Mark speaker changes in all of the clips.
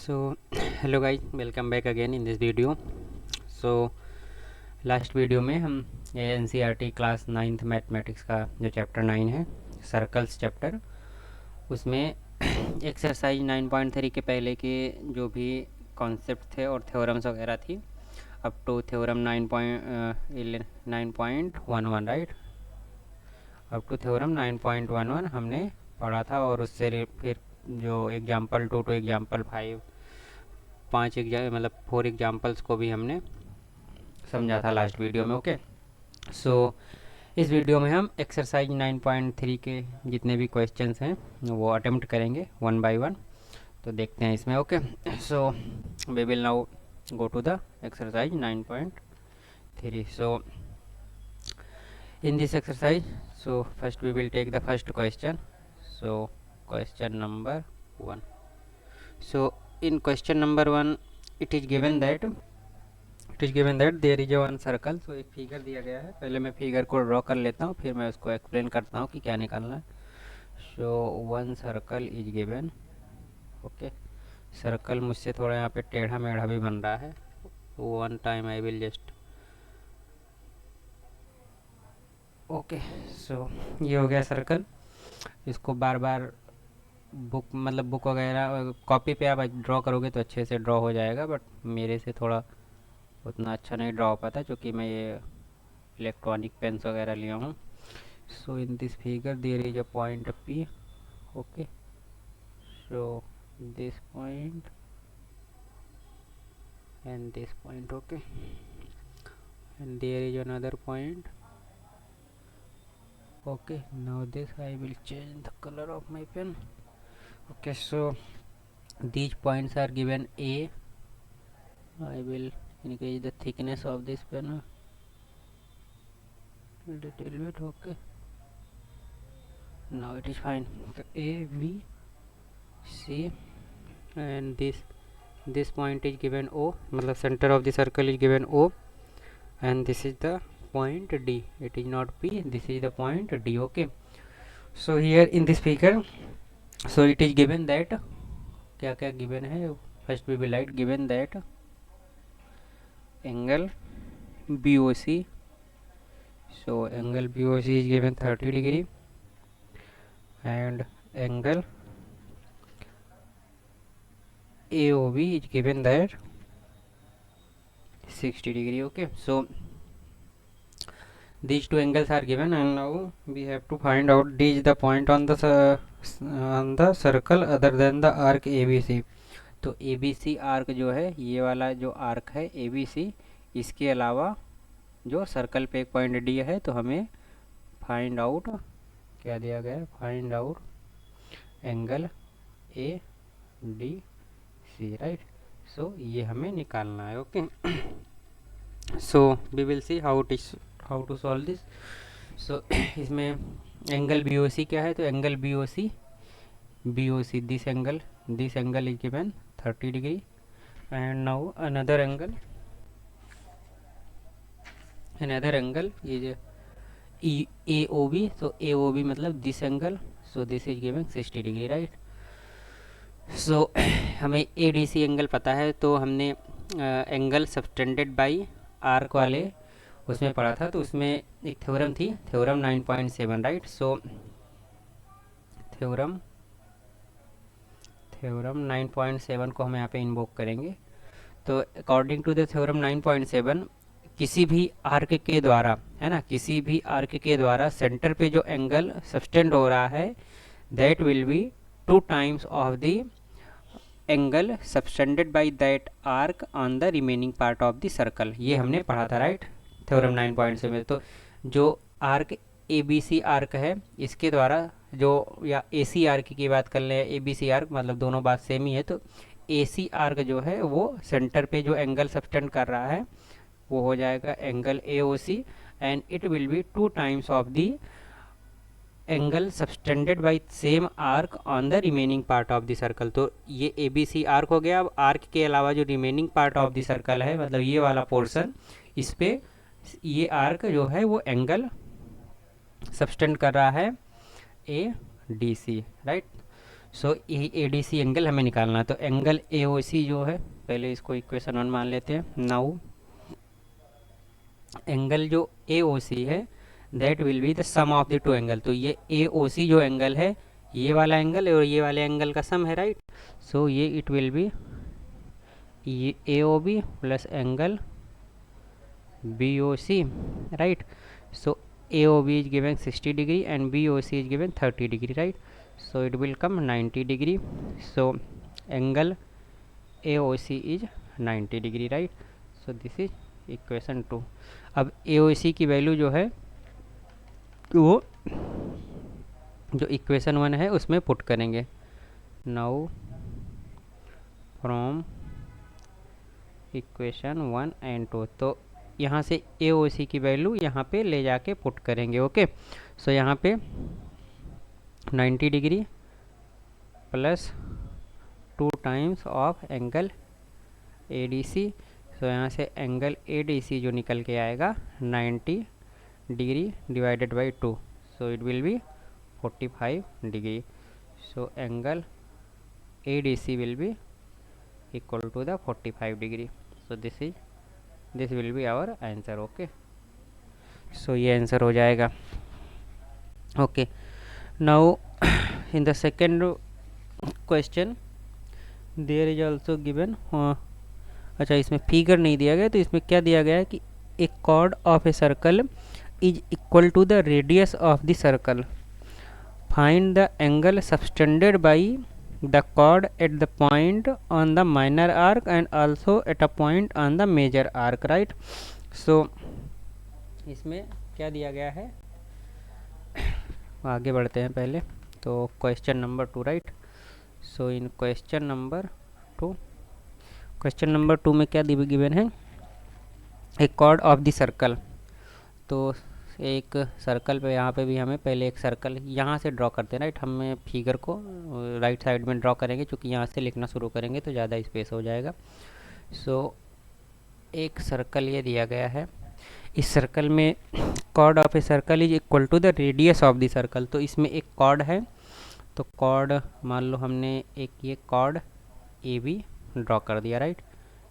Speaker 1: So hello guys, welcome back again in this video. So last video में हम NCERT class 9th mathematics का जो chapter 9 है circles chapter, उसमें exercise 9.3 के पहले के जो भी कॉन्सेप्ट थे और थ्योरम्स वगैरह थी up to theorem 9.11 right, up to theorem 9.11 हमने पढ़ा था। और उससे फिर जो एग्जाम्पल 2 टू एग्जाम्पल 5 मतलब 4 एग्जाम्पल्स को भी हमने समझा था लास्ट वीडियो में। ओके, सो इस वीडियो में हम एक्सरसाइज 9.3 के जितने भी क्वेश्चंस हैं वो अटेम्प्ट करेंगे वन बाय वन। तो देखते हैं इसमें। Okay, so we will now go to the exercise 9.3. सो in this exercise, so first we will take the first question. So question number 1. So in question number 1 it is given that there is a one circle. So एक figure दिया गया है, पहले मैं figure को draw कर लेता हूँ, फिर मैं उसको एक्सप्लेन करता हूँ कि क्या निकालना है। So one circle is given. Okay, circle मुझसे थोड़ा यहाँ पे टेढ़ा मेढ़ा भी बन रहा है। One time I will just okay. So ये हो गया सर्कल। इसको बार बार बुक वगैरह कॉपी पे आप ड्रॉ करोगे तो अच्छे से ड्रॉ हो जाएगा, बट मेरे से थोड़ा उतना अच्छा नहीं ड्रॉ हो पाता क्योंकि मैं ये इलेक्ट्रॉनिक पेन्स वगैरह लिया हूँ। So in this figure there is a point P. Okay, so this point and this point. Okay, and there is another point. Okay, now this I will change the color of my pen. Okay, so these points are given A. I will increase the thickness of this pen a little bit. Okay, now it is fine. So A, B, C, and this point is given O. मतलब center of the circle is given O, and this is the point D. It is not P, this is the point D. Okay, so here in this figure, so it is given that क्या क्या given है, first we will write given that angle BOC. So angle BOC is given 30 degree and angle AOB is given that 60 degree. Okay, so these two angles are given, and now we have to find out this is the point on the circle other than the arc ABC. तो ABC arc जो है, ये वाला जो arc है ABC, इसके अलावा जो सर्कल पे एक पॉइंट डी है, तो हमें फाइंड आउट क्या दिया गया है, find out angle ADC right. So ये हमें निकालना है। Okay, so we will see how to solve this. So इसमें एंगल BOC क्या है, तो angle BOC this angle is given 30 degree, and now another angle is AOB. so AOB मतलब this angle, so this is given 60 degree right. so हमें ADC angle पता है, तो हमने एंगल सबटेंडेड बाई आर्क वाले उसमें पढ़ा था, तो उसमें एक थ्योरम थी, थ्योरम 9.7 राइट। सो थ्योरम 9.7 को हम यहाँ पे इन्वोक करेंगे। तो अकॉर्डिंग टू द थ्योरम 9.7 किसी भी आर्क के द्वारा, है ना, किसी भी आर्क के द्वारा सेंटर पे जो एंगल सबटेंड हो रहा है that will be 2 times of the angle subtended by that arc on the remaining part of the circle. ये हमने पढ़ा था राइट, थ्योरम 9.7। तो जो आर्क ABC आर्क है, इसके द्वारा जो, या AC आर्क की बात कर लें, ABC आर्क मतलब दोनों बात सेम ही है, तो AC आर्क जो है वो सेंटर पे जो एंगल सबटेंड कर रहा है वो हो जाएगा angle AOC, and it will be 2 times of the angle subtended bye same arc on the remaining part of the circle. तो ये ABC आर्क हो गया। अब आर्क के अलावा जो remaining part of the circle है, मतलब ये वाला पोर्शन, इस पे ये आर्क जो है वो एंगल सबटेंड कर रहा है ADC right. So A D C angle हमें निकालना है। तो एंगल ए ओ सी जो है, पहले इसको इक्वेशन 1 मान लेते हैं। नाउ एंगल जो ए ओ सी है that will be the sum of the two angle. तो ये ए ओ सी जो एंगल है, ये वाला एंगल और ये वाले एंगल का सम है, राइट। सो ये इट विल बी ये A O B plus angle B O C, right. So AOB is given 60 degree and BOC is given 30 degree, right. So it will come 90 degree. So angle AOC is 90 degree, right. So this is equation 2. अब AOC की value जो है वो जो equation 1 है उसमें put करेंगे। Now from equation 1 and 2, तो यहाँ से AOC की वैल्यू यहाँ पे ले जाके पुट करेंगे। ओके, सो यहाँ पे 90 degree plus 2 times of angle ADC। So यहाँ से एंगल ADC जो निकल के आएगा 90 degree divided by 2, so it will be 45 degree. So angle ADC will be equal to the 45 degree. So this will be our answer. Okay, so ये answer हो जाएगा। Okay, now in the second question there is also given, अच्छा इसमें figure नहीं दिया गया, तो इसमें क्या दिया गया है कि a chord of a circle is equal to the radius of the circle, find the angle subtended by the chord at the point on the minor arc and also at a point on the major arc, right. So इसमें क्या दिया गया है, आगे बढ़ते हैं पहले। तो question number 2, right. So in question number 2 में क्या गिवन है, एक कॉर्ड ऑफ द सर्कल। तो एक सर्कल पे यहाँ पे भी हमें पहले एक सर्कल यहाँ से ड्रॉ करते हैं, राइट। हमें फिगर को राइट साइड में ड्रॉ करेंगे, क्योंकि यहाँ से लिखना शुरू करेंगे तो ज़्यादा स्पेस हो जाएगा। सो एक सर्कल ये दिया गया है, इस सर्कल में chord of a circle is equal to the radius of the circle. तो इसमें एक कॉर्ड है, तो कॉर्ड मान लो हमने एक ये कॉर्ड AB ड्रॉ कर दिया, right.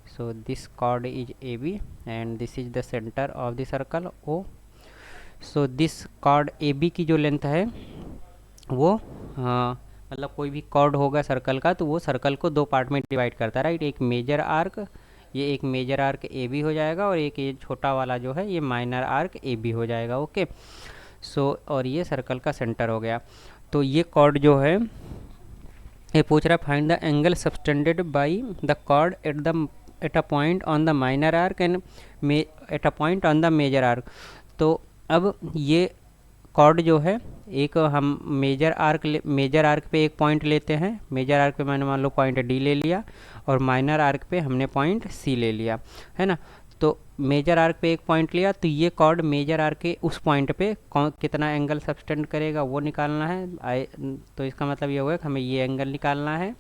Speaker 1: So this cord is AB and this is the centre of the circle O। So this cord AB की जो लेंथ है वो मतलब कोई भी कॉर्ड होगा सर्कल का, तो वो सर्कल को 2 पार्ट में डिवाइड करता है, राइट। एक मेजर आर्क, ये एक मेजर आर्क AB हो जाएगा, और एक ये छोटा वाला जो है ये माइनर आर्क AB हो जाएगा। ओके, सो और ये सर्कल का सेंटर हो गया। तो ये कॉर्ड जो है ये पूछ रहा है find the angle subtended by the chord at a point on the minor arc and at a point on the major arc. तो अब ये कॉर्ड जो है, एक हम मेजर आर्क पे एक पॉइंट लेते हैं, मेजर आर्क पे मैंने मान लो पॉइंट D ले लिया, और माइनर आर्क पे हमने पॉइंट C ले लिया, है ना। तो मेजर आर्क पे एक पॉइंट लिया, तो ये कॉर्ड मेजर आर्क के उस पॉइंट पे कितना एंगल सबटेंड करेगा वो निकालना है। तो इसका मतलब ये होगा कि हमें ये एंगल निकालना है।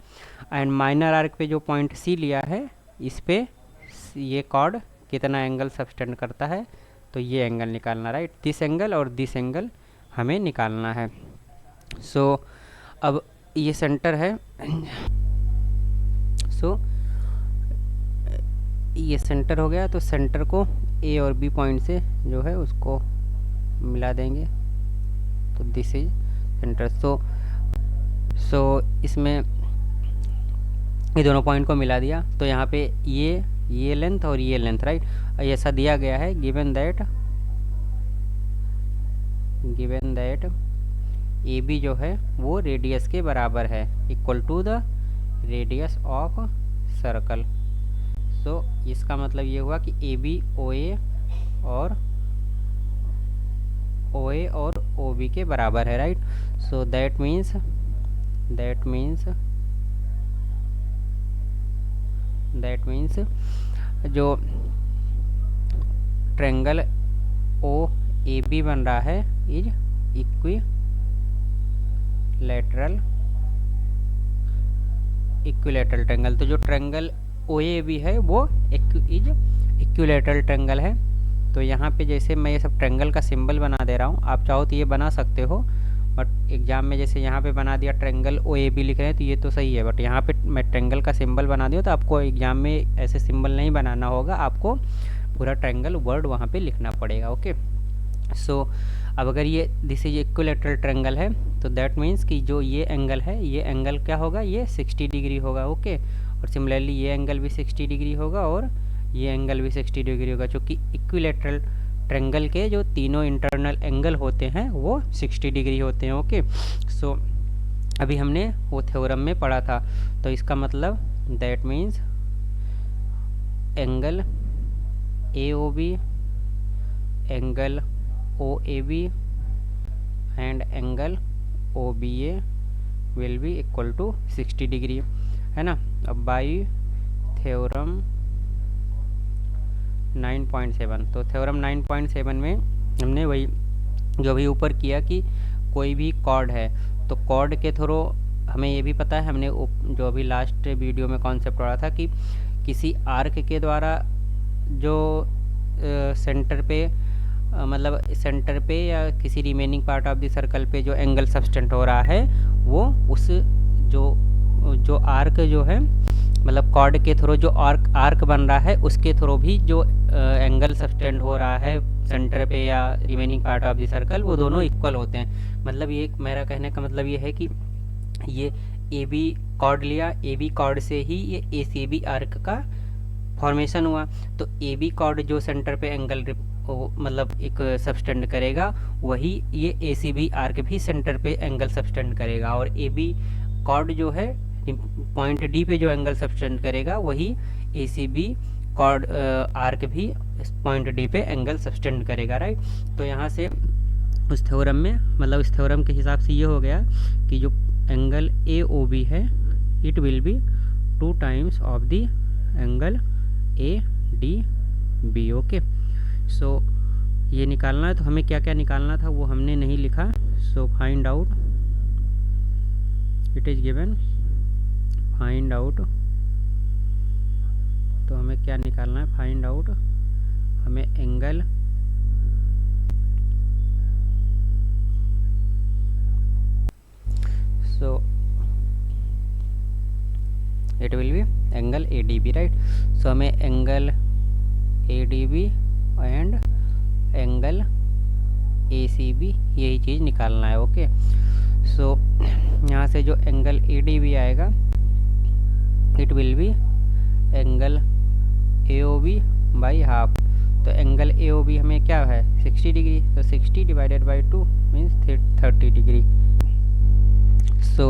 Speaker 1: एंड माइनर आर्क पे जो पॉइंट C लिया है, इस पे ये कॉर्ड कितना एंगल सबटेंड करता है, तो ये एंगल निकालना, राइट। दिस एंगल और दिस एंगल हमें निकालना है। सो अब ये सेंटर है, सो ये सेंटर हो गया। तो सेंटर को A और B पॉइंट से जो है उसको मिला देंगे, तो दिस इज सेंटर। सो इसमें ये दोनों पॉइंट को मिला दिया, तो यहाँ पे ये लेंथ और ये लेंथ, राइट। ऐसा दिया गया है गिवन दैट AB जो है वो रेडियस के बराबर है, equal to the radius of circle. So इसका मतलब ये हुआ कि AB OA और OB के बराबर है, राइट। सो दैट मीन्स जो ट्रायंगल OAB बन रहा है इज इक्विलैटरल ट्रायंगल। तो जो ट्रायंगल OAB है वो इक्विलैटरल ट्रायंगल है। तो यहाँ पे जैसे मैं ये सब ट्रायंगल का सिंबल बना दे रहा हूँ, आप चाहो तो ये बना सकते हो, बट एग्जाम में जैसे यहाँ पे बना दिया ट्रायंगल ओ ए बी लिख रहे हैं तो ये तो सही है, बट यहाँ पे मैं ट्रायंगल का सिंबल बना दिया तो आपको एग्जाम में ऐसे सिंबल नहीं बनाना होगा, आपको पूरा ट्रायंगल वर्ड वहाँ पे लिखना पड़ेगा। ओके, सो अब अगर ये दिस इज इक्विलैटरल ट्रायंगल है तो दैट मीन्स कि जो ये एंगल है, ये एंगल क्या होगा, ये 60 डिग्री होगा। ओके, और सिमिलरली ये एंगल भी 60 डिग्री होगा और ये एंगल भी 60 डिग्री होगा, क्योंकि इक्विलैटरल ट्रायंगल के जो तीनों इंटरनल एंगल होते हैं वो 60 डिग्री होते हैं। ओके, सो अभी हमने वो थ्योरम में पढ़ा था, तो इसका मतलब that means angle A O B, angle O A B and angle O B A will be equal to 60 degree, है ना। अब बाई थ्योरम 9.7, तो थ्योरम 9.7 में हमने वही जो भी ऊपर किया कि कोई भी कॉर्ड है तो कॉर्ड के थ्रू हमें ये भी पता है, हमने जो अभी लास्ट वीडियो में कॉन्सेप्ट पढ़ा था कि किसी आर्क के द्वारा जो सेंटर पे मतलब सेंटर पे या किसी remaining part of the circle पे जो एंगल सब्सटेंड हो रहा है वो उस जो आर्क जो है मतलब कॉर्ड के थ्रू जो आर्क बन रहा है उसके थ्रू भी जो एंगल सब्सटेंड हो रहा है सेंटर पे या remaining part of the circle, वो दोनों इक्वल होते हैं। मतलब ये मेरा कहने का मतलब ये है कि ये ए बी कॉर्ड लिया, ए बी कॉर्ड से ही ये ए सी बी आर्क का फॉर्मेशन हुआ, तो ए बी कॉर्ड जो सेंटर पे एंगल मतलब एक सब्सटेंड करेगा वही ये ए सी बी आर्क भी सेंटर पे एंगल सब्सटेंड करेगा, और ए बी कॉर्ड जो है पॉइंट डी पे जो एंगल सब्सटेंड करेगा वही ए सी बी कॉर्ड आर्क भी पॉइंट डी पे एंगल सब्सटेंड करेगा, राइट। तो यहाँ से उस थ्योरम में मतलब इस थ्योरम के हिसाब से ये हो गया कि जो एंगल ए ओ बी है it will be 2 times of the angle A D B. Okay, so ये निकालना है, तो हमें क्या क्या निकालना था वो हमने नहीं लिखा। So find out, it is given find out, तो हमें क्या निकालना है, फाइंड आउट हमें angle so it will be angle A D B, right. So हमें angle A D B and angle A C B यही चीज़ निकालना है। ओके, सो यहाँ से जो एंगल ए डी बी आएगा it will be angle A O B by half, तो एंगल ए ओ बी हमें क्या है 60 डिग्री, तो 60 divided by 2 means 30 degree. So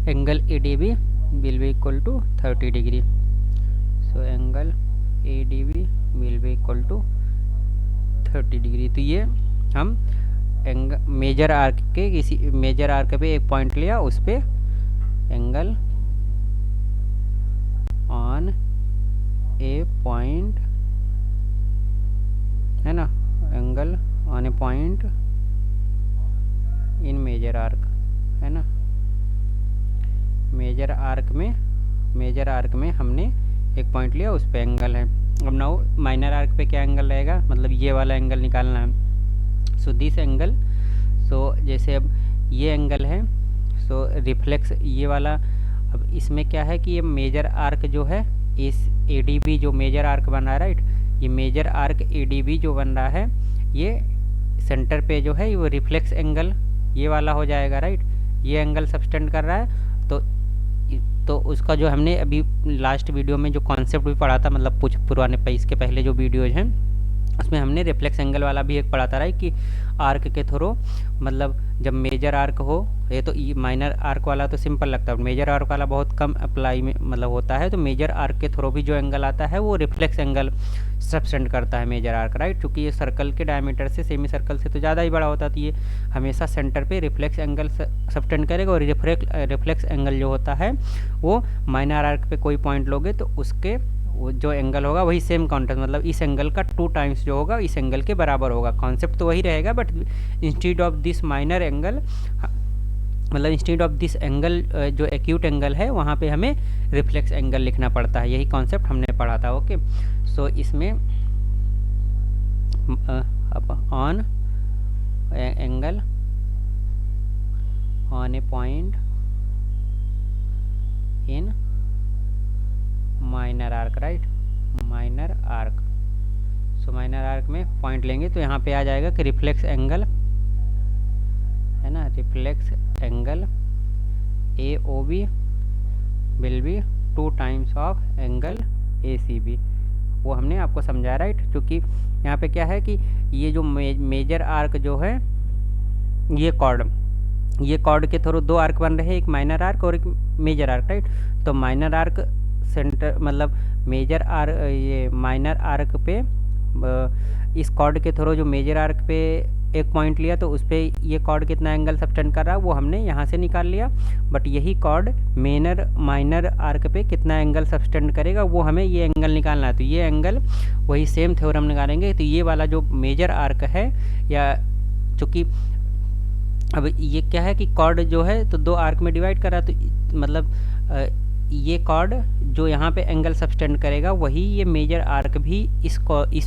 Speaker 1: angle A D B will be equal to 30 degree, so angle A D B will be equal to 30 degree. तो ये हम major arc के किसी major arc पे एक पॉइंट लिया, उस पे एंगल ऑन ए पॉइंट, है ना, angle on a point in major arc, है ना। मेजर आर्क में हमने एक पॉइंट लिया, उस पे एंगल है। अब नाउ माइनर आर्क पे क्या एंगल रहेगा, मतलब ये वाला एंगल निकालना है। सो दिस एंगल, सो जैसे अब ये एंगल है, सो रिफ्लेक्स ये वाला, अब इसमें क्या है कि ये मेजर आर्क जो है इस ए डी बी जो मेजर आर्क बन रहा है, राइट, ये major arc A D B जो बन रहा है ये सेंटर पे जो है वो रिफ्लेक्स एंगल ये वाला हो जाएगा, राइट। ये एंगल सब्सटेंड कर रहा है, तो उसका जो हमने अभी लास्ट वीडियो में जो कॉन्सेप्ट भी पढ़ा था, मतलब कुछ पुराने इसके पहले जो वीडियोज हैं उसमें हमने रिफ्लेक्स एंगल वाला भी एक पढ़ा था, राइट, कि आर्क के थ्रू मतलब जब मेजर आर्क हो, ये तो माइनर आर्क वाला तो सिंपल लगता है, मेजर आर्क वाला बहुत कम अप्लाई में मतलब होता है, तो मेजर आर्क के थ्रू भी जो एंगल आता है वो रिफ्लेक्स एंगल सब्सटेंड करता है मेजर आर्क, राइट। क्योंकि ये सर्कल के डायमीटर से सेमी सर्कल से तो ज़्यादा ही बड़ा होता है, तो ये हमेशा सेंटर पे रिफ्लेक्स एंगल सब्सटेंड करेगा, और रिफ्लेक्स एंगल जो होता है वो माइनर आर्क पे कोई पॉइंट लोगे तो उसके वो जो एंगल होगा वही सेम काउंटर, मतलब इस एंगल का 2 टाइम्स जो होगा इस एंगल के बराबर होगा। कॉन्सेप्ट तो वही रहेगा, but instead of this minor angle, मतलब इंस्टेड ऑफ दिस एंगल जो एक्यूट एंगल है वहाँ पे हमें रिफ्लेक्स एंगल लिखना पड़ता है। यही कॉन्सेप्ट हमने पढ़ा था। ओके, सो इसमें on angle on a point in minor arc, right, minor arc. So minor arc में पॉइंट लेंगे तो यहाँ पे आ जाएगा कि रिफ्लेक्स एंगल है ना, reflex angle AOB will be 2 times of angle ACB। वो हमने आपको समझाया, राइट। क्योंकि यहाँ पे क्या है कि ये जो मेजर आर्क जो है, ये कॉर्ड के थ्रू 2 आर्क बन रहे हैं, एक माइनर आर्क और एक मेजर आर्क, राइट। तो माइनर आर्क सेंटर मतलब मेजर आर्क, ये माइनर आर्क पे इस कॉर्ड के थ्रू जो मेजर आर्क पे एक पॉइंट लिया तो उस पर ये कॉर्ड कितना एंगल सबटेंड कर रहा है वो हमने यहाँ से निकाल लिया। बट यही कॉर्ड माइनर आर्क पे कितना एंगल सबटेंड करेगा वो हमें ये एंगल निकालना है। तो ये एंगल वही सेम थ्योरम निकालेंगे। तो ये वाला जो मेजर आर्क है, या चूँकि अब ये क्या है कि कॉर्ड जो है तो 2 आर्क में डिवाइड कर रहा है, तो मतलब ये कॉर्ड जो यहाँ पे एंगल सबटेंड करेगा वही ये मेजर आर्क भी इस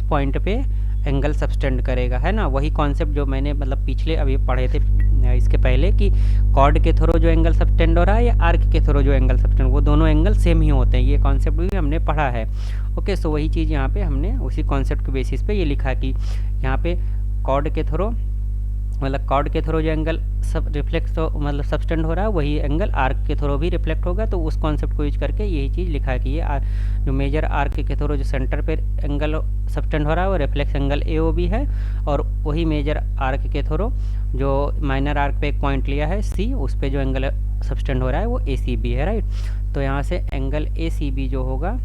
Speaker 1: पॉइंट पे एंगल सबटेंड करेगा, है ना। वही कॉन्सेप्ट जो मैंने मतलब पिछले अभी पढ़े थे इसके पहले कि कॉर्ड के थ्रू जो एंगल सबटेंड हो रहा है या आर्क के थ्रू जो एंगल सबटेंड, वो दोनों एंगल सेम ही होते हैं। ये कॉन्सेप्ट भी हमने पढ़ा है। ओके, सो वही चीज़ यहाँ पे हमने उसी कॉन्सेप्ट के बेसिस पे ये लिखा कि यहाँ पे कॉर्ड के थ्रू मतलब कॉर्ड के थ्रू जो एंगल सब रिफ्लेक्ट मतलब सबटेंड हो रहा है वही एंगल आर्क के थ्रू भी रिफ्लेक्ट होगा। तो उस कॉन्सेप्ट को यूज करके यही चीज़ लिखा है कि ये जो मेजर आर्क के थ्रू जो सेंटर पे एंगल सबटेंड हो रहा है वो रिफ्लेक्स एंगल AOB है, और वही मेजर आर्क के थ्रू जो माइनर आर्क पे एक पॉइंट लिया है C, उस पर जो एंगल सबटेंड हो रहा है वो ACB है, राइट। तो यहाँ से एंगल ACB जो होगा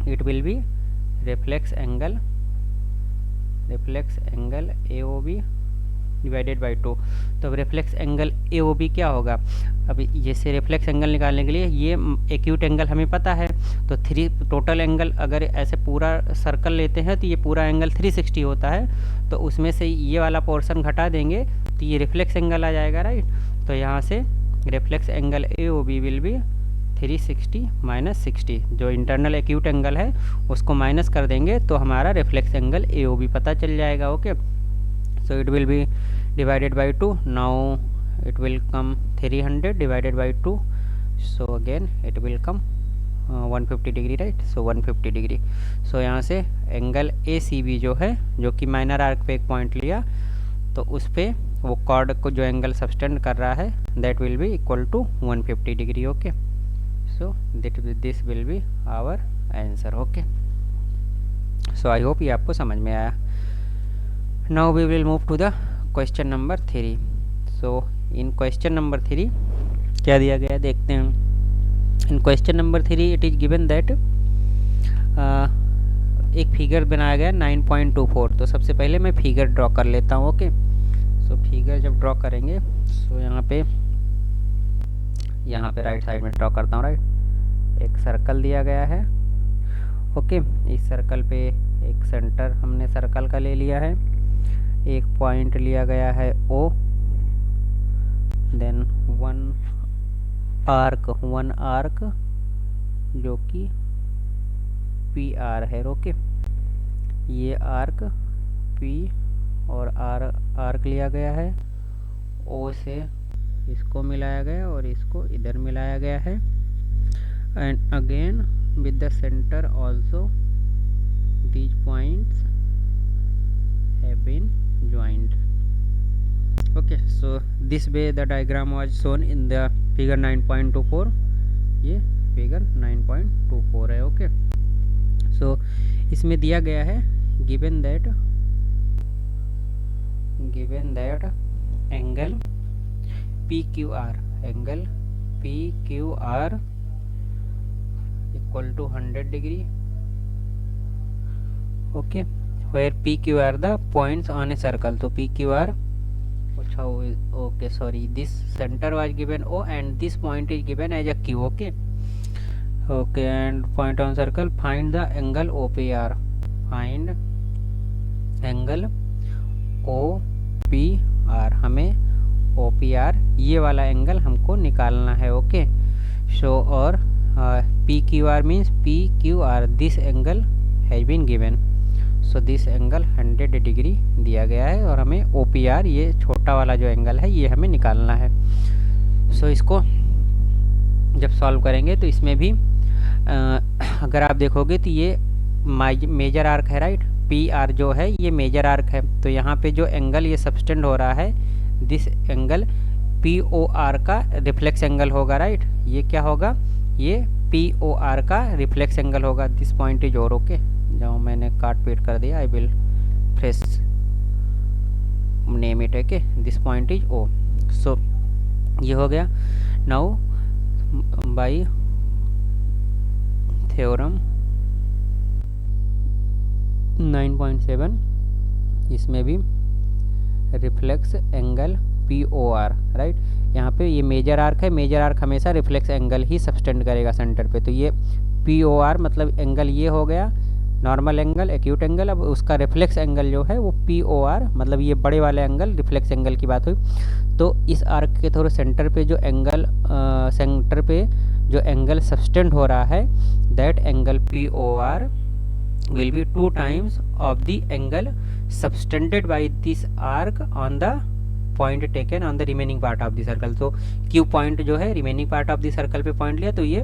Speaker 1: it will B reflex angle AOB divided by 2। तो अब रिफ्लेक्स एंगल AOB क्या होगा? अब जैसे रिफ्लेक्स एंगल निकालने के लिए ये एक्यूट एंगल हमें पता है, तो 3 टोटल एंगल अगर ऐसे पूरा सर्कल लेते हैं तो ये पूरा एंगल 360 होता है। तो उसमें से ये वाला पोर्शन घटा देंगे तो ये रिफ्लेक्स एंगल आ जाएगा, राइट। तो यहाँ से reflex angle AOB will be 360 minus 60, जो इंटरनल एक्यूट एंगल है उसको माइनस कर देंगे तो हमारा रिफ्लेक्स एंगल AOB पता चल जाएगा। Okay, so it will be divided by 2. Now it will come 300 divided by 2, so again it will come 150 degree, right. So 150 degree. So यहाँ से एंगल ACB जो है, जो कि माइनर आर्क पे एक पॉइंट लिया तो उस पे वो कॉर्ड को जो एंगल सबटेंड कर रहा है that will be equal to 150 degree. Okay, so this will be our answer. Okay, so I hope ये आपको समझ में आया। Now we will move to the question number 3. So in question number 3 क्या दिया गया देखते हैं। In question number 3 it is given that एक फिगर बनाया गया 9.24। तो सबसे पहले मैं फिगर ड्रॉ कर लेता हूँ। ओके, सो फिगर जब ड्रॉ करेंगे सो यहाँ पे राइट साइड में ड्रॉ करता हूँ, राइट। एक सर्कल दिया गया है। ओके, इस सर्कल पे एक सेंटर हमने सर्कल का ले लिया है, एक पॉइंट लिया गया है O, देन वन आर्क जो कि PR है। ओके, ये आर्क P और आर्क लिया गया है, O से इसको मिलाया गया और इसको इधर मिलाया गया है, and again with the centre also these points have been joined. Okay, so this way the diagram was shown in the figure 9.24. ये figure 9.24 है। ओके, so इसमें दिया गया है given that angle PQR equal to 100 degree. Okay, where PQ are the points on a circle. So PQR, okay, sorry, this center was given O and this point is given as a Q. Okay, and point on circle, find the angle OPR. Find angle OPR, हमें OPR ये वाला angle हमको निकालना है। Okay, सो और PQR means PQR, this angle has been given. So this angle 100 degree दिया गया है और हमें OPR ये छोटा वाला जो एंगल है ये हमें निकालना है। सो इसको जब सॉल्व करेंगे तो इसमें भी अगर आप देखोगे तो ये मेजर आर्क है राइट, PR जो है ये मेजर आर्क है। तो यहाँ पे जो एंगल ये सबस्टेंड हो रहा है दिस एंगल POR का रिफ्लेक्स एंगल होगा राइट। ये क्या होगा, ये POR का रिफ्लेक्स एंगल होगा। दिस पॉइंट इज और ओके, जो मैंने काट पीट कर दिया, I will fresh name it okay. This point is O। सो ये हो गया। नाउ बाय थ्योरम 9.7 इसमें भी रिफ्लेक्स एंगल POR राइट। यहाँ पे ये मेजर आर्क है, मेजर आर्क हमेशा रिफ्लेक्स एंगल ही सबस्टेंड करेगा सेंटर पे। तो ये POR मतलब एंगल ये हो गया नॉर्मल एंगल, एक्यूट एंगल। अब उसका रिफ्लेक्स एंगल जो है वो POR मतलब ये बड़े वाले एंगल रिफ्लेक्स एंगल की बात हुई। तो इस आर्क के थोड़े सेंटर पे जो एंगल सेंटर पे जो एंगल सबस्टेंड हो रहा है that angle POR will be 2 times of the angle subtended by this arc on the point taken on the remaining part of the circle। तो Q point जो है remaining part of the circle पे point लिया तो ये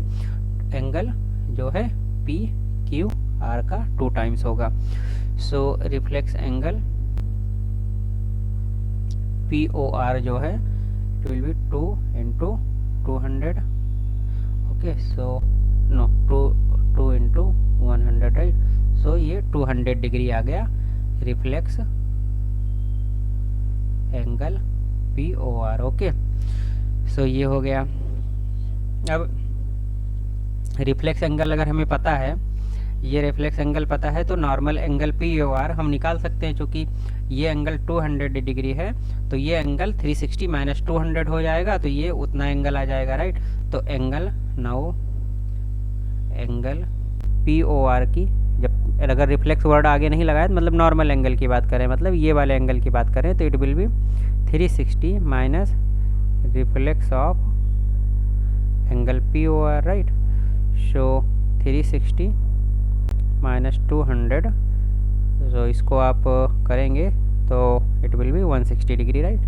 Speaker 1: angle जो है PQR का 2 times होगा। सो रिफ्लेक्स एंगल POR जो है it will be 2 into 200 okay. So no 2 into 100 right. So ये 200 डिग्री आ गया reflex angle POR okay. So ये हो गया। अब रिफ्लेक्स एंगल अगर हमें पता है, ये रिफ्लेक्स एंगल पता है तो नॉर्मल एंगल POR हम निकाल सकते हैं। चूँकि ये एंगल 200 डिग्री है तो ये एंगल 360 माइनस 200 हो जाएगा, तो ये उतना एंगल आ जाएगा राइट। तो एंगल नाउ एंगल POR की जब अगर रिफ्लेक्स वर्ड आगे नहीं लगाए तो मतलब नॉर्मल एंगल की बात करें, मतलब ये वाले एंगल की बात करें तो it will be 360 minus reflex of angle POR right. So 360 minus 200 so इसको आप करेंगे तो it will be 160 degree right.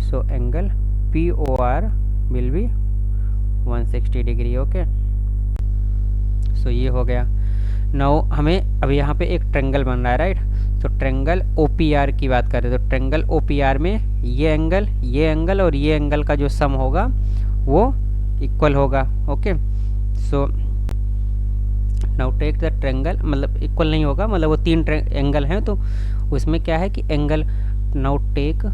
Speaker 1: So angle POR will be 160 degree okay. So ये हो गया। नाउ हमें अब यहाँ पे एक ट्रेंगल बन रहा है राइट। तो ट्रेंगल OPR की बात करें तो ट्रेंगल OPR में ये एंगल और ये एंगल का जो सम होगा वो इक्वल होगा okay. So now take the triangle, मतलब इक्वल नहीं होगा, मतलब वो 3 एंगल हैं तो उसमें क्या है कि angle now take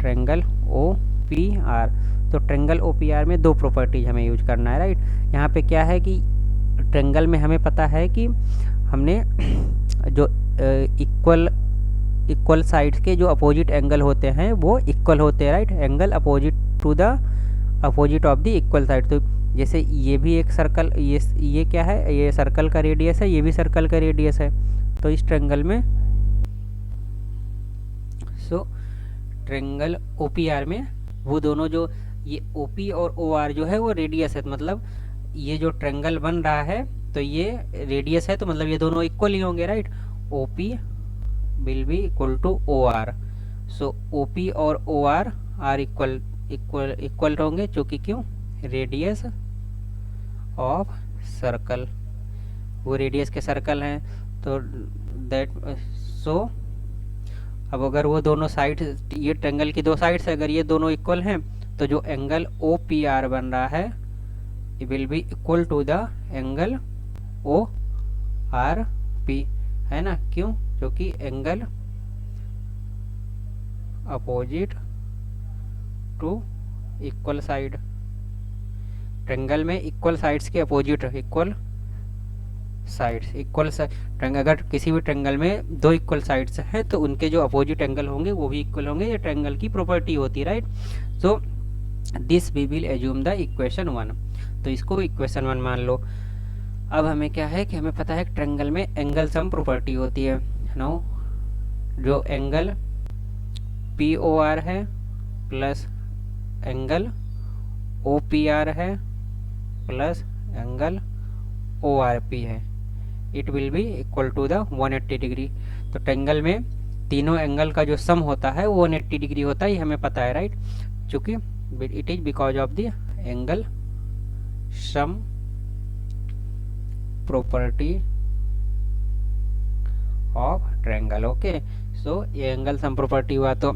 Speaker 1: triangle OPR। तो ट्रेंगल OPR में 2 प्रॉपर्टीज हमें यूज करना है राइट। यहाँ पे क्या है कि ट्रेंगल में हमें पता है कि हमने जो इक्वल साइड्स के जो अपोजिट एंगल होते हैं वो इक्वल होते हैं right. Angle opposite to the opposite of the equal side. तो जैसे ये भी एक सर्कल, ये क्या है, ये सर्कल का रेडियस है, ये भी सर्कल का रेडियस है। तो इस ट्रेंगल में ट्रेंगल OPR में वो दोनों जो ये OP और OR जो है वो रेडियस है, मतलब ये जो ट्रेंगल बन रहा है तो ये रेडियस है तो मतलब ये दोनों इक्वल ही होंगे right. OP will be equal to OR। So OP और OR आर इक्वल होंगे, क्योंकि क्यों, रेडियस ऑफ सर्कल, वो रेडियस के सर्कल हैं। तो दैट सो अब अगर वो दोनों साइड, ये ट्रेंगल की 2 साइड्स है, अगर ये दोनों इक्वल हैं तो जो एंगल OPR बन रहा है it will be equal to the angle ORP है ना। क्यों, क्योंकि angle opposite to equal side, triangle में इक्वल साइड्स के अपोजिट इक्वल साइड्स, अगर किसी भी ट्रेंगल में 2 इक्वल साइड्स हैं तो उनके जो अपोजिट एंगल होंगे वो भी इक्वल होंगे। ये ट्रेंगल की प्रॉपर्टी होती है right. So this we will assume the equation 1। तो इसको इक्वेशन 1 मान लो। अब हमें क्या है कि हमें पता है कि ट्रेंगल में एंगल सम प्रॉपर्टी होती है। नाउ जो एंगल POR है प्लस एंगल OPR है प्लस एंगल ORP है, it will be equal to the 180 degree. तो ट्रायंगल में तीनों एंगल का जो सम होता है वो 180 डिग्री होता है, ये हमें पता है, राइट। चूँकि it is because of the angle sum property of triangle. Okay, so ये एंगल सम प्रॉपर्टी हुआ। तो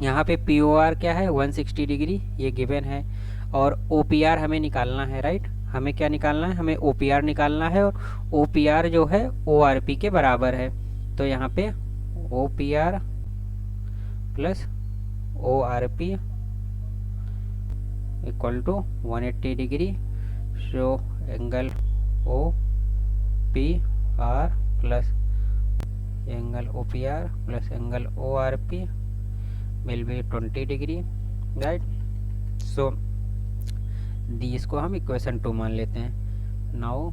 Speaker 1: यहाँ पे पी ओ आर क्या है 160 डिग्री, ये गिवन है, और ओ पी आर हमें निकालना है, राइट। हमें क्या निकालना है, हमें ओ पी आर निकालना है, और ओ पी आर जो है ओ आर पी के बराबर है। तो यहाँ पे O P R plus O R P equal to 180 degree. So angle O P R plus angle O P R plus angle O R P will be 20 degree, right. So दी इसको हम equation 2 मान लेते हैं। Now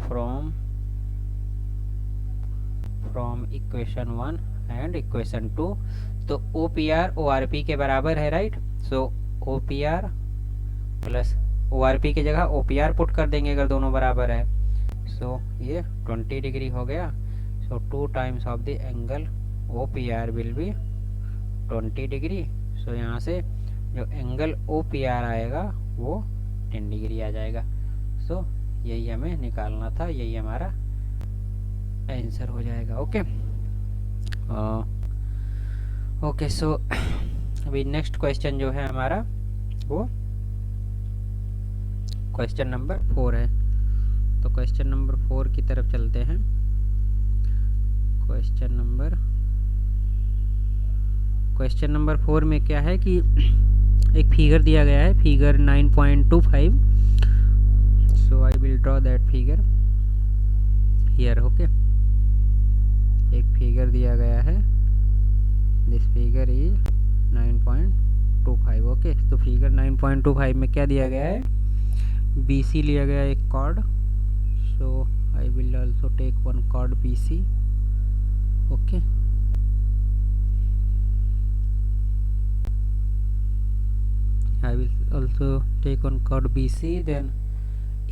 Speaker 1: from equation 1 and equation 2, तो O P R O R P के बराबर है, right. So O P R plus O R P की जगह ओ पी आर पुट कर देंगे अगर दोनों बराबर है। सो ये 20 डिग्री हो गया। So 2 times of the angle O P R will be 20 degree. So यहाँ से जो एंगल ओ पी आर आएगा वो 10 डिग्री आ जाएगा। सो यही हमें निकालना था, यही हमारा आंसर हो जाएगा। ओके ओके, सो अभी नेक्स्ट क्वेश्चन जो है हमारा वो क्वेश्चन नंबर 4 है। तो क्वेश्चन नंबर 4 की तरफ चलते हैं। क्वेश्चन नंबर 4 में क्या है कि एक फिगर दिया गया है, figure 9.25। So I will draw that figure here. Okay, एक फिगर दिया गया है, दिस फिगर इज 9.25। ओके, तो फिगर 9.25 में क्या दिया गया है, BC लिया गया एक chord. So I will also take one chord BC। Okay, I will also take one chord BC। Then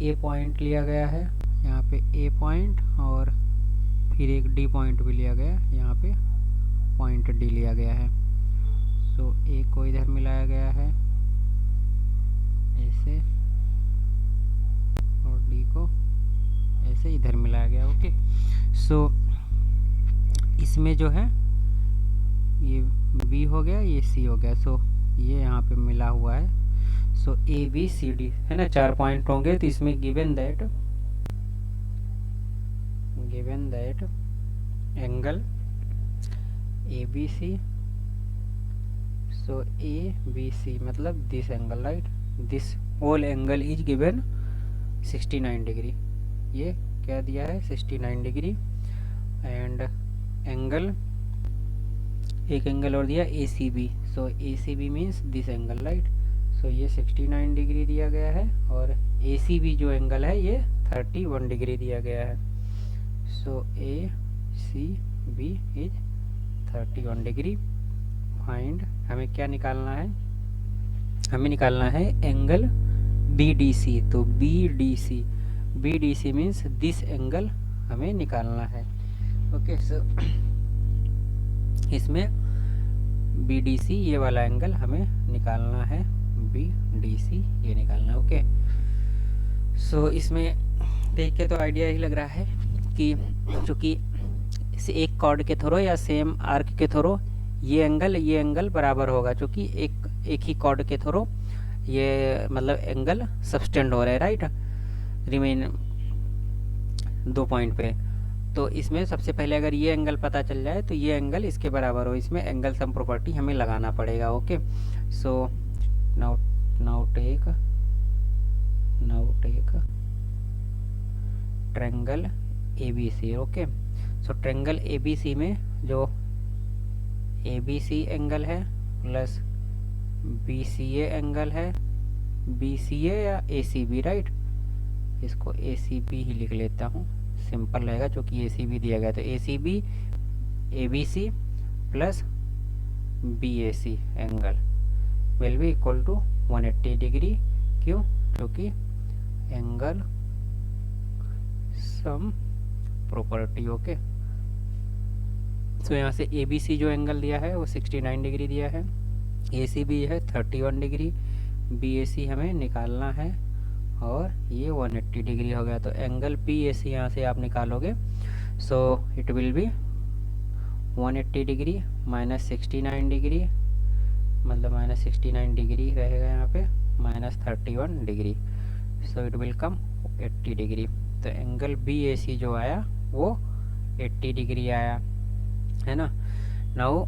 Speaker 1: A point लिया गया है यहाँ पे, A पॉइंट, और फिर एक D पॉइंट भी लिया गया, यहाँ पे पॉइंट D लिया गया है। सो A को इधर मिलाया गया है ऐसे, और D को ऐसे इधर मिलाया गया। ओके, सो इसमें जो है ये B हो गया, ये C हो गया। सो ये यहाँ पे मिला हुआ है। सो A B C D है ना, 4 पॉइंट होंगे। तो इसमें given that angle ABC, so ABC मतलब this angle, right, this whole angle is given 69 degree. ये क्या दिया है 69 डिग्री। एंड एंगल, एक एंगल और दिया ACB। So ACB means this angle, right. So ये 69 डिग्री दिया गया है, और ACB जो एंगल है ये 31 डिग्री दिया गया है। सो ACB इज 31 डिग्री। फाइंड, हमें क्या निकालना है, हमें निकालना है एंगल BDC। तो BDC मीन्स दिस एंगल हमें निकालना है। ओके, सो इसमें BDC ये वाला एंगल हमें निकालना है, BDC ये निकालना है। ओके, सो इसमें देख के तो आइडिया ही लग रहा है कि चूँकि एक कॉर्ड के थ्रू या सेम आर्क के थ्रू ये एंगल बराबर होगा, क्योंकि एक ही कॉर्ड के थ्रू ये मतलब एंगल सबटेंड हो रहा है, राइट, रिमेन 2 पॉइंट पे। तो इसमें सबसे पहले अगर ये एंगल पता चल जाए तो ये एंगल इसके बराबर हो, इसमें एंगल सम प्रॉपर्टी हमें लगाना पड़ेगा। Okay, so now take triangle ABC। Okay, so triangle ABC में जो ABC एंगल है प्लस BCA एंगल है, BCA या ACB, राइट, इसको ACB ही लिख लेता हूँ, सिंपल रहेगा क्योंकि ACB दिया गया। तो ACB ABC plus BAC angle will be equal to 180 degree. क्यों, क्योंकि angle sum property. Okay, so यहाँ से ABC जो एंगल दिया है वो 69 डिग्री दिया है, ACB है 31 डिग्री, BAC हमें निकालना है और ये 180 डिग्री हो गया। तो एंगल PAC यहाँ से आप निकालोगे, सो it will be 180 degree minus 69 degree, मतलब माइनस 69 डिग्री रहेगा यहाँ पे, minus 31 degree, so it will come 80 degree. तो एंगल BAC जो आया वो 80 डिग्री आया, है ना। नाउ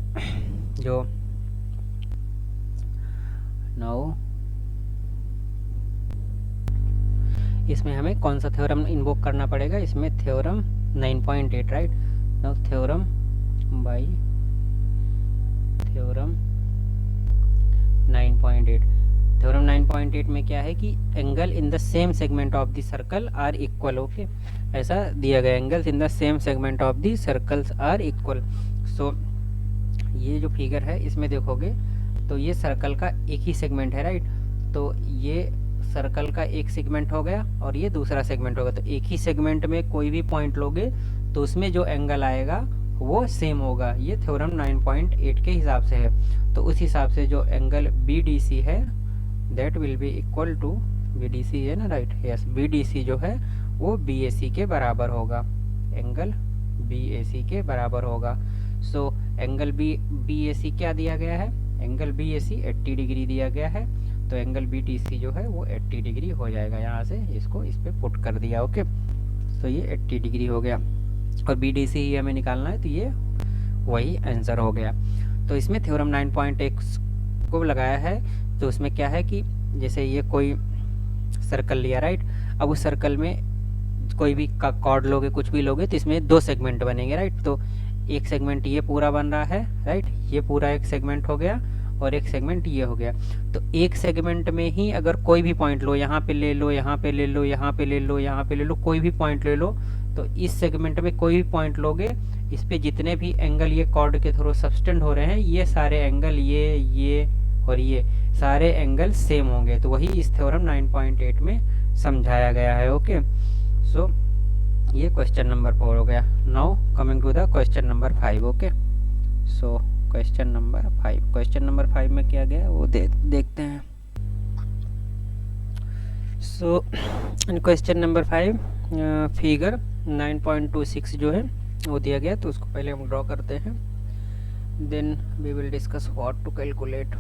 Speaker 1: इसमें हमें कौन सा थ्योरम इन्वोक करना पड़ेगा, इसमें theorem 9.8, right. Now theorem 9.8, theorem 9.8 में क्या है कि angle in the same segment of the circle are equal. Okay, ऐसा दिया गया, angles in the same segment of the circles are equal. So ये जो फिगर है इसमें देखोगे तो ये सर्कल का एक ही सेगमेंट है, राइट। तो ये सर्कल का एक सेगमेंट हो गया और ये दूसरा सेगमेंट होगा। तो एक ही सेगमेंट में कोई भी पॉइंट लोगे तो उसमें जो एंगल आएगा वो सेम होगा। ये थ्योरम 9.8 के हिसाब से है। तो उस हिसाब से जो एंगल BDC है that will be equal to, BDC है ना, राइट, यस, BDC जो है वो BAC के बराबर होगा, एंगल BAC के बराबर होगा। सो एंगल BAC क्या दिया गया है, एंगल BAC 80 डिग्री दिया गया है, तो एंगल BDC जो है वो 80 डिग्री हो जाएगा। यहाँ से इसको इस पे पुट कर दिया। ओके, तो ये 80 डिग्री हो गया और BDC ही हमें निकालना है, तो ये वही आंसर हो गया। तो इसमें थ्योरम 9.8 को लगाया है। तो उसमें क्या है कि जैसे ये कोई सर्कल लिया, राइट, अब उस सर्कल में कोई भी कॉर्ड लोगे, कुछ भी लोगे, तो इसमें दो सेगमेंट बनेंगे, राइट। तो एक सेगमेंट ये पूरा बन रहा है, राइट, ये पूरा एक सेगमेंट हो गया और एक सेगमेंट ये हो गया। तो एक सेगमेंट में ही अगर कोई भी पॉइंट लो, यहाँ पे ले लो, यहाँ पे ले लो, यहाँ पे ले लो, यहाँ पे ले लो, कोई भी पॉइंट ले लो, तो इस सेगमेंट में कोई भी पॉइंट लोगे, इस पे जितने भी एंगल ये कॉर्ड के थ्रू सबटेंड हो रहे हैं, ये सारे एंगल, ये और ये सारे एंगल सेम होंगे। तो वही इस थ्योरम 9.8 में समझाया गया है। ओके, सो ये क्वेश्चन नंबर 4 हो गया। Now coming to the question number 5। Okay, so question number 5 में क्या गया वो देखते हैं। So in question number 5 figure 9.26 जो है वो दिया गया, तो उसको पहले हम ड्रॉ करते हैं, then we will discuss what to calculate.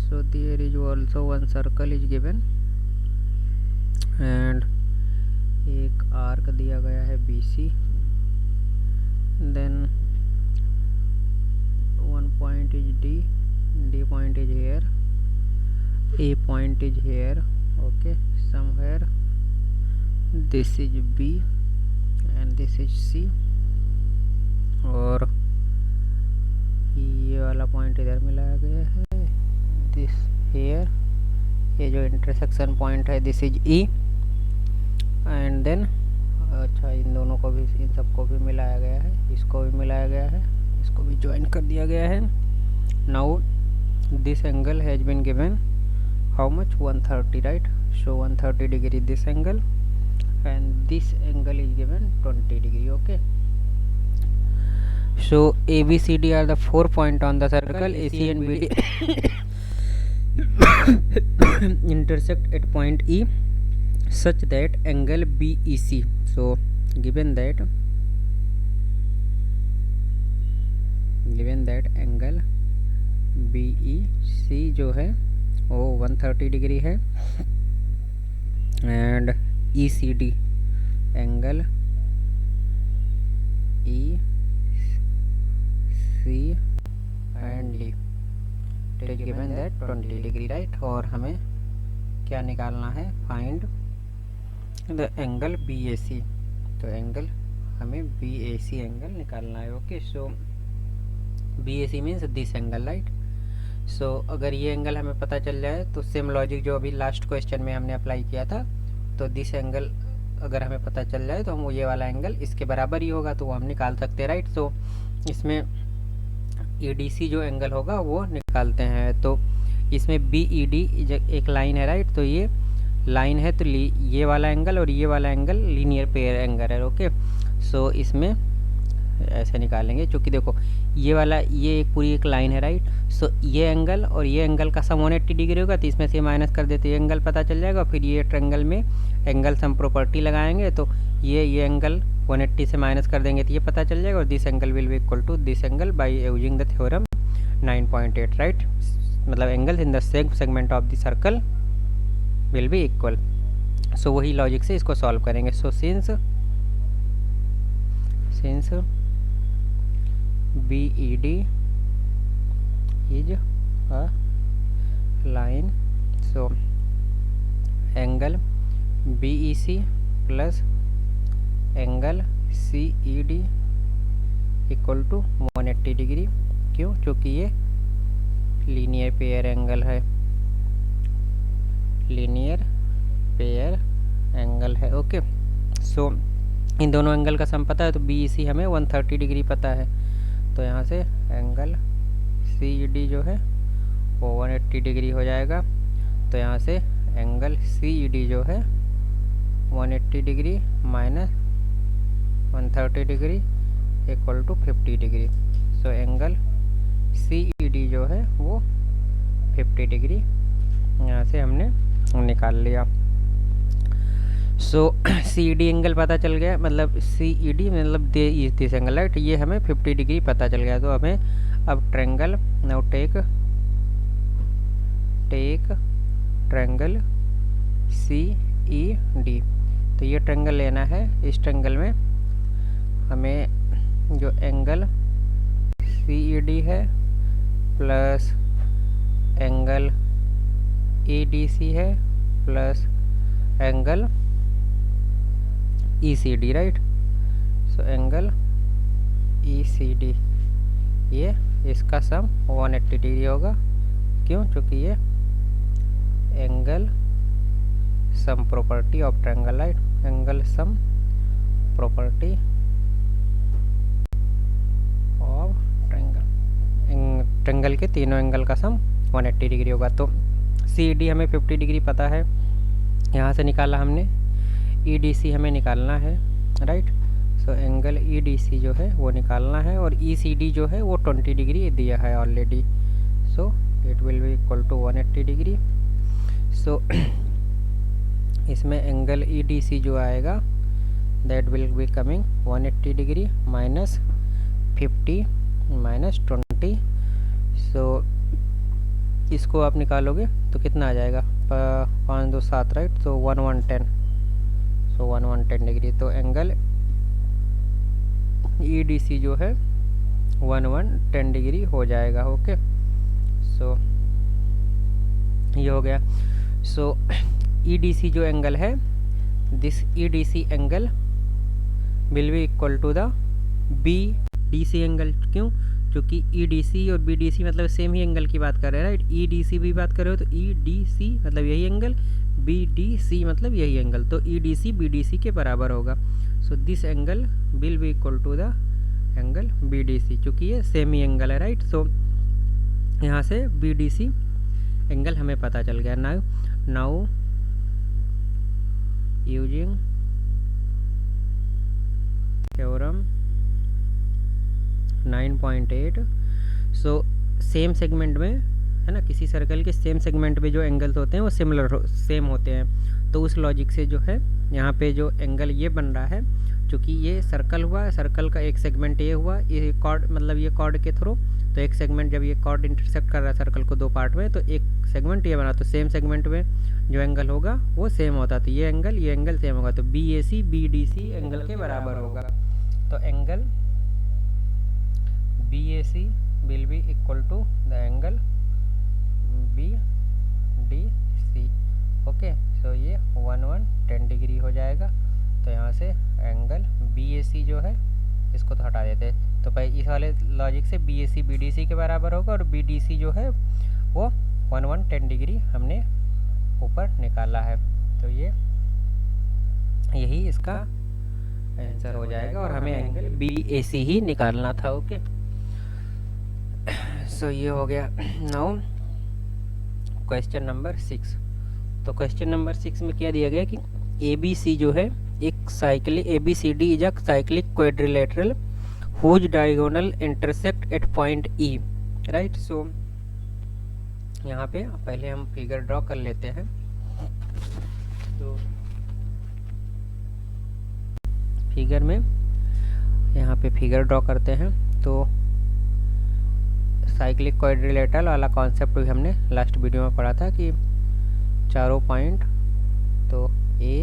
Speaker 1: So there is also one circle is given and एक आर्क दिया गया है BC, then one point is D point is here, A point is here, okay, somewhere this is B and this is C, और ये वाला point इधर मिलाया गया है, this here, ये जो इंटरसेक्शन पॉइंट है this is E, and then अच्छा इन दोनों को भी, इन सबको भी मिलाया गया है, इसको भी मिलाया गया है, इसको भी ज्वाइन कर दिया गया है। Now this angle has been given how much, 130, right. So 130 degree this angle and this angle is given 20 degree. Okay, so ABCD are the 4 point on the circle, AC and BD intersect at point E such that angle BEC, so given that angle BEC जो है वो 130 degree है and ECD angle EC and D it is given that 20 degree, right. और हमें क्या निकालना है, find the angle BAC। तो एंगल हमें BAC एंगल निकालना है। Okay, so BAC means this angle, right. So अगर ये एंगल हमें पता चल जाए तो सेम लॉजिक जो अभी लास्ट क्वेश्चन में हमने अप्लाई किया था, तो दिस एंगल अगर हमें पता चल जाए तो हम ये वाला एंगल इसके बराबर ही होगा, तो वो हम निकाल सकते हैं, राइट। सो इसमें ADC जो एंगल होगा वो निकालते हैं। तो इसमें BED एक लाइन है, राइट। तो ये लाइन है तो ये वाला एंगल और ये वाला एंगल लीनियर पेयर एंगल है। ओके, सो इसमें ऐसे निकालेंगे, क्योंकि देखो ये वाला ये एक पूरी एक लाइन है राइट। सो ये एंगल और ये एंगल का सम 180 डिग्री होगा, तो इसमें से माइनस कर देते ये एंगल पता चल जाएगा। फिर ये ट्रायंगल में एंगल सम प्रॉपर्टी लगाएंगे, तो ये एंगल 180 से माइनस कर देंगे तो ये पता चल जाएगा, और this angle will be equal to this angle by using the theorem 9.8 right. मतलब angles in the same segment of the circle will be equal. So वही लॉजिक से इसको सॉल्व करेंगे। So since BED is a line, so angle BEC plus angle CED equal to 180 degree. क्यों? क्योंकि ये linear pair angle है, linear pair angle है। Okay, so इन दोनों एंगल का सम पता है, तो BEC हमें 130 डिग्री पता है, तो यहाँ से एंगल CED जो है वो 180 डिग्री हो जाएगा। तो यहाँ से एंगल CED जो है 180 degree minus 130 degree equal to 50 degree. So angle CED जो है वो 50 डिग्री यहाँ से हमने निकाल लिया। सो CED एंगल पता चल गया, मतलब CED मतलब दिस एंगल राइट, ये हमें 50 डिग्री पता चल गया। तो हमें अब triangle now take triangle CED, तो ये ट्रायंगल लेना है। इस ट्रायंगल में हमें जो एंगल CED है प्लस एंगल ADC है plus angle ECD right. So angle ECD ये इसका सम 180 डिग्री होगा। क्यों? क्योंकि ये angle sum property of triangle right, angle sum property of triangle के तीनों एंगल का सम 180 डिग्री होगा। तो CED हमें 50 डिग्री पता है, यहाँ से निकाला हमने। EDC हमें निकालना है राइट। सो एंगल EDC जो है वो निकालना है, और ECD जो है वो 20 डिग्री दिया है already. So it will be equal to 180 degree. So इसमें एंगल EDC जो आएगा that will be coming 180 degree minus 50 minus 20। So इसको आप निकालोगे तो कितना आ जाएगा, 5 2 7 राइट। सो 1110, सो 1110 डिग्री। तो एंगल EDC जो है 1110 डिग्री हो जाएगा। ओके, सो ये हो गया। सो EDC जो एंगल है, this EDC angle will be equal to the BDC angle. क्यों? क्योंकि EDC और BDC मतलब सेम ही एंगल की बात कर रहे हैं राइट। EDC भी बात कर रहे हो तो EDC मतलब यही एंगल, BDC मतलब यही एंगल, तो EDC BDC के बराबर होगा। So this angle will be equal to the angle BDC, क्योंकि ये सेम ही एंगल है राइट। सो यहाँ से BDC एंगल हमें पता चल गया। Now using theorem 9.8, so same segment में है ना, किसी सर्कल के सेम सेगमेंट में जो एंगल्स होते हैं वो सेम होते हैं। तो उस लॉजिक से जो है यहाँ पे जो एंगल ये बन रहा है, क्योंकि ये सर्कल हुआ, सर्कल का एक सेगमेंट ये हुआ, ये कॉर्ड मतलब ये कॉर्ड के थ्रू, तो एक सेगमेंट जब ये कॉर्ड इंटरसेक्ट कर रहा है सर्कल को दो पार्ट में, तो एक सेगमेंट ये बना, तो सेम सेगमेंट में जो एंगल होगा वो सेम होता, तो ये एंगल सेम होगा, तो BAC BDC एंगल के बराबर होगा। तो angle BAC will be equal to the angle BDC। Okay, so ये 110 डिग्री हो जाएगा। तो यहाँ से एंगल BAC जो है इसको तो हटा देते हैं, तो भाई इस वाले लॉजिक से BAC BDC के बराबर होगा, और BDC जो है वो 110 डिग्री हमने ऊपर निकाला है। तो ये यही इसका आंसर हो जाएगा, और हमें एंगल BAC ही निकालना था। ओके, सो ये हो गया। नाउ क्वेश्चन नंबर 6, तो क्वेश्चन नंबर 6 में क्या दिया गया कि ABC जो है एक cyclic ABCD is a cyclic quadrilateral whose diagonal intersect at point E, right. So यहाँ पे पहले हम फिगर ड्रॉ कर लेते हैं। तो फिगर में यहाँ पे फिगर ड्रॉ करते हैं। तो साइक्लिक क्वाड्रिलेटरल वाला कॉन्सेप्ट भी हमने लास्ट वीडियो में पढ़ा था कि चारों पॉइंट, तो A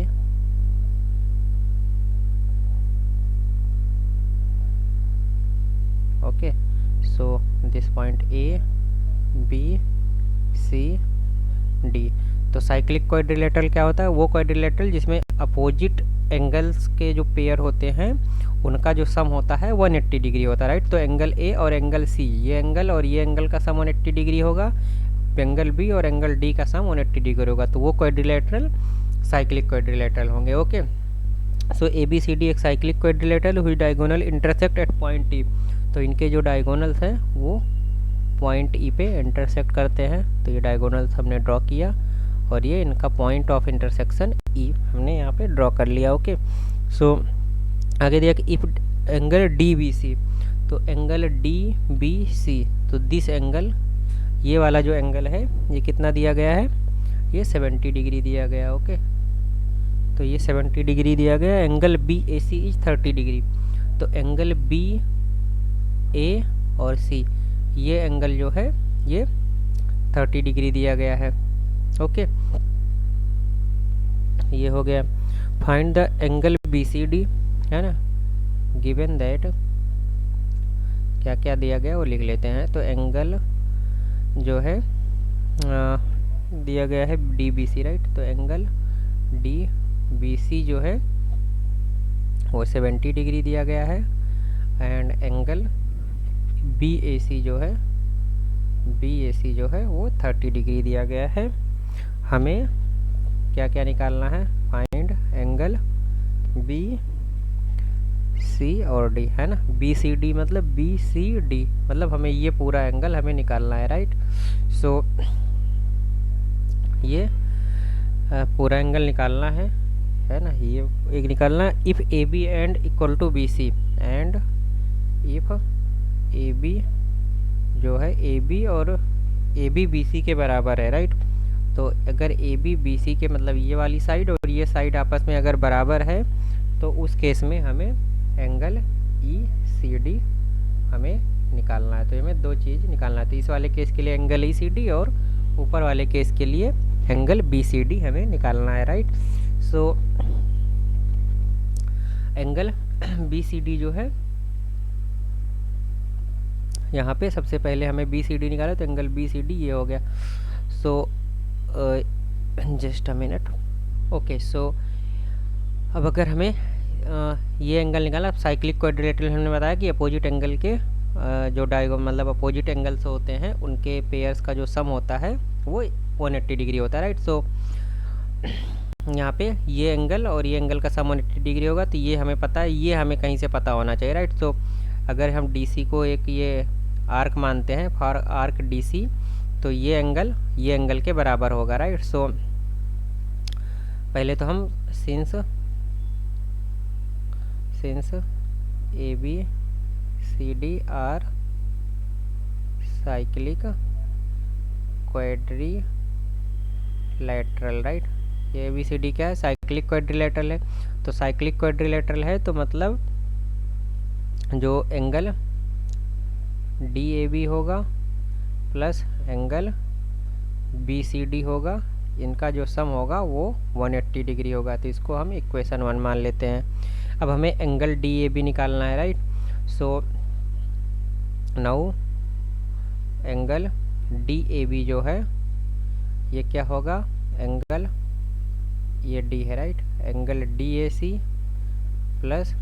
Speaker 1: okay, so this point A B C D। तो साइक्लिक क्वाड्रिलेटरल क्या होता है? वो क्वाड्रिलेटरल जिसमें अपोजिट एंगल्स के जो पेयर होते हैं उनका जो सम होता है 180 डिग्री होता है, राइट। तो एंगल A और एंगल C, ये एंगल और ये एंगल का सम 180 डिग्री होगा, एंगल B और एंगल D का सम 180 डिग्री होगा। तो वो क्वाड्रिलेटरल साइक्लिक क्वाड्रिलेटरल होंगे। ओके, सो ABCD एक साइक्लिक क्वाड्रिलेटरल हुई diagonal intersect at point E। तो इनके जो डायगोनल्स हैं वो पॉइंट E पे इंटरसेक्ट करते हैं। तो ये डायगोनल्स हमने ड्रॉ किया और ये इनका पॉइंट ऑफ इंटरसेक्शन E हमने यहाँ पे ड्रॉ कर लिया। ओके, सो आगे दिया कि इफ एंगल DBC, तो एंगल DBC, तो दिस एंगल, ये वाला जो एंगल है ये कितना दिया गया है? ये 70 डिग्री दिया गया। ओके, तो ये 70 डिग्री दिया गया। Angle BAC is 30 degree. तो एंगल BA और C, ये एंगल जो है ये 30 डिग्री दिया गया है। ओके, ये हो गया। फाइंड द एंगल BCD, है ना, गिवन दैट, क्या क्या दिया गया वो लिख लेते हैं। तो एंगल जो है दिया गया है DBC, राइट। तो एंगल DBC जो है वो 70 डिग्री दिया गया है। एंड एंगल BAC जो है वो 30 डिग्री दिया गया है। हमें क्या क्या निकालना है? फाइंड एंगल BC और D, है ना। BCD मतलब BCD मतलब हमें ये पूरा एंगल हमें निकालना है, राइट। सो ये पूरा एंगल निकालना है ना। ये एक निकालना है। If AB and equal to BC and if AB जो है AB और AB BC के बराबर है, राइट। तो अगर AB BC के मतलब ये वाली साइड और ये साइड आपस में अगर बराबर है तो उस केस में हमें एंगल ECD हमें निकालना है। तो हमें दो चीज़ निकालना है। तो इस वाले केस के लिए एंगल ECD और ऊपर वाले केस के लिए एंगल BCD हमें निकालना है, राइट। सो एंगल BCD जो है यहाँ पे सबसे पहले हमें BCD निकाला, तो एंगल BCD ये हो गया। So just a minute. Okay, so अब अगर हमें ये एंगल निकाला, साइक्लिक क्वाड्रिलेटरल हमने बताया कि अपोजिट एंगल के जो मतलब अपोजिट एंगल्स होते हैं उनके पेयर्स का जो सम होता है वो 180 डिग्री होता है, राइट। सो यहाँ पे ये एंगल और ये एंगल का सम 180 डिग्री होगा। तो ये हमें पता है, ये हमें कहीं से पता होना चाहिए, राइट। सो अगर हम DC को एक ये आर्क मानते हैं, फॉर आर्क DC, तो ये एंगल के बराबर होगा, राइट। सो पहले तो हम since ABCD are cyclic quadrilateral, right. ये ABCD क्या है? साइक्लिक क्वाड्रिलेटरल है। तो साइक्लिक क्वाड्रिलेटरल है तो मतलब जो एंगल DAB होगा प्लस एंगल BCD होगा, इनका जो सम होगा वो 180 डिग्री होगा। तो इसको हम इक्वेशन 1 मान लेते हैं। अब हमें एंगल DAB निकालना है, right. So now angle DAB जो है ये क्या होगा? एंगल ये D है, right. Angle DAC plus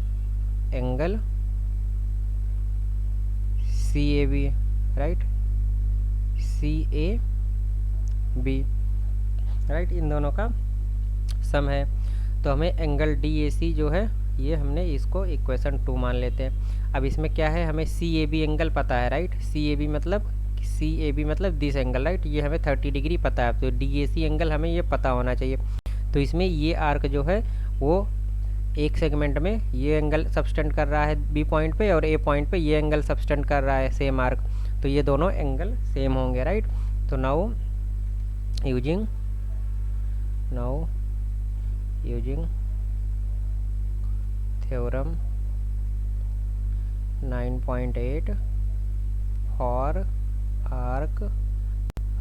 Speaker 1: angle CAB, right, CAB, right, इन दोनों का सम है। तो हमें एंगल DAC जो है ये हमने इसको इक्वेशन 2 मान लेते हैं। अब इसमें क्या है? हमें CAB एंगल पता है, राइट। CAB मतलब
Speaker 2: DCAB मतलब दिस एंगल, राइट, ये हमें 30 डिग्री पता है, तो DAC एंगल हमें ये पता होना चाहिए। तो इसमें ये आर्क जो है वो एक सेगमेंट में ये एंगल सबस्टेंड कर रहा है बी पॉइंट पे, और ए पॉइंट पे ये एंगल सबस्टेंड कर रहा है सेम आर्क, तो ये दोनों एंगल सेम होंगे, राइट। तो now using theorem 9.8 for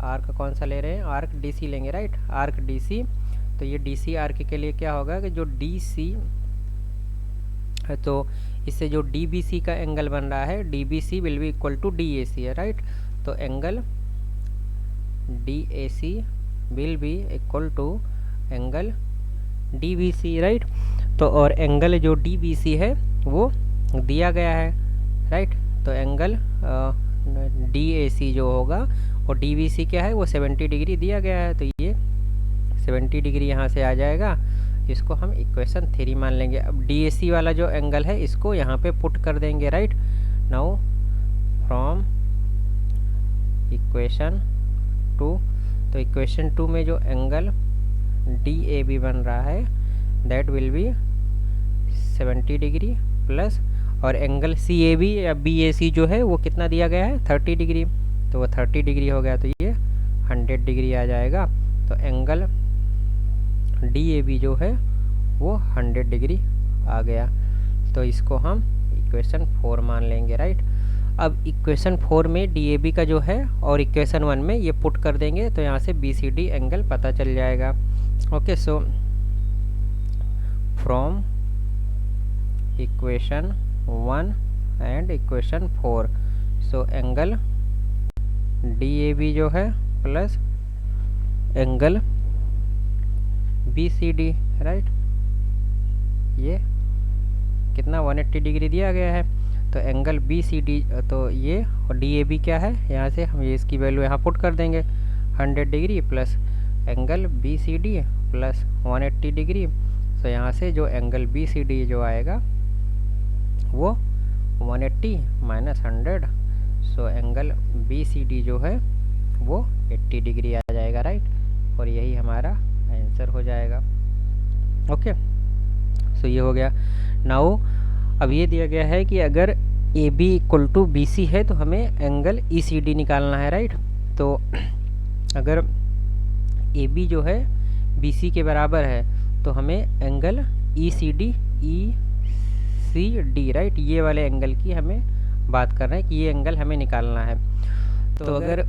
Speaker 2: arc कौन सा ले रहे हैं, आर्क DC लेंगे, राइट, आर्क DC। तो ये DC आर्क के लिए क्या होगा कि जो DC है, तो इससे जो DBC का एंगल बन रहा है, DBC will be equal to DAC है, राइट। तो angle DAC will be equal to angle DBC, right. तो और एंगल जो DBC है वो दिया गया है, राइट। तो एंगल DAC जो होगा और DBC क्या है वो 70 डिग्री दिया गया है, तो ये 70 डिग्री यहाँ से आ जाएगा, इसको हम इक्वेशन 3 मान लेंगे। अब DAC वाला जो एंगल है इसको यहाँ पे पुट कर देंगे, राइट। नाउ फ्रॉम इक्वेशन 2, तो इक्वेशन 2 में जो एंगल DAB बन रहा है that will B 70 degree plus, और एंगल CAB या BAC जो है वो कितना दिया गया है 30 डिग्री, तो वो 30 डिग्री हो गया, तो ये 100 डिग्री आ जाएगा। तो एंगल DAB जो है वो 100 डिग्री आ गया, तो इसको हम इक्वेशन 4 मान लेंगे, राइट। अब इक्वेशन 4 में DAB का जो है और इक्वेशन 1 में ये पुट कर देंगे, तो यहाँ से BCD एंगल पता चल जाएगा। Okay, so from equation 1 and equation 4, so angle DAB जो है प्लस एंगल BCD, राइट, ये कितना 180 डिग्री दिया गया है, तो एंगल BCD, तो ये और DAB क्या है, यहाँ से हम ये इसकी वैल्यू यहाँ पुट कर देंगे 100 degree plus angle BCD plus 180 degree. तो यहाँ से जो एंगल BCD जो आएगा वो 180 माइनस 100, सो एंगल BCD जो है वो 80 डिग्री आ जाएगा, राइट। और यही हमारा आंसर हो जाएगा। ओके, सो ये हो गया। नाउ अब ये दिया गया है कि अगर AB इक्वल टू BC है तो हमें एंगल ECD निकालना है, राइट। तो अगर AB जो है BC के बराबर है तो हमें एंगल ECD राइट, ये वाले एंगल की हमें बात कर रहे हैं कि ये एंगल हमें निकालना है। तो अगर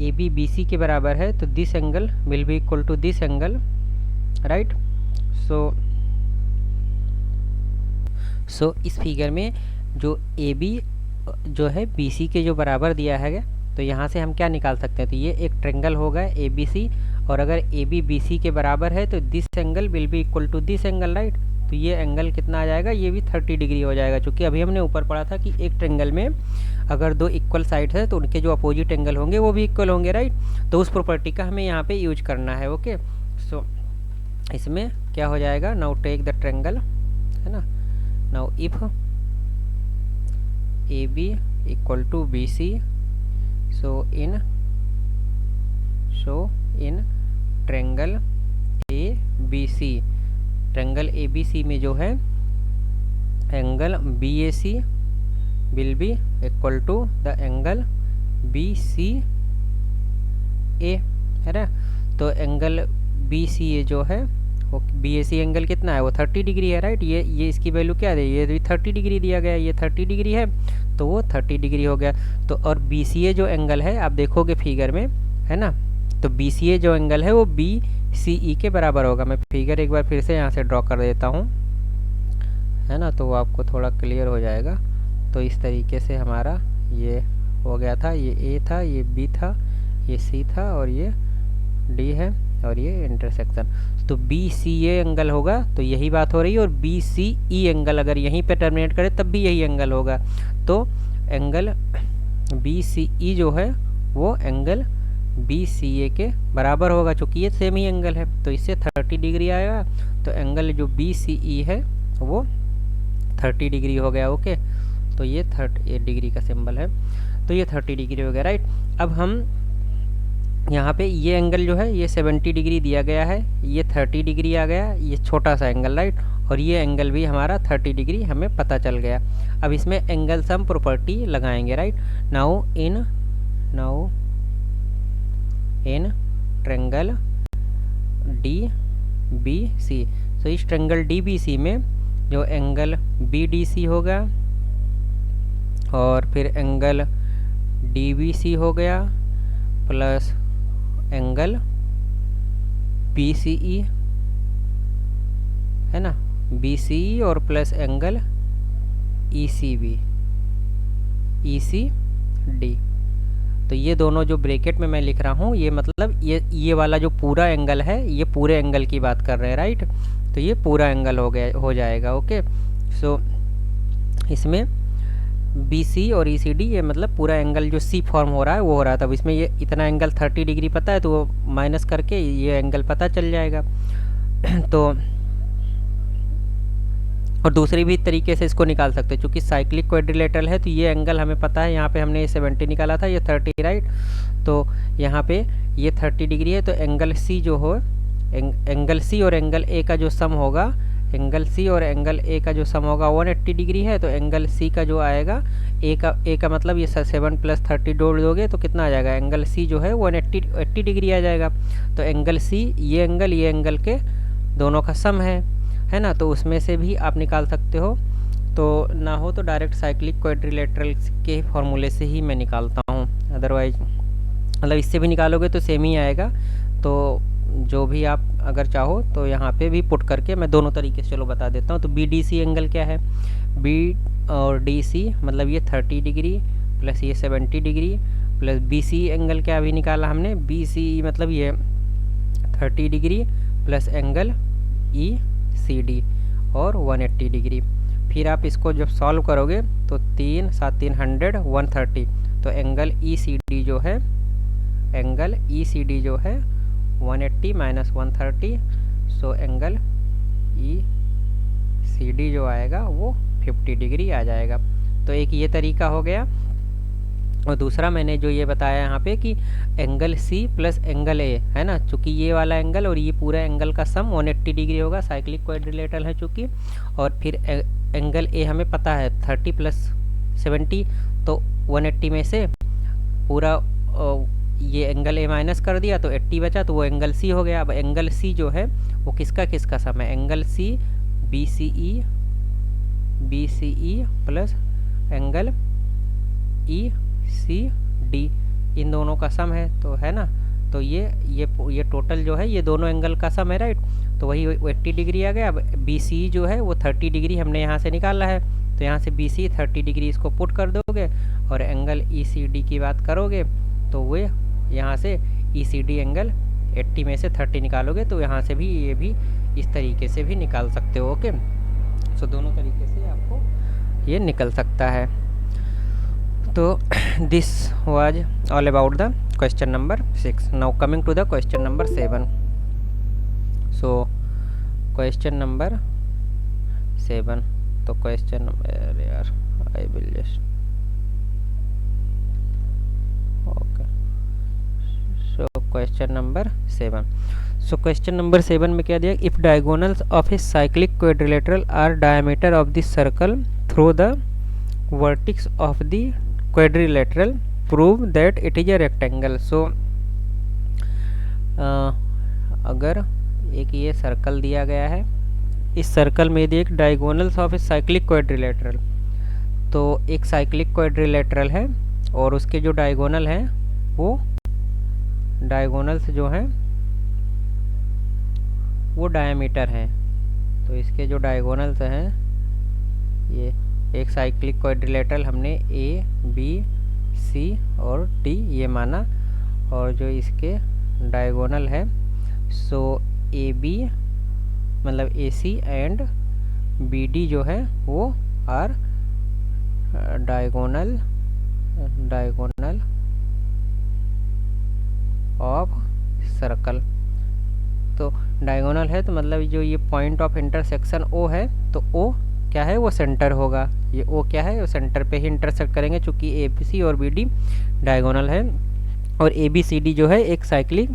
Speaker 2: AB BC के बराबर है तो this angle will be equal to this angle, right. So इस फिगर में जो AB जो है BC के जो बराबर दिया है, तो यहाँ से हम क्या निकाल सकते हैं, तो ये एक ट्रायंगल होगा ABC, और अगर AB BC के बराबर है तो this angle will be equal to this angle, right. तो ये एंगल कितना आ जाएगा, ये भी 30 डिग्री हो जाएगा, क्योंकि अभी हमने ऊपर पढ़ा था कि एक ट्रायंगल में अगर दो इक्वल साइड्स है तो उनके जो अपोजिट एंगल होंगे वो भी इक्वल होंगे, राइट। तो उस प्रॉपर्टी का हमें यहाँ पे यूज करना है। ओके, सो इसमें क्या हो जाएगा, नाउ टेक द ट्रायंगल, है ना। Now if AB equal to BC, so in triangle ABC, triangle ABC में जो है angle BAC will be equal to the angle BCA, है ना। तो एंगल BCA जो है वो BAC एंगल कितना है, वो 30 डिग्री है, राइट। ये इसकी वैल्यू क्या है, ये भी 30 डिग्री दिया गया है, ये 30 डिग्री है तो वो 30 डिग्री हो गया। तो और BCA जो एंगल है आप देखोगे फिगर में, है ना, तो BCA जो एंगल है वो BCE के बराबर होगा। मैं फिगर एक बार फिर से यहाँ से ड्रॉ कर देता हूँ, है ना, तो वो आपको थोड़ा क्लियर हो जाएगा। तो इस तरीके से हमारा ये हो गया था, ये A था, ये B था, ये C था और ये D है और ये इंटरसेक्शन। तो BCA एंगल होगा तो यही बात हो रही है, और BCE एंगल अगर यहीं पे टर्मिनेट करे तब भी यही एंगल होगा। तो एंगल BCE जो है वो एंगल BCA के बराबर होगा, चूँकि ये सेम ही एंगल है तो इससे 30 डिग्री आएगा। तो एंगल जो BCE है वो 30 डिग्री हो गया। ओके, तो ये 38 डिग्री का सिंबल है। तो ये 30 डिग्री हो गया, राइट। अब हम यहाँ पे ये एंगल जो है ये 70 डिग्री दिया गया है, ये 30 डिग्री आ गया, ये छोटा सा एंगल, राइट, और ये एंगल भी हमारा 30 डिग्री हमें पता चल गया। अब इसमें एंगल सम प्रॉपर्टी लगाएंगे, right. Now in triangle D B C, तो इस ट्रायंगल डी बी सी में जो एंगल बी डी सी होगा और फिर एंगल डी बी सी हो गया plus angle B C E, है ना, बी सी ई और plus angle E C B, E C D. तो ये दोनों जो ब्रैकेट में मैं लिख रहा हूँ ये मतलब ये वाला जो पूरा एंगल है ये पूरे एंगल की बात कर रहे हैं, राइट। तो ये पूरा एंगल हो जाएगा, ओके। सो इसमें बी सी और ई सी डी ये मतलब पूरा एंगल जो सी फॉर्म हो रहा है वो हो रहा था। अब इसमें ये इतना एंगल 30 डिग्री पता है तो वो माइनस करके ये एंगल पता चल जाएगा। तो और दूसरी भी तरीके से इसको निकाल सकते हैं, चूँकि साइक्लिक क्वाड्रिलेटरल है तो ये एंगल हमें पता है, यहाँ पे हमने ये 70 निकाला था, ये 30, राइट। तो यहाँ पे ये 30 डिग्री है तो एंगल सी जो हो, एंगल सी और एंगल ए का जो सम होगा, एंगल सी और एंगल ए का जो सम होगा 180 डिग्री है, तो एंगल सी का जो आएगा ए का मतलब ये 7 + 30 जोड़ दोगे तो कितना आ जाएगा, एंगल सी जो है 180 डिग्री आ जाएगा। तो एंगल सी ये एंगल के दोनों का सम है ना, तो उसमें से भी आप निकाल सकते हो। तो ना हो तो डायरेक्ट साइक्लिक क्वाड्रिलेटरल के फॉर्मूले से ही मैं निकालता हूँ, अदरवाइज मतलब इससे भी निकालोगे तो सेम ही आएगा। तो जो भी आप अगर चाहो तो यहाँ पे भी पुट करके मैं दोनों तरीके से चलो बता देता हूँ। तो बी डी सी एंगल क्या है, बी और डी सी मतलब ये 30 डिग्री प्लस ये 70 degree plus B C angle क्या अभी निकाला हमने, बी सी मतलब ये 30 degree plus angle E C D और 180 डिग्री। फिर आप इसको जब सॉल्व करोगे तो 3 7 3 100 130, तो एंगल ई सी डी जो है 180 minus 130, so angle E C D जो आएगा वो 50 डिग्री आ जाएगा। तो एक ये तरीका हो गया। और दूसरा मैंने जो ये बताया यहाँ पे कि angle C plus angle A है ना, चूँकि ये वाला एंगल और ये पूरा एंगल का सम 180 डिग्री होगा, साइक्लिक क्वाड्रिलेटरल है चूँकि। और फिर एंगल ए हमें पता है 30 + 70, तो 180 में से पूरा ये एंगल ए माइनस कर दिया तो 80 बचा, तो वो एंगल सी हो गया। अब एंगल सी जो है वो किसका सम है, angle C B C E plus angle E C D, इन दोनों का सम है, तो है ना। तो ये टोटल जो है ये दोनों एंगल का सम है, राइट। तो वही 80 डिग्री आ गया। अब बी सी जो है वो 30 डिग्री हमने यहाँ से निकाला है, तो यहाँ से बी सी 30 डिग्री इसको पुट कर दोगे और एंगल ई सी डी की बात करोगे तो वो यहाँ से ई सी डी एंगल 80 में से 30 निकालोगे तो यहाँ से भी ये भी इस तरीके से भी निकाल सकते हो, ओके। सो दोनों तरीके से आपको ये निकल सकता है। तो this was all about the question number 6। Now coming to the question number 7। So question number 7, तो क्वेश्चन नंबर यार I will just okay. So question number 7, so question number 7 में क्या दिया, if diagonals of a cyclic quadrilateral are diameter of the circle through the vertex of the quadrilateral prove that it is a rectangle. So अगर एक ये circle दिया गया है, इस सर्कल में यदि एक diagonals of a cyclic quadrilateral, तो एक साइक्लिक क्वाड्रिलेटरल है और उसके जो डायगोनल हैं वो डायगोनल्स जो हैं वो डायमीटर हैं। तो इसके जो डायगोनल्स हैं, ये एक साइक्लिक क्वाड्रिलेटरल हमने ए बी सी और डी ये माना, और जो इसके डायगोनल है सो ए बी मतलब ए सी एंड बी डी जो है वो आर डायगोनल ऑफ सर्कल। तो डायगोनल है तो मतलब जो ये पॉइंट ऑफ इंटरसेक्शन ओ है, तो ओ क्या है वो सेंटर होगा, ये ओ क्या है वो सेंटर पे ही इंटरसेक्ट करेंगे, चूँकि ए बी सी और बी डी डायगोनल है, और ए बी सी डी जो है एक साइक्लिक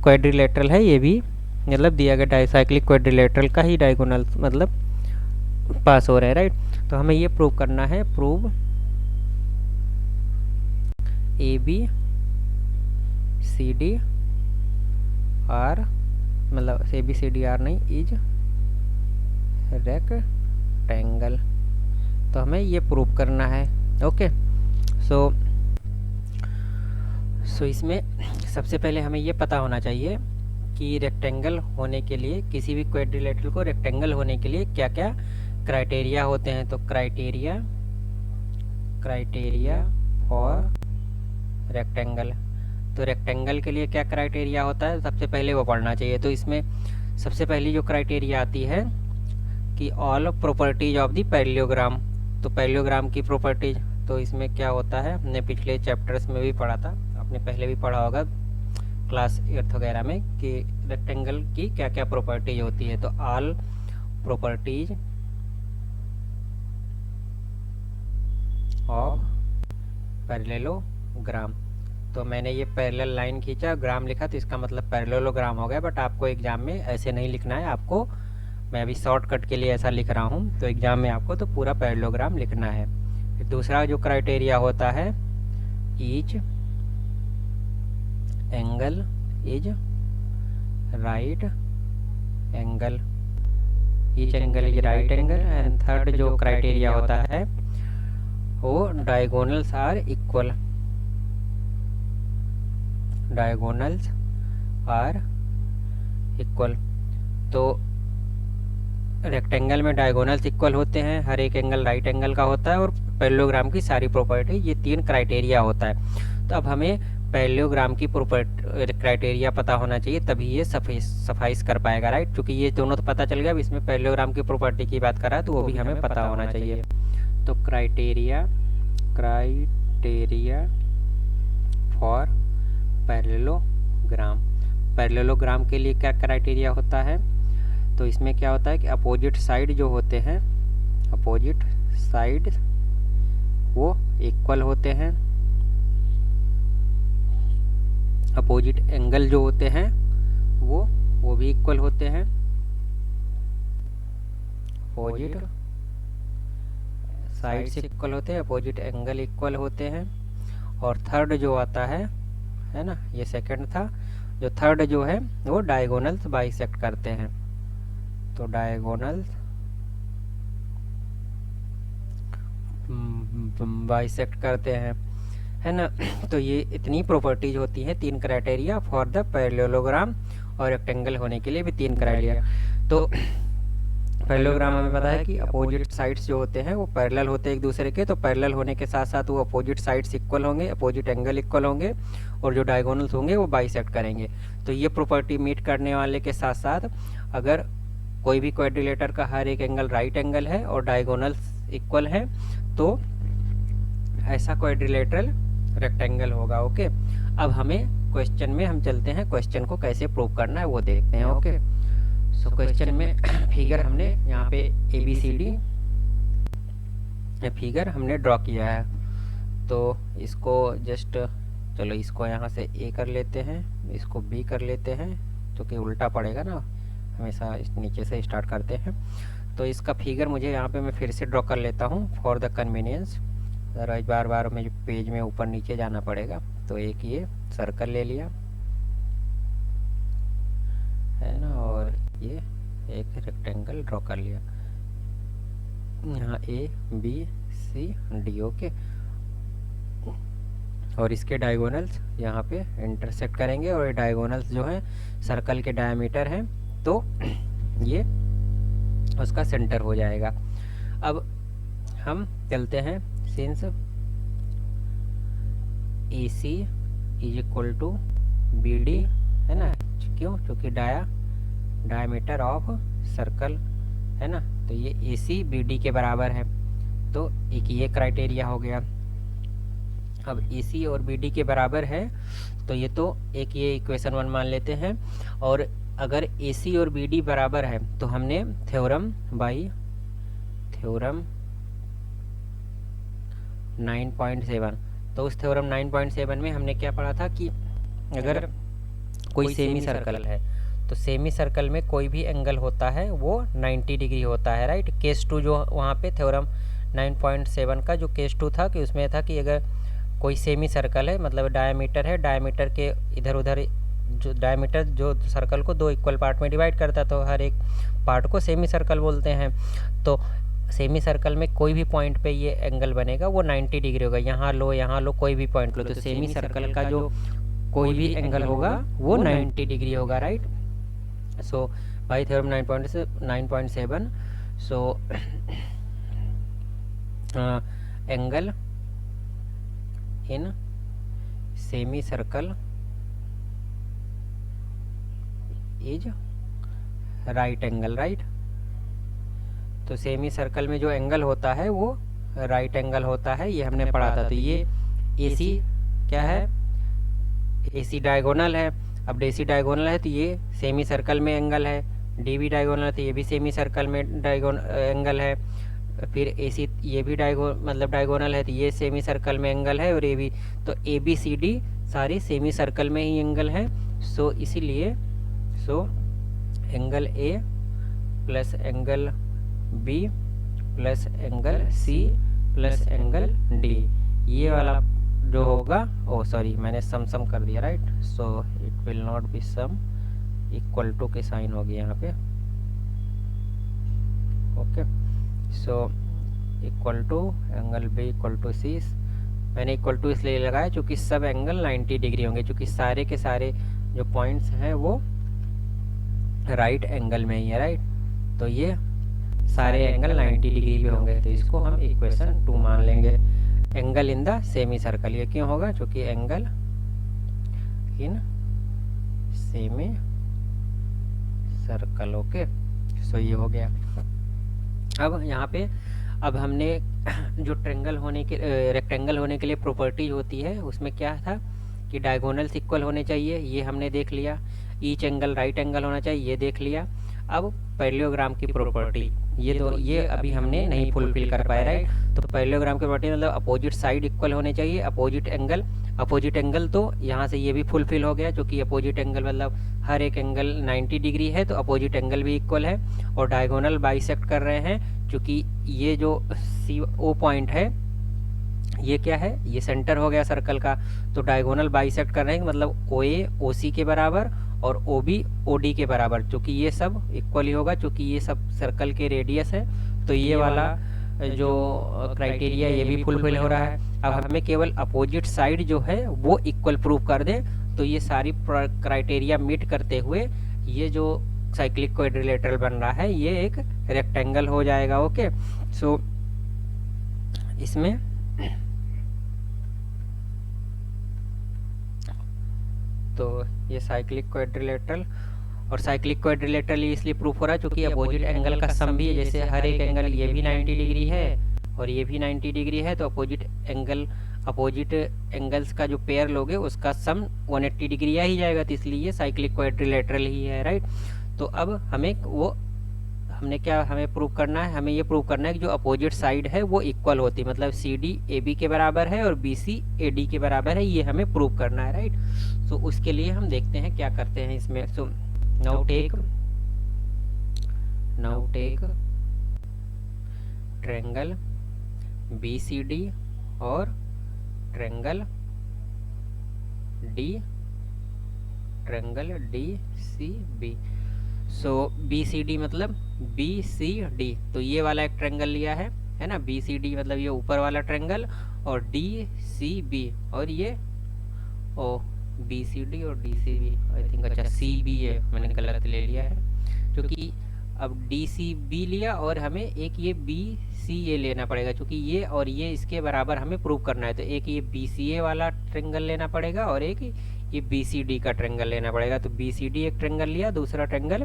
Speaker 2: क्वाड्रिलेटरल है, ये भी मतलब दिया गया डाइसाइक्लिक क्वाड्रिलेटरल का ही डायगोनल मतलब पास हो रहा है, राइट। तो हमें ये प्रूव करना है, prove A B C D are, मतलब A B C D are नहीं, इज रेक्टेंगल। तो हमें ये प्रूव करना है, ओके। सो इसमें सबसे पहले हमें ये पता होना चाहिए कि रेक्टेंगल होने के लिए, किसी भी क्वाड्रिलेटरल को रेक्टेंगल होने के लिए क्या क्या क्राइटेरिया होते हैं। तो क्राइटेरिया फॉर रेक्टेंगल, तो रेक्टेंगल के लिए क्या क्राइटेरिया होता है, सबसे पहले वो पढ़ना चाहिए। तो इसमें सबसे पहली जो क्राइटेरिया आती है कि all properties of the parallelogram, तो पैरेललोग्राम की प्रॉपर्टीज, तो इसमें क्या होता है, हमने पिछले चैप्टर्स में भी पढ़ा था, आपने पहले भी पढ़ा होगा क्लास 8 वगैरह में, कि रेक्टेंगल की क्या क्या प्रॉपर्टीज होती है। तो ऑल प्रॉपर्टीज ऑफ पैरेललोग्राम, तो मैंने ये पैरेलल लाइन खींचा, ग्राम लिखा, तो इसका मतलब पैरेललोग्राम हो गया, बट आपको एग्जाम में ऐसे नहीं लिखना है, आपको मैं अभी शॉर्टकट के लिए ऐसा लिख रहा हूँ, तो एग्जाम में आपको तो पूरा पैरेललोग्राम लिखना है। फिर दूसरा जो क्राइटेरिया होता है, each angle is right angle, each angle is right angle. And third जो क्राइटेरिया होता है वो diagonals are equal, diagonals are equal. तो रेक्टेंगल में डायगोनल्स इक्वल होते हैं, हर एक एंगल राइट एंगल का होता है, और पैरेललोग्राम की सारी प्रॉपर्टी, ये 3 क्राइटेरिया होता है। तो अब हमें पैरेललोग्राम की क्राइटेरिया पता होना चाहिए, तभी ये सफाइस कर पाएगा, राइट। क्योंकि ये दोनों तो पता चल गया, अब इसमें पैरेललोग्राम की प्रॉपर्टी की बात कर रहा है, तो वो भी हमें पता होना चाहिए। तो क्राइटेरिया फॉर पैरेललोग्राम, पैरेललोग्राम के लिए क्या क्राइटेरिया होता है, तो इसमें क्या होता है कि अपोजिट साइड जो होते हैं, अपोजिट साइड वो इक्वल होते हैं, अपोजिट एंगल जो होते हैं वो भी इक्वल होते हैं, अपोजिट साइड से इक्वल होते हैं, अपोजिट एंगल इक्वल होते हैं। और थर्ड जो आता है ना, ये सेकंड था, जो थर्ड जो है वो डायगोनल्स बाइसेक्ट करते हैं। तो डायगोनल्स बाइसेक्ट करते हैं, है ना। तो ये इतनी प्रॉपर्टीज होती हैं, 3 क्राइटेरिया फॉर द पैरेललोग्राम, और रेक्टेंगल होने के लिए भी 3 क्राइटेरिया। तो पैरेललोग्राम हमें पता है कि अपोजिट साइड्स जो होते हैं वो पैरेलल होते हैं एक दूसरे के, तो पैरेलल होने के साथ साथ वो अपोजिट साइड्स इक्वल होंगे, अपोजिट एंगल इक्वल होंगे, और जो डायगोनल्स होंगे वो बाइसेक्ट करेंगे। तो ये प्रॉपर्टी मीट करने वाले के साथ साथ अगर कोई भी क्वाड्रिलेटर का हर एक एंगल राइट एंगल है और डायगोनल्स इक्वल है, तो ऐसा क्वाड्रिलेटरल रेक्टेंगल होगा, ओके। अब हमें क्वेश्चन में हम चलते हैं, क्वेश्चन को कैसे प्रूव करना है वो देखते हैं, ओके। सो क्वेश्चन में फिगर हमने यहाँ पे ABCD फिगर हमने ड्रॉ किया है, तो इसको जस्ट चलो इसको यहाँ से A कर लेते हैं, इसको B कर लेते हैं, तो कि उल्टा पड़ेगा ना, हमेशा इस नीचे से स्टार्ट करते हैं। तो इसका फिगर मुझे यहाँ पे मैं फिर से ड्रॉ कर लेता हूँ फॉर द कन्वीनियंस, अदरवाइज बार बार मुझे पेज में ऊपर नीचे जाना पड़ेगा। तो एक ये सर्कल ले लिया है ना, और ये एक रेक्टेंगल ड्रॉ कर लिया, यहाँ ABCD, ओके। और इसके डायगोनल्स यहाँ पे इंटरसेक्ट करेंगे, और ये डायगोनल्स जो हैं सर्कल के डायमीटर हैं, तो ये उसका सेंटर हो जाएगा। अब हम चलते हैं, since AC is equal to BD, है ना, क्यों, क्योंकि डायमीटर ऑफ सर्कल है ना, तो ये AC BD के बराबर है, तो एक ये क्राइटेरिया हो गया। अब AC और BD के बराबर है, तो ये तो एक ये इक्वेशन 1 मान लेते हैं, और अगर AC और BD बराबर है तो हमने थ्योरम बाय थ्योरम 9.7। तो उस थ्योरम 9.7 में हमने क्या पढ़ा था कि अगर कोई सेमी सर्कल है तो सेमी सर्कल में कोई भी एंगल होता है वो 90 डिग्री होता है, राइट। केस 2 जो वहाँ पे थ्योरम 9.7 का जो केस 2 था कि उसमें था कि अगर कोई सेमी सर्कल है, मतलब डायमीटर है, डायमीटर के इधर उधर जो डायमीटर जो सर्कल को दो इक्वल पार्ट में डिवाइड करता है, तो हर एक पार्ट को सेमी सर्कल बोलते हैं। तो सेमी सर्कल में कोई भी पॉइंट पे ये एंगल बनेगा वो 90 डिग्री होगा। यहाँ लो कोई भी पॉइंट लो, तो सेमी सर्कल का जो कोई भी एंगल होगा वो 90 डिग्री होगा, right. So bye theorem 9.7 so angle in semi circle is right angle, right. तो सेमी सर्कल में जो एंगल होता है वो राइट एंगल होता है, ये हमने पढ़ा था। तो ये AC क्या है, AC डायगोनल है। अब DC डायगोनल है तो ये सेमी सर्कल में एंगल है, DB डायगोनल है तो ये भी सेमी सर्कल में एंगल है। फिर AC ये भी डायगोनल है तो ये सेमी सर्कल में एंगल है, और ये भी। तो ABCD सारी सेमी सर्कल में ही एंगल है। सो इसीलिए angle A plus angle B plus angle C plus angle D, ये वाला जो होगा, सॉरी मैंने सम कर दिया, right. So it will not be sum, equal to के साइन हो गया यहाँ पे, okay. So equal to angle B equal to C, मैंने इक्वल टू इसलिए लगाया क्योंकि सब एंगल 90 डिग्री होंगे, क्योंकि सारे के सारे जो पॉइंट्स हैं वो राइट एंगल में ही है, राइट। तो ये सारे एंगल 90 डिग्री पे होंगे, तो इसको हम इक्वेशन 2 मान लेंगे। Angle in the semicircle, ये क्यों होगा, क्योंकि angle in semicircle, okay. So ये हो गया। अब यहाँ पे अब हमने जो रेक्टेंगल होने के लिए प्रॉपर्टी होती है उसमें क्या था कि डायगोनल्स इक्वल होने चाहिए, ये हमने देख लिया। ईच एंगल राइट एंगल होना चाहिए, ये देख लिया। अब पैरेललोग्राम की प्रॉपर्टी, ये अभी हमने नहीं फुलफिल कर पाए, राइट। तो पैरेललोग्राम की प्रॉपर्टी मतलब अपोजिट साइड इक्वल होने चाहिए, अपोजिट एंगल तो यहाँ से ये भी फुलफिल हो गया, क्योंकि अपोजिट एंगल मतलब हर एक एंगल 90 डिग्री है, तो अपोजिट एंगल भी इक्वल है। और डायगोनल बाइसेक्ट कर रहे हैं, क्योंकि ये जो CO पॉइंट है ये क्या है, ये सेंटर हो गया सर्कल का। तो डायगोनल बाइसेक्ट कर रहे हैं, मतलब OA OC के बराबर और OB OD के बराबर, क्योंकि ये सब इक्वल ही होगा, क्योंकि ये सब सर्कल के रेडियस है। तो ये वाला जो क्राइटेरिया ये भी फुलफिल हो रहा है। अब हमें केवल अपोजिट साइड जो है वो इक्वल प्रूव कर दे, तो ये सारी क्राइटेरिया मीट करते हुए ये जो साइक्लिक क्वाड्रिलेटरल बन रहा है ये एक रेक्टेंगल हो जाएगा, ओके। सो इसमें तो ये साइक्लिक क्वाड्रिलेटरल, और साइक्लिक क्वाड्रिलेटरल इसलिए प्रूफ हो रहा है क्योंकि अपोजिट एंगल का सम भी है। जैसे हर एक एंगल ये भी 90 डिग्री है और ये भी 90 डिग्री है, तो अपोजिट एंगल्स का जो पेयर लोगे उसका सम 180 डिग्री आ ही जाएगा, तो इसलिए ये साइक्लिक क्वाड्रिलेटरल ही है, राइट। तो अब हमें प्रूव करना है, हमें ये प्रूव करना है कि जो अपोजिट साइड है वो इक्वल होती है, मतलब CD AB के बराबर है और BC AD के बराबर है, ये हमें प्रूव करना है, राइट। सो उसके लिए हम देखते हैं क्या करते हैं इसमें। So now take triangle BCD और ट्रायंगल DCB। सो BCD मतलब BCD, तो ये वाला एक ट्रायंगल लिया है ना, BCD मतलब ये ऊपर वाला ट्रायंगल, और DCB और ये BCD और DCB आई थिंक, अच्छा CB है, मैंने गलत ले लिया है, क्योंकि अब DCB लिया और हमें एक ये BCA लेना पड़ेगा, क्योंकि ये और ये इसके बराबर हमें प्रूव करना है। तो एक ये BCA वाला ट्रायंगल लेना पड़ेगा और एक ये BCD का ट्रायंगल लेना पड़ेगा। तो BCD एक ट्रायंगल लिया, दूसरा ट्रायंगल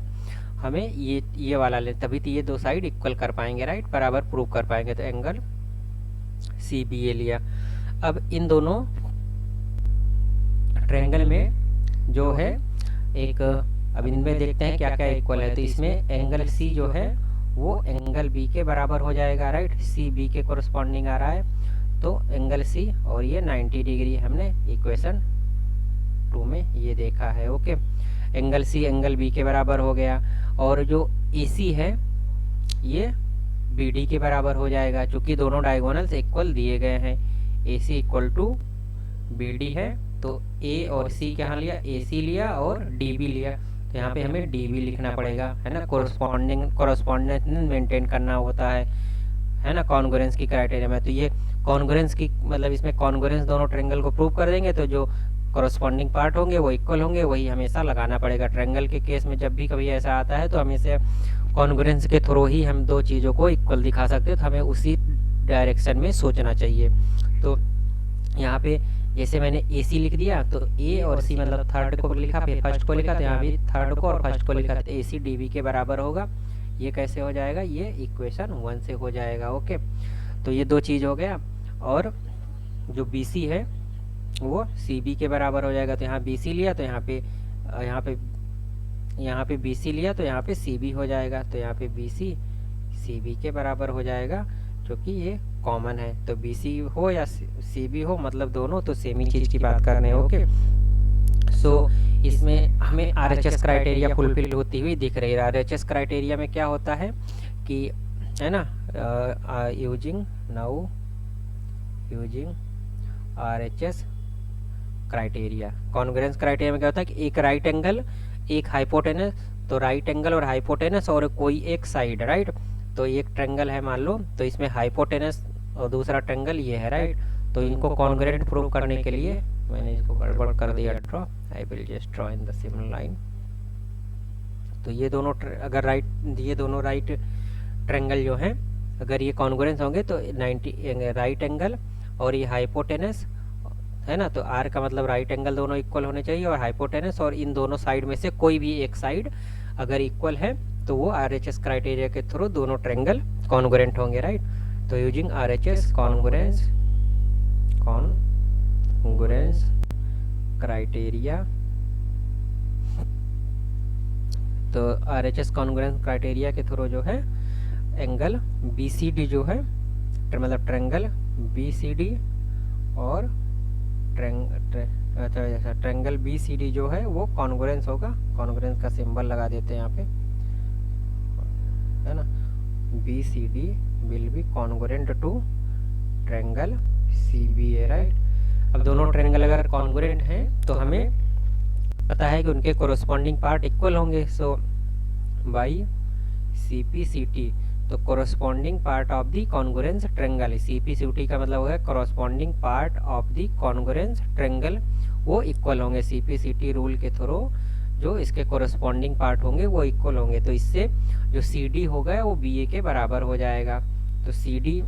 Speaker 2: हमें ये वाला ले, तभी तो ये दो साइड इक्वल कर पाएंगे, राइट, बराबर प्रूव कर पाएंगे। तो एंगल CBA लिया। अब इन दोनों ट्रायंगल में जो है एक, अब इनमें देखते हैं क्या क्या इक्वल है। तो इसमें एंगल C जो है वो एंगल बी के बराबर हो जाएगा, राइट। सी बी के कोरस्पॉन्डिंग आ रहा है, तो एंगल सी और ये 90 डिग्री हमने इक्वेशन 2 में ये देखा है। Okay, angle C angle B के बराबर हो गया, और जो ए सी है ये बी डी के बराबर हो जाएगा, क्योंकि दोनों डायगोनल्स इक्वल दिए गए हैं। ए सी इक्वल टू बी डी है, तो ए और सी क्या लिया, ए सी लिया और डी बी लिया, तो यहाँ पे हमें डी बी लिखना पड़ेगा, है ना। कोरस्पॉन्डेंस मेंटेन करना होता है ना, कॉन्ग्रुएंस की क्राइटेरिया में। तो ये कॉन्ग्रुएंस की मतलब इसमें कॉन्ग्रुएंस दोनों ट्रायंगल को प्रूव कर देंगे, तो जो कॉरस्पॉन्डिंग पार्ट होंगे वो इक्वल होंगे, वही हमेशा लगाना पड़ेगा। ट्रायंगल के केस में जब भी कभी ऐसा आता है तो हमेशा कॉन्ग्रुएंस के थ्रू ही हम दो चीज़ों को इक्वल दिखा सकते हैं, तो हमें उसी डायरेक्शन में सोचना चाहिए। तो यहाँ पे जैसे मैंने ए सी लिख दिया, तो ए और सी मतलब थर्ड को लिखा, फिर फर्स्ट को लिखा, तो यहाँ भी थर्ड को और फर्स्ट को लिखा, तो ए सी डी बी के बराबर होगा। ये कैसे हो जाएगा, ये इक्वेशन 1 से हो जाएगा। ओके, तो ये दो चीज़ हो गया, और जो बी सी है वो सी बी के बराबर हो जाएगा। तो यहाँ बी सी लिया, तो यहाँ पे बी सी लिया, तो यहाँ पे सी बी हो जाएगा। तो यहाँ पे बी सी सी बी के बराबर हो जाएगा, क्योंकि ये कॉमन है। तो बी सी हो या सी बी हो, मतलब दोनों तो सेम ही चीज़ की बात कर रहे हैं। ओके, सो इसमें हमें are H S criteria fulfil होती हुई दिख रही है। आर एच एस क्राइटेरिया में क्या होता है कि, है ना, using R H S criteria, congruence criteria में क्या होता है कि एक राइट एंगल, एक हाइपोटेनस, तो राइट एंगल और हाइपोटेनस और कोई एक साइड, राइट। तो एक ट्रायंगल है मान लो, तो इसमें हाइपोटेनस और दूसरा ट्रायंगल ये है, राइट। तो इनको कॉन्ग्रुएंट प्रूव करने के लिए मैंने इसको गड़बड़ कर दिया, draw, I will just draw in the similar line. तो ये दोनों अगर ये दोनों राइट ट्रायंगल जो हैं, अगर ये कॉन्ग्रुएंस होंगे तो 90 राइट एंगल और ये हाइपोटेनस, है ना। तो आर का मतलब राइट एंगल दोनों इक्वल होने चाहिए, और हाइपोटेनस और इन दोनों साइड में से कोई भी एक साइड अगर इक्वल है तो वो आर एच एस क्राइटेरिया के थ्रू दोनों ट्रायंगल कॉन्ग्रुएंट होंगे, राइट। तो using R H S congruence criteria, तो R H S congruence criteria के थ्रू जो है एंगल बी सी डी जो है, मतलब ट्रायंगल बी सी डी और ट्रायंगल बी सी डी जो है वो कॉन्ग्रुएंस होगा। कॉन्ग्रुएंस का सिंबल लगा देते हैं यहाँ पे, है ना। B C D will be congruent to triangle C B A, right. अब दोनों ट्रायंगल अगर कॉन्ग्रुएंट हैं तो हमें पता है कि उनके कोरस्पॉन्डिंग पार्ट इक्वल होंगे। So by C P C T, तो corresponding part of the congruence triangle, C P C T का मतलब होगा corresponding part of the congruence triangle, वो इक्वल होंगे। C P C T rule के through जो इसके कोरस्पॉन्डिंग पार्ट होंगे वो इक्वल होंगे। तो इससे जो सी डी होगा वो बी ए के बराबर हो जाएगा। तो सी डी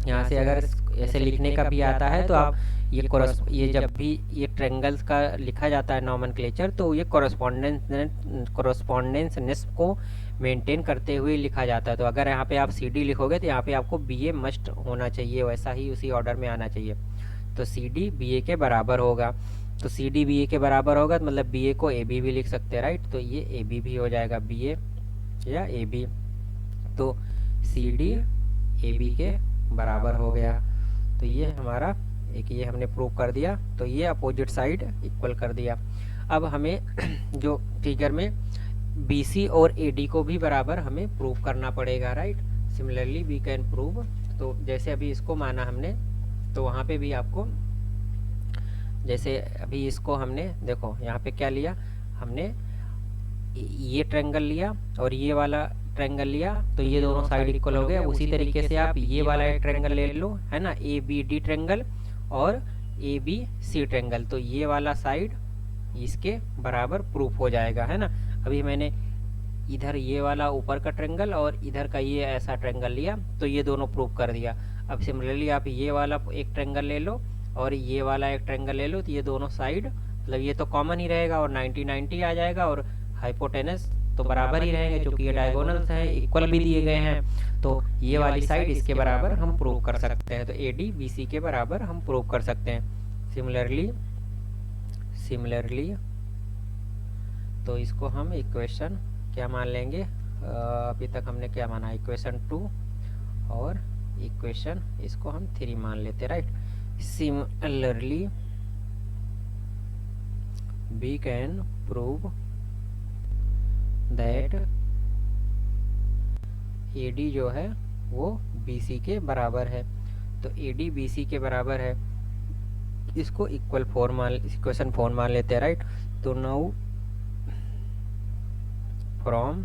Speaker 2: यहाँ से अगर ऐसे लिखने का भी आता है तो आप ये जब भी ये ट्रायंगल्स का लिखा जाता है नॉमेनक्लेचर, तो ये कोरस्पॉन्डेंसनेस को मेंटेन करते हुए लिखा जाता है। तो अगर यहाँ पे आप सी डी लिखोगे तो यहाँ पे आपको बी ए मस्ट होना चाहिए, वैसा ही उसी ऑर्डर में आना चाहिए। तो सी डी बी ए के बराबर होगा। तो सी डी बी ए के बराबर होगा तो मतलब बी ए को ए बी भी लिख सकते हैं, राइट। तो ये ए बी भी हो जाएगा, बी ए या ए बी। तो सी डी ए बी के बराबर हो गया। तो ये हमारा एक ये हमने प्रूव कर दिया। तो ये अपोजिट साइड इक्वल कर दिया। अब हमें जो फिगर में BC और AD को भी बराबर हमें प्रूव करना पड़ेगा, right. Similarly we can prove, तो जैसे अभी इसको माना हमने, तो वहाँ पे भी आपको जैसे अभी इसको हमने देखो यहाँ पे क्या लिया हमने, ये ट्रायंगल लिया और ये वाला ट्रायंगल लिया, तो ये दोनों साइड इक्वल हो गए। उसी तरीके से आप ये वाला एक ट्रायंगल ले लो, है ना, ABD ट्रायंगल और ABC ट्रायंगल, तो ये वाला साइड इसके बराबर प्रूफ हो जाएगा, है ना। अभी मैंने इधर ये वाला ऊपर का ट्रायंगल और इधर का ये ऐसा ट्रायंगल लिया, तो ये दोनों प्रूफ कर दिया। अब सिमिलरली आप ये वाला एक ट्रायंगल ले लो और ये वाला एक ट्रायंगल ले लो, तो ये दोनों साइड मतलब ये तो कॉमन ही रहेगा और 90-90 आ जाएगा, और हाइपोटेनस तो बराबर ही रहेंगे क्योंकि ये डायगोनल्स हैं, इक्वल भी दिए गए हैं। तो ये वाली साइड इसके बराबर हम प्रूव कर सकते हैं। तो AD BC के बराबर हम प्रूव कर सकते हैं। सिमिलरली तो इसको हम इक्वेशन क्या मान लेंगे, अभी तक हमने क्या माना, इक्वेशन 2 और इक्वेशन इसको हम 3 मान लेते, right. Similarly we can prove that AD जो है वो BC के बराबर है। तो AD BC के बराबर है, इसको इक्वेशन 4 मान लेते हैं, राइट। तो now from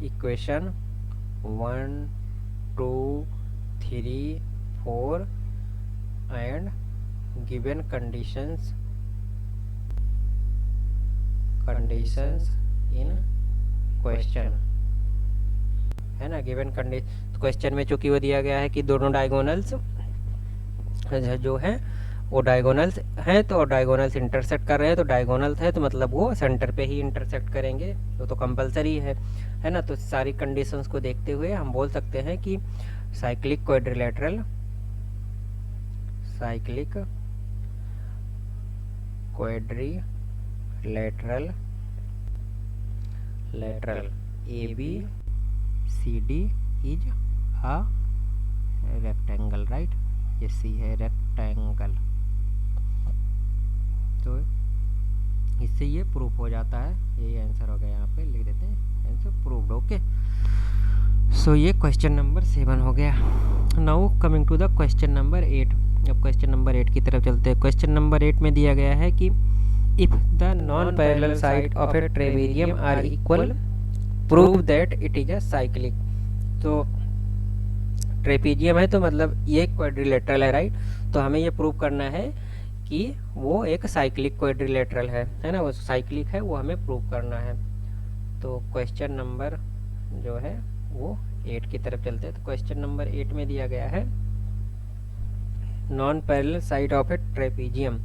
Speaker 2: equation 1 2 3 4 and given conditions in question, है ना। गिवन कंडीशन क्वेश्चन में चूंकि वो दिया गया है कि दोनों डायगोनल्स जो है वो डायगोनल्स हैं, तो डायगोनल्स इंटरसेक्ट कर रहे हैं, तो डायगोनल्स है तो मतलब वो सेंटर पे ही इंटरसेक्ट करेंगे, तो कंपलसरी है ना। तो सारी कंडीशंस को देखते हुए हम बोल सकते हैं कि cyclic quadrilateral ABCD is a rectangle, right. ये सी है रेक्टेंगल, तो इससे ये प्रूफ हो जाता है। ये आंसर हो गया, यहाँ पे लिख देते हैं आंसर प्रूव्ड, ओके। सो ये क्वेश्चन नंबर 7 हो गया। Now coming to the question number 8। अब क्वेश्चन नंबर 8 की तरफ चलते हैं। क्वेश्चन नंबर 8 में दिया गया है कि if the non parallel side of a trapezium are equal prove that it is a cyclic. तो ट्रेपेजियम है तो मतलब ये क्वाड्रिलेटरल है, राइट। तो हमें ये प्रूव करना है कि वो एक साइक्लिक क्वाड्रिलेटरल है ना, वो साइक्लिक है, वो हमें प्रूव करना है। तो क्वेश्चन नंबर जो है वो 8 की तरफ चलते हैं। तो क्वेश्चन नंबर 8 में दिया गया है non parallel side of a trapezium.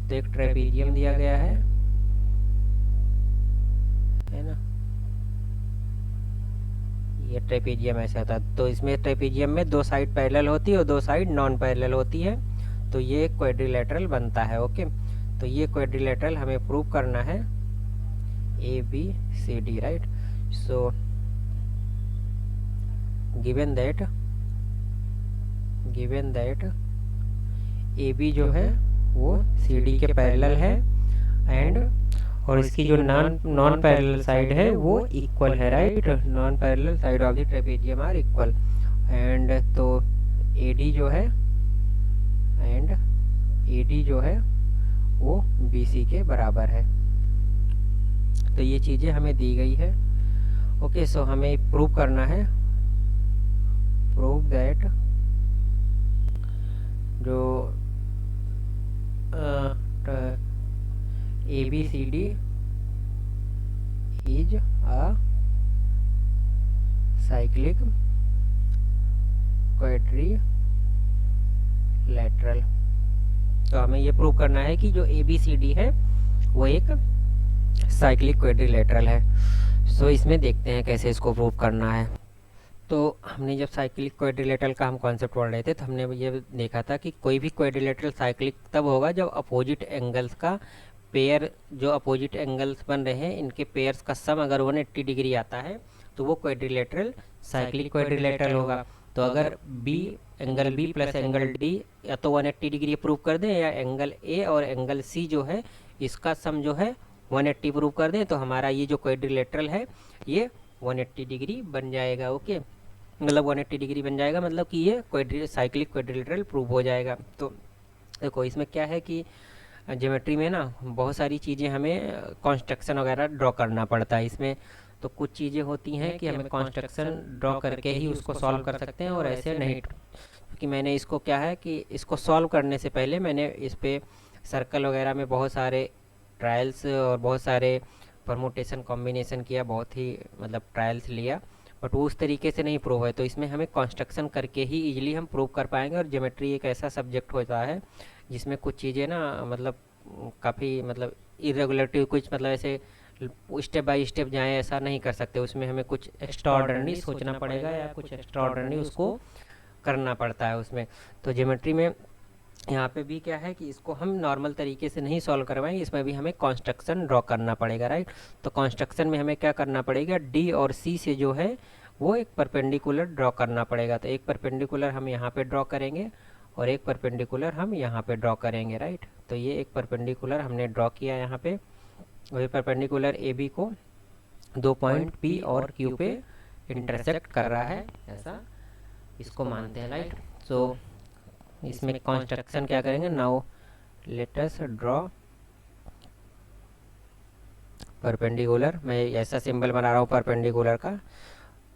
Speaker 2: तो एक ट्रेपेजियम दिया गया है ना, ये ट्रेपेजियम ऐसा होता है। तो इसमें ट्रेपेजियम में 2 साइड पैरेलल होती है और 2 साइड नॉन पैरेलल होती है, तो ये क्वाड्रिलेटरल बनता है, ओके। तो ये क्वाड्रिलेटरल हमें प्रूव करना है ABCD, right. So given that AB जो है वो CD के पैरेलल है एंड और इसकी जो नॉन पैरेलल साइड है वो इक्वल है, right. Non parallel side of the trapezium are equal and तो AD जो है वो BC के बराबर है। तो ये चीज़ें हमें दी गई है, ओके। सो हमें प्रूव करना है, प्रूव दैट जो ABCD is a cyclic quadrilateral. तो हमें ये प्रूव करना है कि जो ABCD है वो एक साइक्लिक क्वाड्रिलेटरल है। सो इसमें देखते हैं कैसे इसको प्रूव करना है। तो हमने जब साइक्लिक क्वाड्रिलेटरल का हम कॉन्सेप्ट पढ़ रहे थे तो हमने ये देखा था कि कोई भी क्वाड्रिलेटरल साइक्लिक तब होगा जब अपोजिट एंगल्स का पेयर, जो अपोजिट एंगल्स बन रहे हैं इनके पेयर्स का सम अगर 180 डिग्री आता है तो वो क्वाड्रिलेटरल साइक्लिक क्वाड्रिलेटरल होगा। तो अगर angle B plus angle D या तो 180 डिग्री प्रूव कर दें या एंगल A और एंगल C जो है इसका सम जो है 180 प्रूव कर दें, तो हमारा ये जो क्वाड्रिलेटरल है ये 180 डिग्री बन जाएगा, ओके। मतलब 180 डिग्री बन जाएगा, मतलब कि ये साइक्लिक क्वाड्रिलेटरल प्रूव हो जाएगा। तो देखो इसमें क्या है कि ज्योमेट्री में ना बहुत सारी चीज़ें हमें कंस्ट्रक्शन वगैरह ड्रॉ करना पड़ता है इसमें। तो कुछ चीज़ें होती हैं कि हमें कंस्ट्रक्शन ड्रॉ करके ही उसको सॉल्व कर सकते हैं और ऐसे नहीं, क्योंकि मैंने इसको क्या है कि इसको सॉल्व करने से पहले मैंने इस पर सर्कल वगैरह में बहुत सारे ट्रायल्स और बहुत सारे परमुटेशन कॉम्बिनेशन किया, बहुत ही मतलब ट्रायल्स लिया, बट वो उस तरीके से नहीं प्रूव है। तो इसमें हमें कंस्ट्रक्शन करके ही इजीली हम प्रूव कर पाएंगे। और ज्योमेट्री एक ऐसा सब्जेक्ट होता है जिसमें कुछ चीज़ें ना मतलब काफ़ी मतलब इरेगुलरिटी, कुछ मतलब ऐसे स्टेप बाय स्टेप जाएं ऐसा नहीं कर सकते, उसमें हमें कुछ एक्स्ट्राऑर्डिनरी सोचना पड़ेगा या कुछ एक्स्ट्राऑर्डिनरी उसको करना पड़ता है उसमें। तो ज्योमेट्री में यहाँ पे भी क्या है कि इसको हम नॉर्मल तरीके से नहीं सॉल्व करवाएंगे, इसमें भी हमें कॉन्स्ट्रक्शन ड्रॉ करना पड़ेगा, राइट। तो कॉन्स्ट्रक्शन में हमें क्या करना पड़ेगा, डी और सी से जो है वो एक परपेंडिकुलर ड्रॉ करना पड़ेगा। तो एक परपेंडिकुलर हम यहाँ पे ड्रॉ करेंगे और एक परपेंडिकुलर हम यहाँ पे ड्रॉ करेंगे, राइट। तो ये एक परपेंडिकुलर हमने ड्रॉ किया यहाँ पे, वही परपेंडिकुलर ए बी को 2 पॉइंट पी और क्यू पे इंटरसेक्ट कर रहा है, ऐसा इसको मानते हैं, राइट। सो इसमें कॉन्स्ट्रक्शन क्या करेंगे, now let us draw perpendicular. मैं ऐसा सिंबल बना रहा हूँ परपेंडिकुलर का,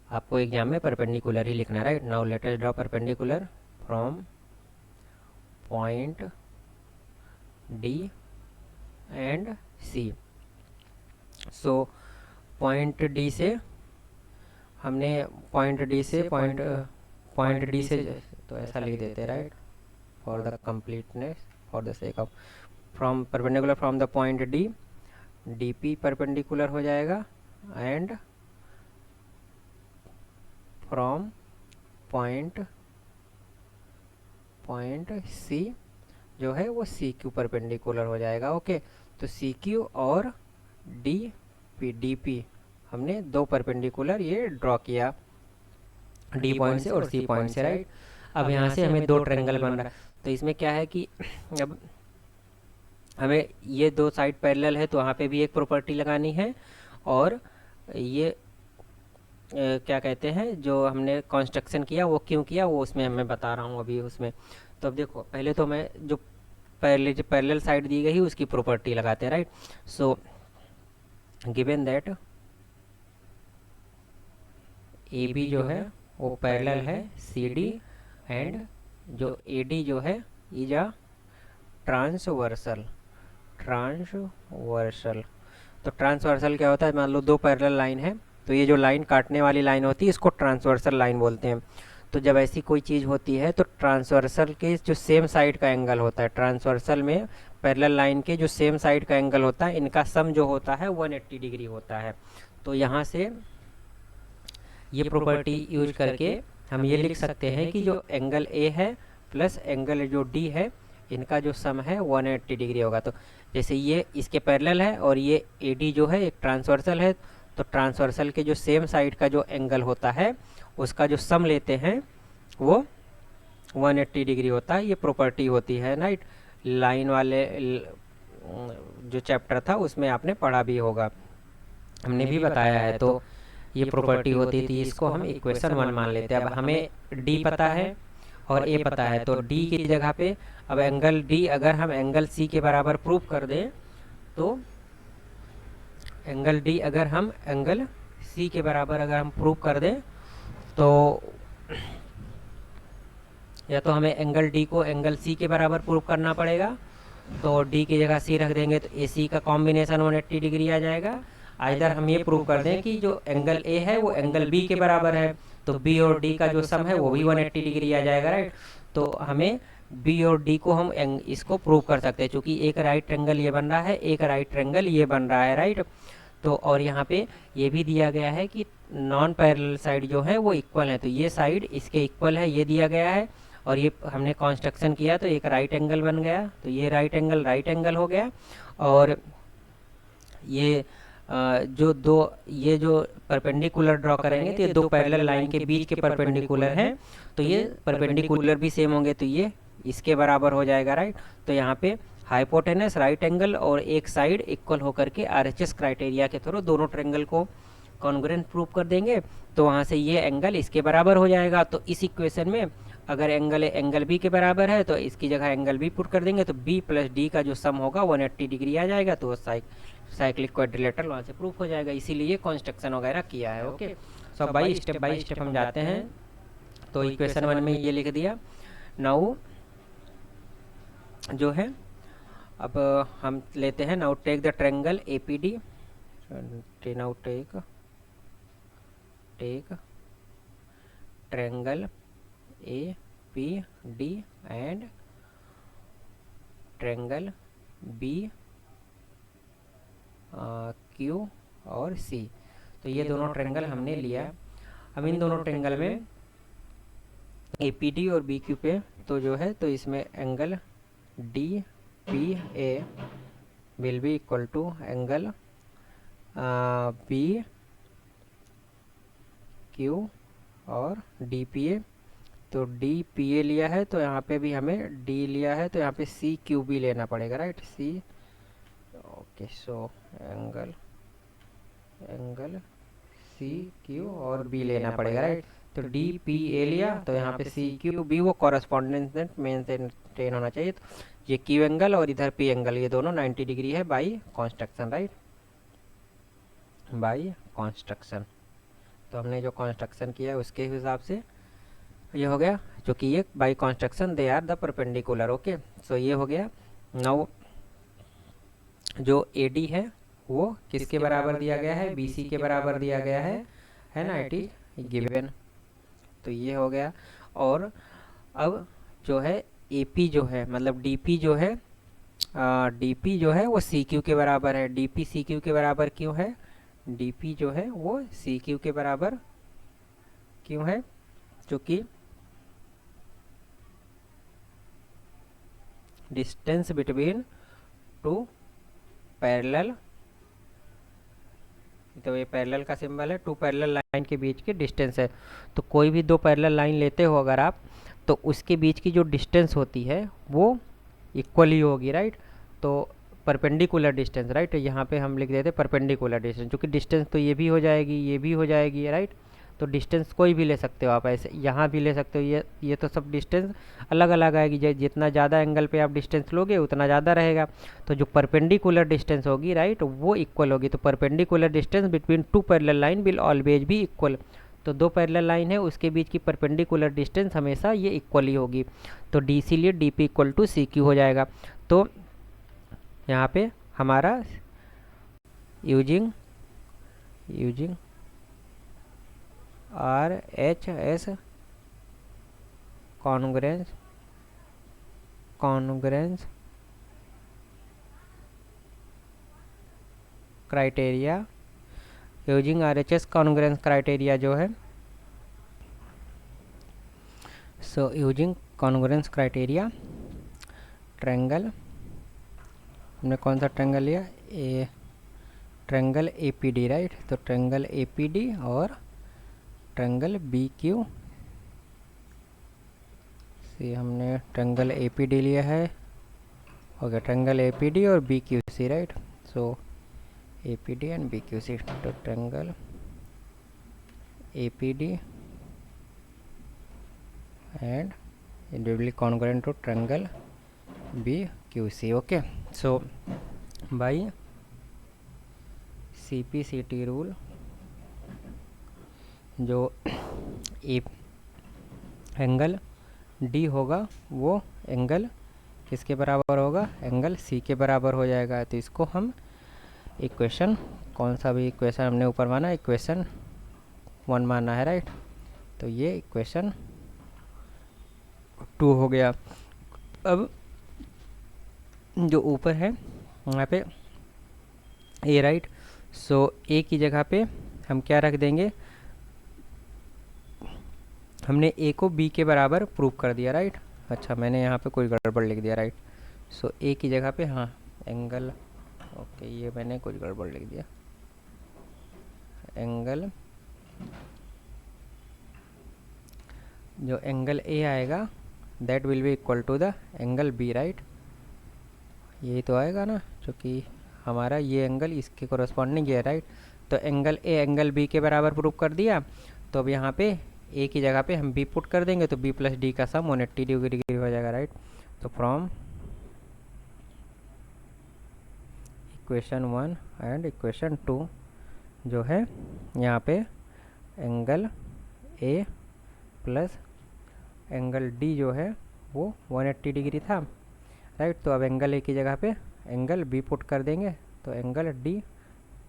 Speaker 2: आपको एग्जाम में परपेंडिकुलर ही लिखना है, right. Now let us draw perpendicular from point D and C. So point D से हमने पॉइंट डी से तो ऐसा लिख देते हैं, right, for the completeness, for the sake of, from perpendicular from the point D, D P perpendicular हो जाएगा, एंड फ्रॉम पॉइंट सी जो है वो सी क्यू परपेंडिकुलर हो जाएगा, ओके। तो सी क्यू और डी पी हमने 2 परपेंडिकुलर ये ड्रॉ किया डी पॉइंट से और सी पॉइंट से, राइट। अब यहाँ से हमें 2 ट्रायंगल बन रहा है। तो इसमें क्या है कि अब हमें ये 2 साइड पैरेलल है तो वहाँ पे भी एक प्रॉपर्टी लगानी है, और ये क्या कहते हैं जो हमने कंस्ट्रक्शन किया वो क्यों किया वो उसमें मैं बता रहा हूँ अभी उसमें। तो अब देखो, पहले तो मैं जो पैरेलल साइड दी गई उसकी प्रॉपर्टी लगाते हैं, right. So given that A B जो है वो पैरेलल है सी डी, एंड जो ए डी जो है इज अ ट्रांसवर्सल। तो ट्रांसवर्सल क्या होता है, मान लो 2 पैरेलल लाइन है, तो ये जो लाइन काटने वाली लाइन होती है इसको ट्रांसवर्सल लाइन बोलते हैं। तो जब ऐसी कोई चीज़ होती है तो ट्रांसवर्सल के जो सेम साइड का एंगल होता है, ट्रांसवर्सल में पैरेलल लाइन के जो सेम साइड का एंगल होता है, इनका सम जो होता है 180 डिग्री होता है। तो यहाँ से ये प्रॉपर्टी यूज करके हम ये लिख सकते हैं कि जो एंगल ए है प्लस एंगल जो डी है, इनका जो सम है 180 डिग्री होगा। तो जैसे ये इसके पैरेलल है और ये ए डी जो है एक ट्रांसवर्सल है, तो ट्रांसवर्सल के जो सेम साइड का जो एंगल होता है उसका जो सम लेते हैं वो 180 डिग्री होता है। ये प्रॉपर्टी होती है, राइट। लाइन वाले जो चैप्टर था उसमें आपने पढ़ा भी होगा, हमने भी बताया है। तो ये प्रॉपर्टी होती थी, इसको हम इक्वेशन 1 मान लेते हैं। अब हमें डी पता है और ए पता है, तो डी की जगह पे अब एंगल डी अगर हम एंगल सी के बराबर प्रूव कर दें, तो एंगल डी अगर हम एंगल सी के बराबर अगर हम प्रूव कर दें, तो या तो हमें एंगल डी को एंगल सी के बराबर प्रूव करना पड़ेगा, तो डी की जगह सी रख देंगे तो ए सी का कॉम्बिनेशन 180 डिग्री आ जाएगा। आइदर हम ये प्रूव कर दें कि जो एंगल ए है वो एंगल बी के बराबर है, तो बी और डी का जो सम है वो भी 180 डिग्री आ जाएगा, राइट। तो हमें बी और डी को हम इसको प्रूव कर सकते हैं, क्योंकि एक राइट ट्रायंगल ये बन रहा है, एक राइट ट्रायंगल ये बन रहा है, राइट। तो और यहाँ पे ये भी दिया गया है कि नॉन पैरेलल साइड जो है वो इक्वल है, तो ये साइड इसके इक्वल है, ये दिया गया है। और ये हमने कंस्ट्रक्शन किया तो एक राइट एंगल बन गया, तो ये राइट एंगल हो गया। और ये ये जो परपेंडिकुलर ड्रॉ करेंगे तो ये 2 पैरेलल लाइन के बीच के परपेंडिकुलर हैं, तो ये परपेंडिकुलर भी सेम होंगे, तो ये इसके बराबर हो जाएगा, राइट। तो यहाँ पे हाइपोटेनस, राइट एंगल और एक साइड इक्वल होकर के आरएचएस क्राइटेरिया के थ्रू दोनों ट्रायंगल को कॉन्ग्रुएंट प्रूव कर देंगे, तो वहाँ से ये एंगल इसके बराबर हो जाएगा। तो इस इक्वेशन में अगर एंगल बी के बराबर है तो इसकी जगह एंगल बी पुट कर देंगे, तो बी प्लस डी का जो सम होगा 180 डिग्री आ जाएगा, तो साइक्लिक क्वाड्रिलेटरल वहाँ से प्रूफ हो जाएगा। इसीलिए कंस्ट्रक्शन वगैरह किया है, ओके। सो बाई स्टेप हम जाते हैं। तो इक्वेशन 1 में ये लिख दिया। नाउ जो है अब हम लेते हैं, now take the triangle APD, now take triangle APD and triangle BQ और C। तो ये दोनों ट्रायंगल हमने लिया। अब इन दोनों ट्रायंगल में APD और BQ पे तो जो है तो इसमें angle D P A will be equal to angle B Q और डी पी ए। तो डी पी ए लिया है तो यहाँ पे भी हमें डी लिया है तो यहाँ पे सी क्यू भी लेना पड़ेगा, right. C okay, so angle C Q और बी लेना पड़ेगा, राइट। तो डी पी ए लिया तो यहाँ पे सी क्यू बी वो कॉरस्पॉन्डेंस मेंटेन होना चाहिए। तो ये क्यू एंगल और इधर पी एंगल ये दोनों 90 डिग्री है by construction, right, by construction. तो हमने जो कॉन्स्ट्रक्शन किया है उसके हिसाब से ये हो गया, जो कि ये by construction they are the perpendicular. Okay, so ये हो गया। नाउ जो ए डी है वो किसके बराबर दिया गया है, बी सी के बराबर दिया गया है ना, इट इज गिवन। तो ये हो गया। और अब जो है ए पी जो है मतलब डी पी जो है डी पी जो है वो सी क्यू के बराबर है। डी पी सी क्यू के बराबर क्यों है, डी पी जो है वो सी क्यू के बराबर क्यों है, क्योंकि डिस्टेंस बिटवीन टू पैरेलल, तो ये पैरेलल का सिंबल है, टू पैरेलल लाइन के बीच की डिस्टेंस है। तो कोई भी दो पैरेलल लाइन लेते हो अगर आप, तो उसके बीच की जो डिस्टेंस होती है वो इक्वली होगी, राइट। तो परपेंडिकुलर डिस्टेंस, राइट, यहाँ पे हम लिख देते परपेंडिकुलर डिस्टेंस, क्योंकि डिस्टेंस तो ये भी हो जाएगी ये भी हो जाएगी, राइट। तो डिस्टेंस कोई भी ले सकते हो आप, ऐसे यहाँ भी ले सकते हो, ये तो सब डिस्टेंस अलग अलग आएगी। जितना ज़्यादा एंगल पे आप डिस्टेंस लोगे उतना ज़्यादा रहेगा। तो जो परपेंडिकुलर डिस्टेंस होगी, राइट, वो इक्वल होगी। तो perpendicular distance between two parallel line will always भी इक्वल। तो दो पैरेलल लाइन है उसके बीच की परपेंडिकुलर डिस्टेंस हमेशा ये इक्वल ही होगी। तो डी सी लिए D P equal to C Q हो जाएगा। तो यहाँ पे हमारा using R H S congruence criteria, using R H S congruence criteria जो है, so using congruence criteria triangle, हमने कौन सा ट्रायंगल लिया, a triangle A P D, right. तो ट्रायंगल ए पी डी और ट्रायंगल बी क्यू सी, हमने triangle A P D लिया है। Okay, triangle A P D और B Q C, right. So A P D and B Q C. तो triangle A P D and individually congruent to triangle BQC. Okay, so by CPCT rule जो A angle D होगा वो angle किसके बराबर होगा, angle C के बराबर हो जाएगा। तो इसको हम इक्वेशन, कौन सा भी इक्वेशन हमने ऊपर माना, इक्वेशन 1 माना है, राइट। तो ये इक्वेशन 2 हो गया। अब जो ऊपर है वहाँ पे ए, राइट। सो ए की जगह पे हम क्या रख देंगे, हमने ए को बी के बराबर प्रूव कर दिया, राइट। अच्छा, मैंने यहाँ पे कोई गड़बड़ लिख दिया, राइट। सो ए की जगह पे हाँ एंगल, ओके, ये मैंने कुछ गड़बड़ लिख दिया, एंगल, जो एंगल ए आएगा that will be equal to the angle B, right. यही तो आएगा ना, क्योंकि हमारा ये एंगल इसके कोरस्पॉन्डिंग है, राइट। तो एंगल ए एंगल बी के बराबर प्रूव कर दिया। तो अब यहाँ पे ए की जगह पे हम बी पुट कर देंगे तो बी प्लस डी का सम 180 डिग्री हो जाएगा, राइट। तो फ्रॉम इक्वेशन 1 एंड इक्वेशन 2 जो है यहाँ पे angle A plus angle D जो है वो 180 डिग्री था, राइट। तो अब एंगल ए की जगह पे एंगल बी पुट कर देंगे तो एंगल डी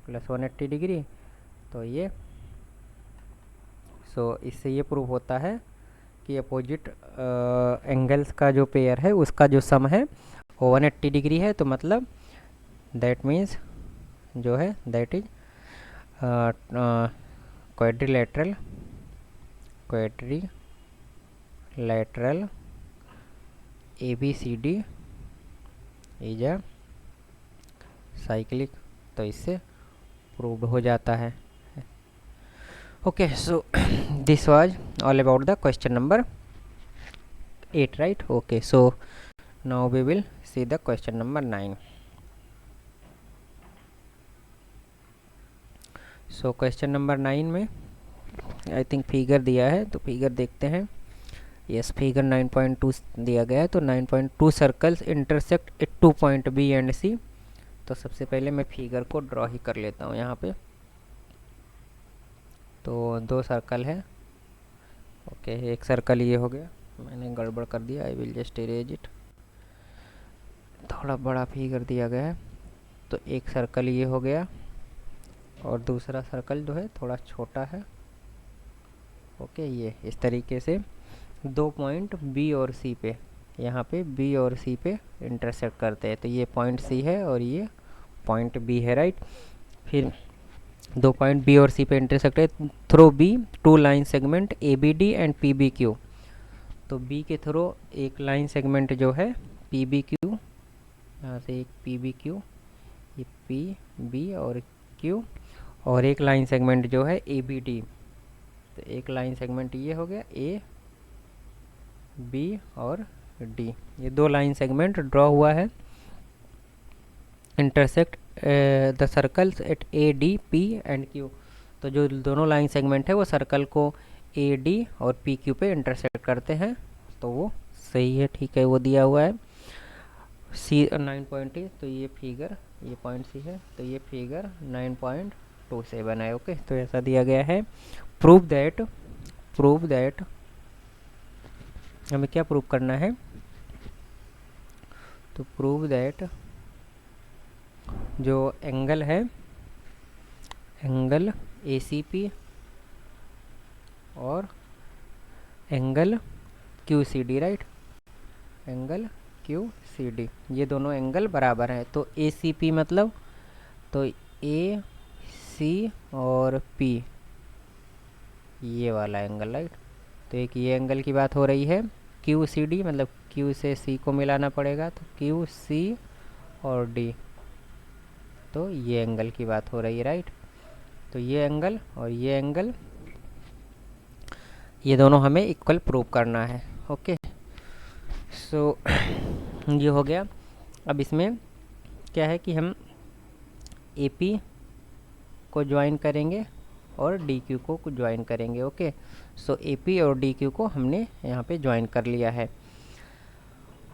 Speaker 2: प्लस 180 डिग्री। तो ये इससे ये प्रूव होता है कि अपोजिट एंगल्स का जो पेयर है उसका जो सम है वो 180 डिग्री है। तो मतलब दैट मीन्स जो है that is quadrilateral ABCD is a cyclic, तो इससे प्रूव्ड हो जाता है। Okay, so this was all about the question number 8, right? Okay, so now we will see the question number 9। So question number 9 में I think figure दिया है, तो figure देखते हैं। यस, फिगर 9.2 दिया गया है। तो 9.2 circles intersect at 2 point B and C. तो सबसे पहले मैं फिगर को ड्रॉ ही कर लेता हूँ यहाँ पे। तो 2 सर्कल है। ओके, एक सर्कल ये हो गया, मैंने गड़बड़ कर दिया, आई विल जस्ट इरेज इट। थोड़ा बड़ा फिगर दिया गया है। तो एक सर्कल ये हो गया और दूसरा सर्कल जो है थोड़ा छोटा है। ओके, ये इस तरीके से 2 पॉइंट बी और सी पे, यहाँ पे बी और सी पे इंटरसेक्ट करते हैं। तो ये पॉइंट सी है और ये पॉइंट बी है, राइट? फिर 2 पॉइंट बी और सी पे इंटरसेक्ट है through B 2 line segment A B D and P B Q. तो बी के थ्रू एक लाइन सेगमेंट जो है पी बी क्यू, यहाँ से एक पी बी क्यू, ये पी बी और क्यू, और एक लाइन सेगमेंट जो है ए बी डी। तो एक लाइन सेगमेंट ये हो गया ए बी और डी, ये 2 लाइन सेगमेंट ड्रॉ हुआ है। Intersect the circles eight A D P and Q. तो जो दोनों लाइन सेगमेंट है वो सर्कल को ए डी और पी क्यू पे इंटरसेक्ट करते हैं, तो वो सही है, ठीक है, वो दिया हुआ है। सी 9.8, तो ये फिगर, ये पॉइंट सी है, तो ये फिगर 9.27 है। ओके, तो ऐसा दिया गया है। प्रूव दैट हमें क्या प्रूव करना है? तो प्रूव दैट जो एंगल है, एंगल ए सी पी और angle Q C D, right? Angle Q C D, ये दोनों एंगल बराबर हैं। तो ए सी पी मतलब, तो ए सी और पी, ये वाला एंगल, राइट? तो एक ये एंगल की बात हो रही है। क्यू सी डी मतलब क्यू से सी को मिलाना पड़ेगा, तो क्यू सी और डी, तो ये एंगल की बात हो रही है, राइट? तो ये एंगल और ये एंगल, ये दोनों हमें इक्वल प्रूव करना है। ओके, सो ये हो गया। अब इसमें क्या है कि हम ए पी को ज्वाइन करेंगे और डी क्यू को ज्वाइन करेंगे। ओके, सो ए पी और डी क्यू को हमने यहाँ पे ज्वाइन कर लिया है।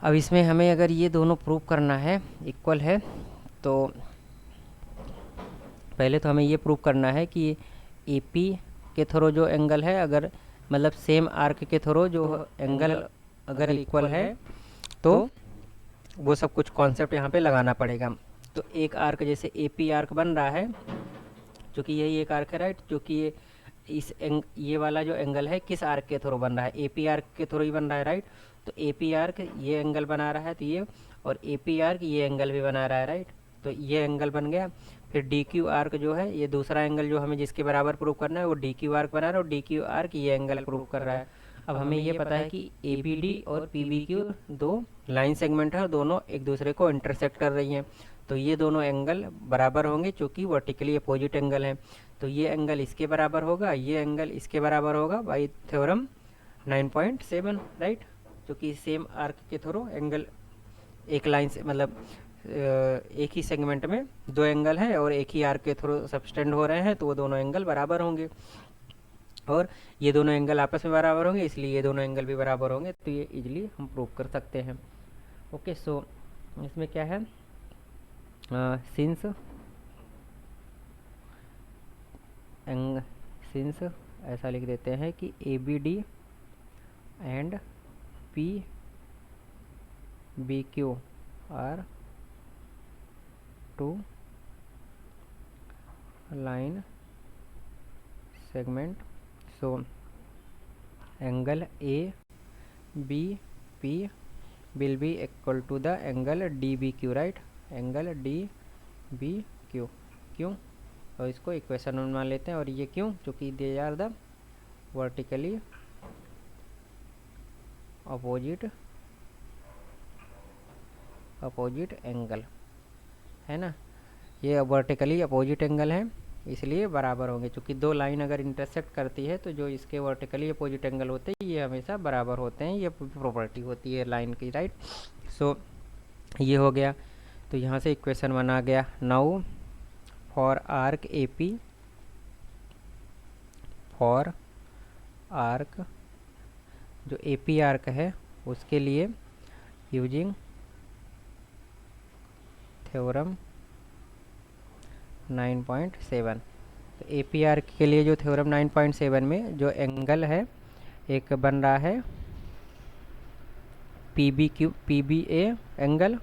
Speaker 2: अब इसमें हमें अगर ये दोनों प्रूव करना है इक्वल है, तो पहले तो हमें ये प्रूव करना है कि ए पी के थ्रू जो एंगल है, अगर मतलब सेम आर्क के थ्रू जो एंगल अगर इक्वल है, तो वो सब कुछ कॉन्सेप्ट यहाँ पे लगाना पड़ेगा। तो एक आर्क जैसे ए पी आर्क बन रहा है, जो कि यही एक आर्क है, राइट? जो कि ये वाला जो एंगल है किस आर्क के थ्रू बन रहा है? ए पी आर्क के थ्रू ही बन रहा है, राइट? तो ए पी आर्क ये एंगल बना रहा है, तो ये, और ए पी आर्क ये एंगल भी बना रहा है, राइट? तो ये एंगल बन गया। फिर डी क्यू आर्क जो है, ये दूसरा एंगल जो हमें जिसके बराबर प्रूव करना है, वो डी क्यू आर्क बना रहा है, और डी क्यू आर्क ये एंगल प्रूव कर रहा है। अब हमें ये पता है कि ए बी डी और P B Q 2 line segment है, दोनों एक दूसरे को इंटरसेक्ट कर रही हैं। तो ये दोनों एंगल बराबर होंगे, चूँकि वर्टिकली अपोजिट एंगल है। तो ये एंगल इसके बराबर होगा, ये एंगल इसके बराबर होगा बाई थ्योरम 9.7, राइट? क्योंकि सेम आर्क के थ्रू एंगल एक लाइन से, मतलब एक ही सेगमेंट में 2 एंगल है और एक ही आर्क के थ्रू सबस्टेंड हो रहे हैं, तो वो दोनों एंगल बराबर होंगे। और ये दोनों एंगल आपस में बराबर होंगे, इसलिए ये दोनों एंगल भी बराबर होंगे। तो ये इजीली हम प्रूव कर सकते हैं। ओके, सो इसमें क्या है, सिंस ऐसा लिख देते हैं कि A B D and P B Q are 2 line segment, so angle ABP will be equal to the angle DBQ, right? angle DBQ, क्यों? और इसको इक्वेशन में मान लेते हैं। और ये क्यों? क्योंकि they are the vertically opposite angle, है ना, ये वर्टिकली अपोजिट एंगल है इसलिए बराबर होंगे। चूँकि दो लाइन अगर इंटरसेक्ट करती है तो जो इसके वर्टिकली अपोजिट एंगल होते हैं ये हमेशा बराबर होते हैं, ये प्रॉपर्टी होती है लाइन की, राइट। सो ये हो गया। तो यहाँ से इक्वेशन 1 आ गया। Now for arc AP, for arc जो AP आर्क है उसके लिए यूजिंग थ्योरम 9.7, तो AP आर्क के लिए जो थ्योरम 9.7 में जो एंगल है एक बन रहा है PBA एंगल,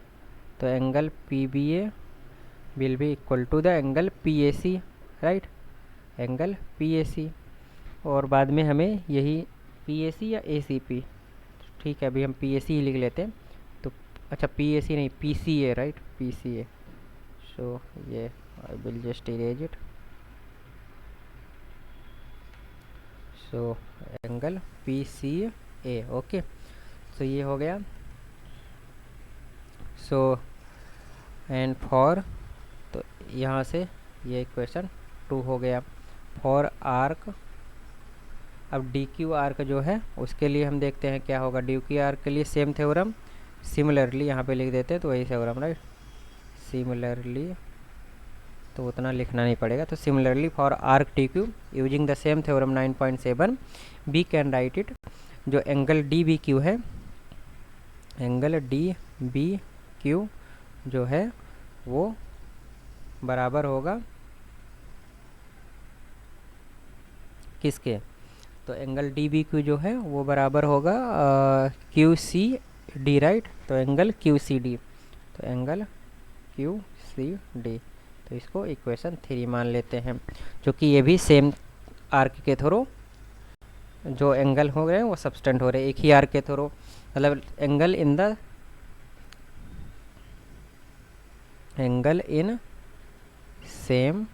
Speaker 2: तो angle PBA will be equal to the angle PAC, right, angle PAC। और बाद में हमें यही PAC या ACP, ठीक है, अभी हम PAC ही लिख लेते हैं। तो अच्छा PAC नहीं PCA, राइट, PCA। सो ये I will just erase it. So angle PCA, okay. So ये हो गया। सो एंड फॉर, तो यहाँ से ये इक्वेशन 2 हो गया। फॉर आर्क, अब DQ आर्क जो है उसके लिए हम देखते हैं क्या होगा। DQ आर्क के लिए सेम थ्योरम, सिमिलरली यहाँ पे लिख देते हैं, तो वही थ्योरम, राइट, सिमिलरली, तो उतना लिखना नहीं पड़ेगा। तो similarly for arc DQ using the same theorem 9.7 we can write it, जो एंगल DBQ है, एंगल DBQ जो है वो बराबर होगा किसके, तो एंगल DBQ जो है वो बराबर होगा QCD, राइट, तो एंगल QCD, तो एंगल QCD, तो इसको इक्वेशन 3 मान लेते हैं। क्योंकि ये भी सेम आर्क के थ्रू जो एंगल हो रहे हैं वो सबस्टेंड हो रहे हैं, एक ही आर्क के थ्रू, मतलब एंगल इन सेम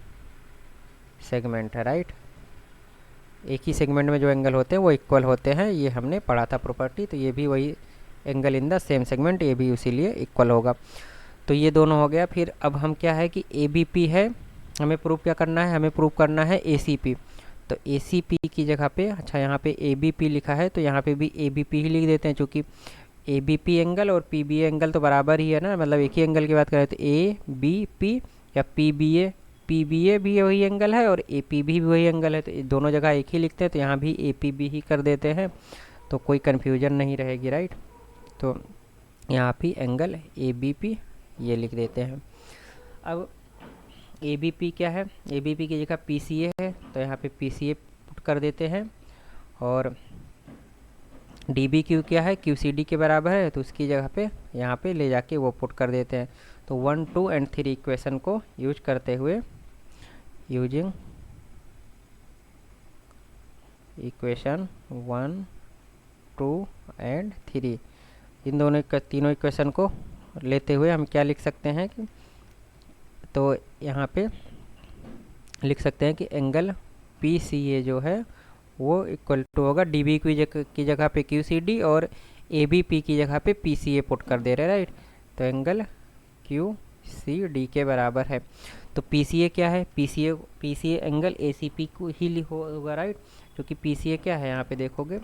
Speaker 2: सेगमेंट है, राइट, एक ही सेगमेंट में जो एंगल होते हैं वो इक्वल होते हैं, ये हमने पढ़ा था प्रॉपर्टी। तो ये भी वही angle in the same segment, ये भी इसीलिए इक्वल होगा। तो ये दोनों हो गया। फिर अब हम क्या है कि ABP है, हमें प्रूव क्या करना है, हमें प्रूव करना है ACP। तो ACP की जगह पे, अच्छा यहाँ पे ABP लिखा है तो यहाँ पे भी ABP ही लिख देते हैं, चूँकि ABP एंगल और PBA एंगल तो बराबर ही है ना, मतलब एक ही एंगल की बात करें तो ABP या PBA भी वही एंगल है और APB भी वही एंगल है, तो दोनों जगह एक ही लिखते हैं, तो यहाँ भी APB ही कर देते हैं, तो कोई कन्फ्यूजन नहीं रहेगी, राइट। तो यहाँ भी एंगल ABP ये लिख देते हैं। अब ABP क्या है, ABP की जगह PCA है, तो यहाँ पे PCA पुट कर देते हैं, और DBQ क्या है, QCD के बराबर है, तो उसकी जगह पे यहाँ पे ले जाके वो पुट कर देते हैं। तो 1, 2 एंड 3 इक्वेशन को यूज करते हुए, यूजिंग इक्वेशन 1, 2 एंड 3, इन दोनों तीनों इक्वेशन को लेते हुए हम क्या लिख सकते हैं कि, तो यहाँ पे लिख सकते हैं कि एंगल PCA जो है वो इक्वल टू होगा DBQ की जगह पे QCD और ABP की जगह पे PCA पुट कर दे रहे हैं, राइट। तो एंगल QCD के बराबर है। तो PCA क्या है, PCA एंगल ACP को ही होगा, राइट, क्योंकि PCA क्या है यहाँ पे देखोगे,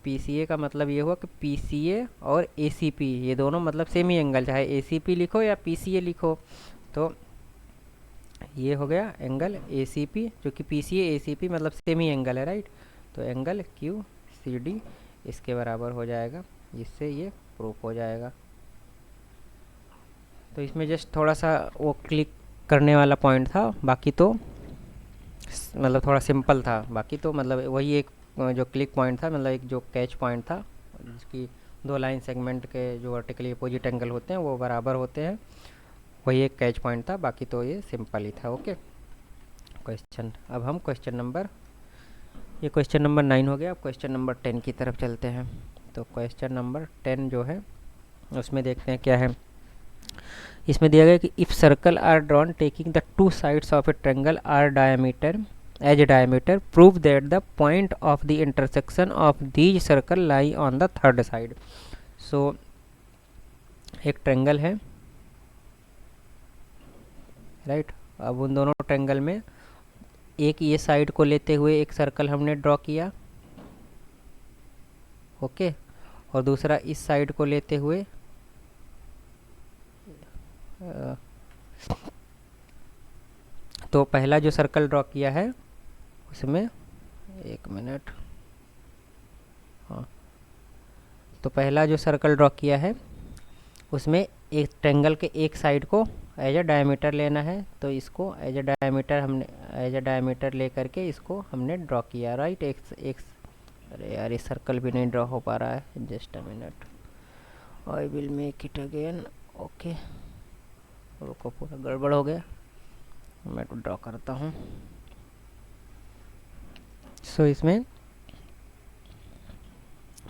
Speaker 2: PCA का मतलब ये हुआ कि PCA और ACP ये दोनों मतलब सेम ही एंगल, चाहे ACP लिखो या PCA लिखो। तो ये हो गया एंगल ACP, जो कि PCA ACP मतलब सेम ही एंगल है, राइट। तो एंगल QCD इसके बराबर हो जाएगा, इससे ये प्रूफ हो जाएगा। तो इसमें जस्ट थोड़ा सा वो क्लिक करने वाला पॉइंट था, बाकी तो मतलब थोड़ा सिंपल था, बाकी तो मतलब वही एक जो क्लिक पॉइंट था, मतलब एक जो कैच पॉइंट था, जिसकी दो लाइन सेगमेंट के जो वर्टिकली अपोजिट एंगल होते हैं वो बराबर होते हैं, वही एक कैच पॉइंट था, बाकी तो ये सिंपल ही था। ओके, क्वेश्चन, अब हम क्वेश्चन नंबर, ये क्वेश्चन नंबर 9 हो गया। अब क्वेश्चन नंबर 10 की तरफ चलते हैं। तो क्वेश्चन नंबर 10 जो है उसमें देखते हैं क्या है। इसमें दिया गया कि if circle are drawn taking the two sides of a triangle are diameter as diameter, prove that the point of the intersection of these circle lie on the third side. So एक triangle है, right. अब उन दोनों triangle में एक ये side को लेते हुए एक सर्कल हमने ड्रॉ किया, ओके, और दूसरा इस साइड को लेते हुए तो पहला जो सर्कल ड्रॉ किया है उसमें, एक मिनट, हाँ, तो पहला जो सर्कल ड्रॉ किया है उसमें एक ट्रायंगल के एक साइड को एज अ डायमीटर लेना है, तो इसको एज अ डायमीटर हमने एज अ डायमीटर ले करके इसको हमने ड्रॉ किया, राइट। एक अरे यार ये सर्कल भी नहीं ड्रॉ हो पा रहा है, just a minute, I will make it again, okay. रुको, पूरा गड़बड़ हो गया, मैं तो ड्रॉ करता हूँ। सो इसमें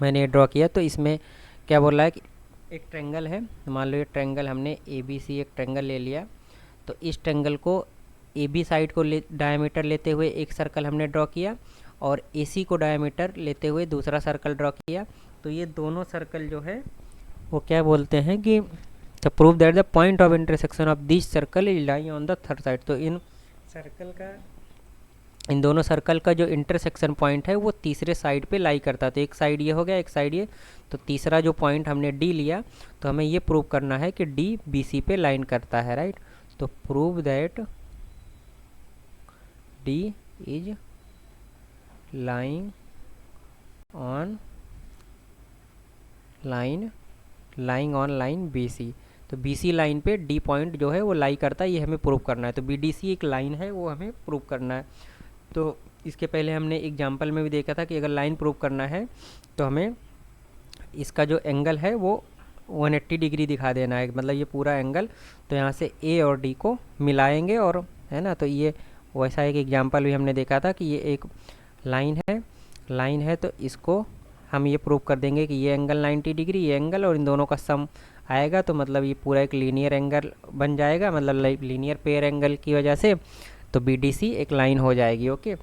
Speaker 2: मैंने ये ड्रॉ किया, तो इसमें क्या बोल रहा है कि एक ट्रायंगल है, मान लो ये ट्रायंगल हमने ए बी सी एक ट्रायंगल ले लिया, तो इस ट्रायंगल को ए बी साइड को डायमीटर लेते हुए एक सर्कल हमने ड्रॉ किया और ए सी को डायमीटर लेते हुए दूसरा सर्कल ड्रॉ किया। तो ये दोनों सर्कल जो है वो क्या बोलते हैं कि तो prove that the point of intersection of this circle is lie on the third side. तो इन दोनों सर्कल का जो इंटरसेक्शन पॉइंट है वो तीसरे साइड पे लाई करता है। तो एक साइड ये हो गया, एक साइड ये, तो तीसरा जो पॉइंट हमने डी लिया, तो हमें ये प्रूव करना है कि डी बी सी पे लाइन करता है, राइट। तो prove that D is lying on line B C. तो बी सी लाइन पे डी पॉइंट जो है वो लाई करता है, ये हमें प्रूव करना है। तो बी डी सी एक लाइन है, वो हमें प्रूव करना है। तो इसके पहले हमने एग्जाम्पल में भी देखा था कि अगर लाइन प्रूव करना है तो हमें इसका जो एंगल है वो 180 डिग्री दिखा देना है, मतलब ये पूरा एंगल। तो यहाँ से ए और डी को मिलाएंगे, और है ना, तो ये वैसा एक एग्जाम्पल भी हमने देखा था कि ये एक लाइन है तो इसको हम ये प्रूव कर देंगे कि ये एंगल 90 डिग्री, ये एंगल, और इन दोनों का सम आएगा तो मतलब ये पूरा एक लीनियर एंगल बन जाएगा, मतलब लीनियर पेयर एंगल की वजह से। तो बी डी सी एक लाइन हो जाएगी, ओके।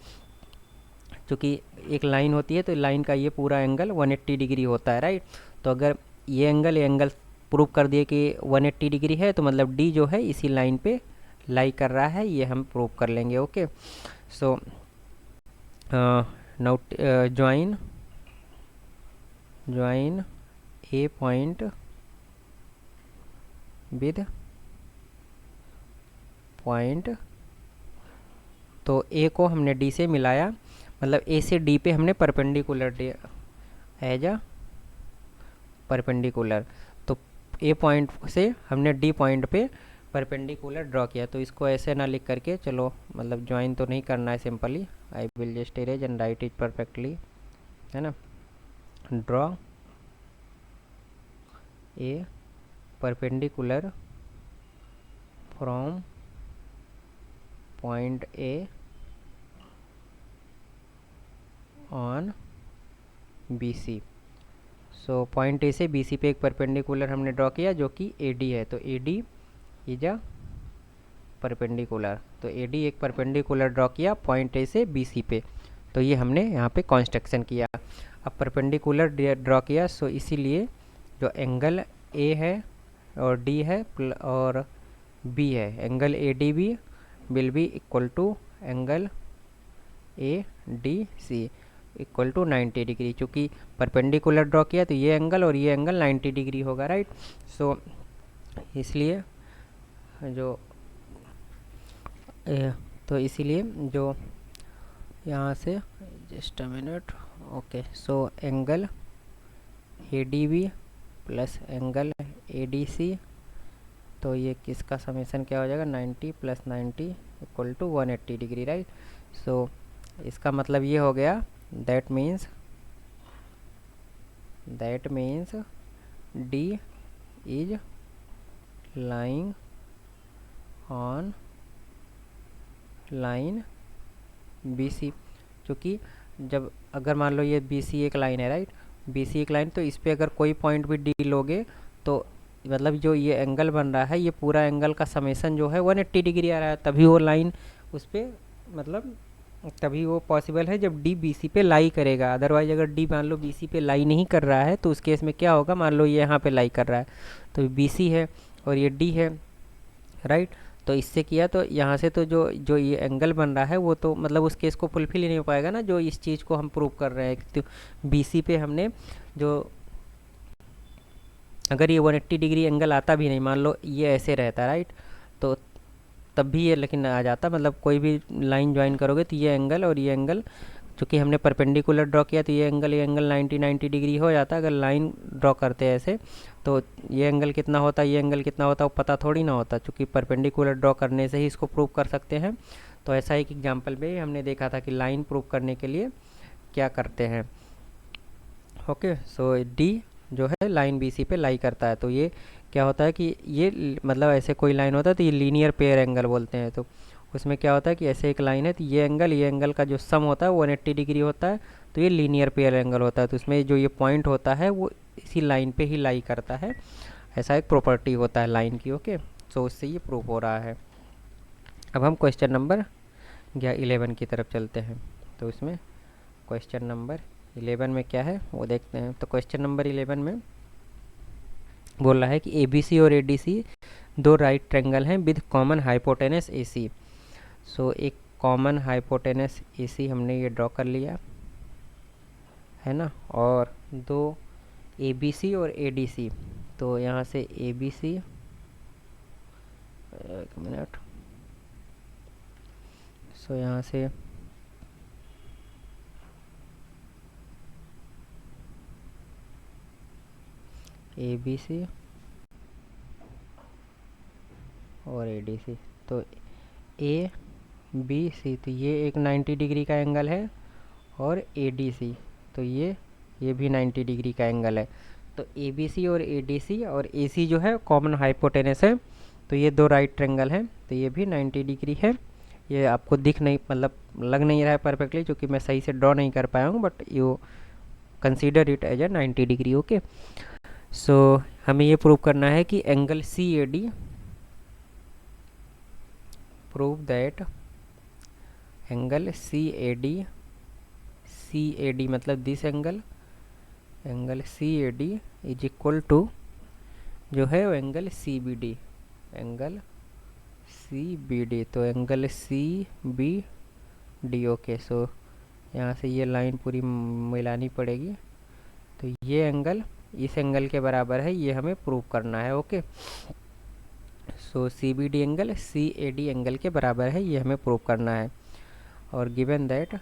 Speaker 2: क्योंकि एक लाइन होती है तो लाइन का ये पूरा एंगल 180 डिग्री होता है, राइट। तो अगर ये एंगल प्रूव कर दिए कि 180 डिग्री है, तो मतलब डी जो है इसी लाइन पे लाई कर रहा है, ये हम प्रूव कर लेंगे, okay. So now join A point with point. तो ए को हमने डी से मिलाया, मतलब ए से डी पे हमने परपेंडिकुलर दिया एज अ परपेंडिकुलर। तो ए पॉइंट से हमने डी पॉइंट पे परपेंडिकुलर ड्रॉ किया। तो इसको ऐसे ना लिख करके, चलो मतलब ज्वाइन तो नहीं करना है, simply I will just erase and write it perfectly, है ना। Draw a perpendicular from point A on B C. So point A से बी सी पे एक परपेंडिकुलर हमने ड्रॉ किया जो कि ए डी है। तो ए डी इज अ परपेंडिकुलर, तो ए डी एक परपेंडिकुलर ड्रॉ किया पॉइंट ए से बी सी पे। तो ये हमने यहाँ पे कॉन्स्ट्रक्शन किया। अब परपेंडिकुलर ड्रॉ किया, सो इसीलिए जो एंगल ए है और डी है और बी है, angle A D B will be equal to angle A D C equal to 90 degree. चूँकि परपेंडिकुलर ड्रॉ किया तो ये एंगल और ये एंगल 90 डिग्री होगा, राइट। सो इसलिए जो यहाँ से just a minute, okay. So angle A D B plus angle A D C, तो ये किसका समेसन क्या हो जाएगा, 90 plus 90 equal to 180 degree, right. So इसका मतलब ये हो गया, that means D is lying on line B C. क्योंकि जब अगर मान लो ये बी सी एक लाइन है, राइट, बी सी एक लाइन, तो इस पे अगर कोई पॉइंट भी डी लोगे तो मतलब जो ये एंगल बन रहा है, ये पूरा एंगल का समेसन जो है 180 डिग्री आ रहा है, तभी वो लाइन उस पर मतलब तभी वो पॉसिबल है जब डी बी सी पे लाई करेगा। अदरवाइज अगर डी मान लो बी सी पे लाई नहीं कर रहा है तो उस केस में क्या होगा, मान लो ये यहाँ पे लाई कर रहा है तो बी सी है और ये डी है, राइट। तो इससे किया तो यहाँ से तो जो जो ये एंगल बन रहा है वो तो मतलब उस केस को फुलफिल ही नहीं हो पाएगा ना, जो इस चीज़ को हम प्रूव कर रहे हैं। तो बी सी पे हमने जो अगर ये 180 डिग्री एंगल आता भी नहीं, मान लो ये ऐसे रहता, राइट, तो तब भी ये लेकिन आ जाता, मतलब कोई भी लाइन ज्वाइन करोगे तो ये एंगल और ये एंगल, चूँकि हमने परपेंडिकुलर ड्रॉ किया तो ये एंगल 90 डिग्री हो जाता। अगर लाइन ड्रॉ करते हैं ऐसे तो ये एंगल कितना होता, ये एंगल कितना होता, वो पता थोड़ी ना होता, चूँकि परपेंडिकुलर ड्रॉ करने से ही इसको प्रूव कर सकते हैं। तो ऐसा एक एग्जाम्पल में हमने देखा था कि लाइन प्रूव करने के लिए क्या करते हैं। ओके, सो डी जो है लाइन बी सी पे लाई करता है। तो ये क्या होता है कि ये मतलब ऐसे कोई लाइन होता है तो ये लीनियर पेयर एंगल बोलते हैं। तो उसमें क्या होता है कि ऐसे एक लाइन है तो ये एंगल का जो सम होता है 180 डिग्री होता है, तो ये लीनियर पेयर एंगल होता है। तो उसमें जो ये पॉइंट होता है वो इसी लाइन पे ही लाई करता है, ऐसा एक प्रॉपर्टी होता है लाइन की। ओके, सो उससे ये प्रूव हो रहा है। अब हम क्वेश्चन नंबर 11 की तरफ चलते हैं। तो इसमें क्वेश्चन नंबर 11 में क्या है वो देखते हैं। तो क्वेश्चन नंबर 11 में बोल रहा है कि ए बी सी और ए डी सी दो राइट ट्रायंगल हैं विद कॉमन हाइपोटेनस ए सी। सो एक कॉमन हाइपोटेनस ए सी हमने ये ड्रॉ कर लिया है ना, और दो ए बी सी और ए डी सी। तो यहाँ से ए बी सी, एक मिनट, सो यहाँ से ए बी सी और ए डी सी। तो ए बी सी, तो ये एक 90 डिग्री का एंगल है, और ए डी सी तो ये भी 90 डिग्री का एंगल है। तो ए बी सी और ए डी सी और ए सी जो है कॉमन हाइपोटेनस है, तो ये दो राइट ट्रायंगल हैं, तो ये भी 90 डिग्री है। ये आपको दिख नहीं, मतलब लग नहीं रहा है परफेक्टली, क्योंकि मैं सही से ड्रॉ नहीं कर पाया हूँ, but you consider it as a 90 degree. Okay, so हमें ये प्रूव करना है कि angle C A D, prove that angle C A D मतलब this angle C A D is equal to जो है वो angle C B D, angle C B D. तो angle C B D, okay. So यहाँ से ये line पूरी मिलानी पड़ेगी, तो ये एंगल इस एंगल के बराबर है, ये हमें प्रूव करना है। Okay, so C B D angle C A D angle के बराबर है, ये हमें प्रूव करना है। और गिवन दैट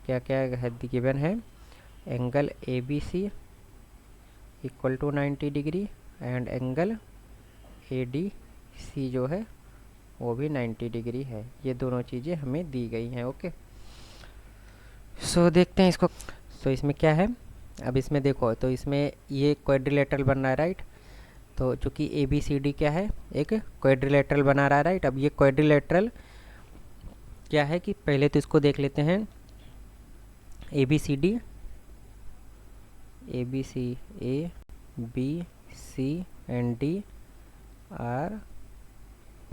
Speaker 2: क्या क्या है, गिवन है angle A B C equal to 90 degree and angle A D C जो है वो भी 90 डिग्री है। ये दोनों चीज़ें हमें दी गई हैं। ओके, सो देखते हैं इसको। सो इसमें क्या है, अब इसमें देखो, तो इसमें ये क्वाड्रिलेटरल बन रहा है, राइट। तो चूँकि ए बी सी डी क्या है, एक क्वाड्रिलेटरल बना रहा है, राइट। अब ये क्वाड्रिलेटरल क्या है कि पहले तो इसको देख लेते हैं, A B C D, A B C and D are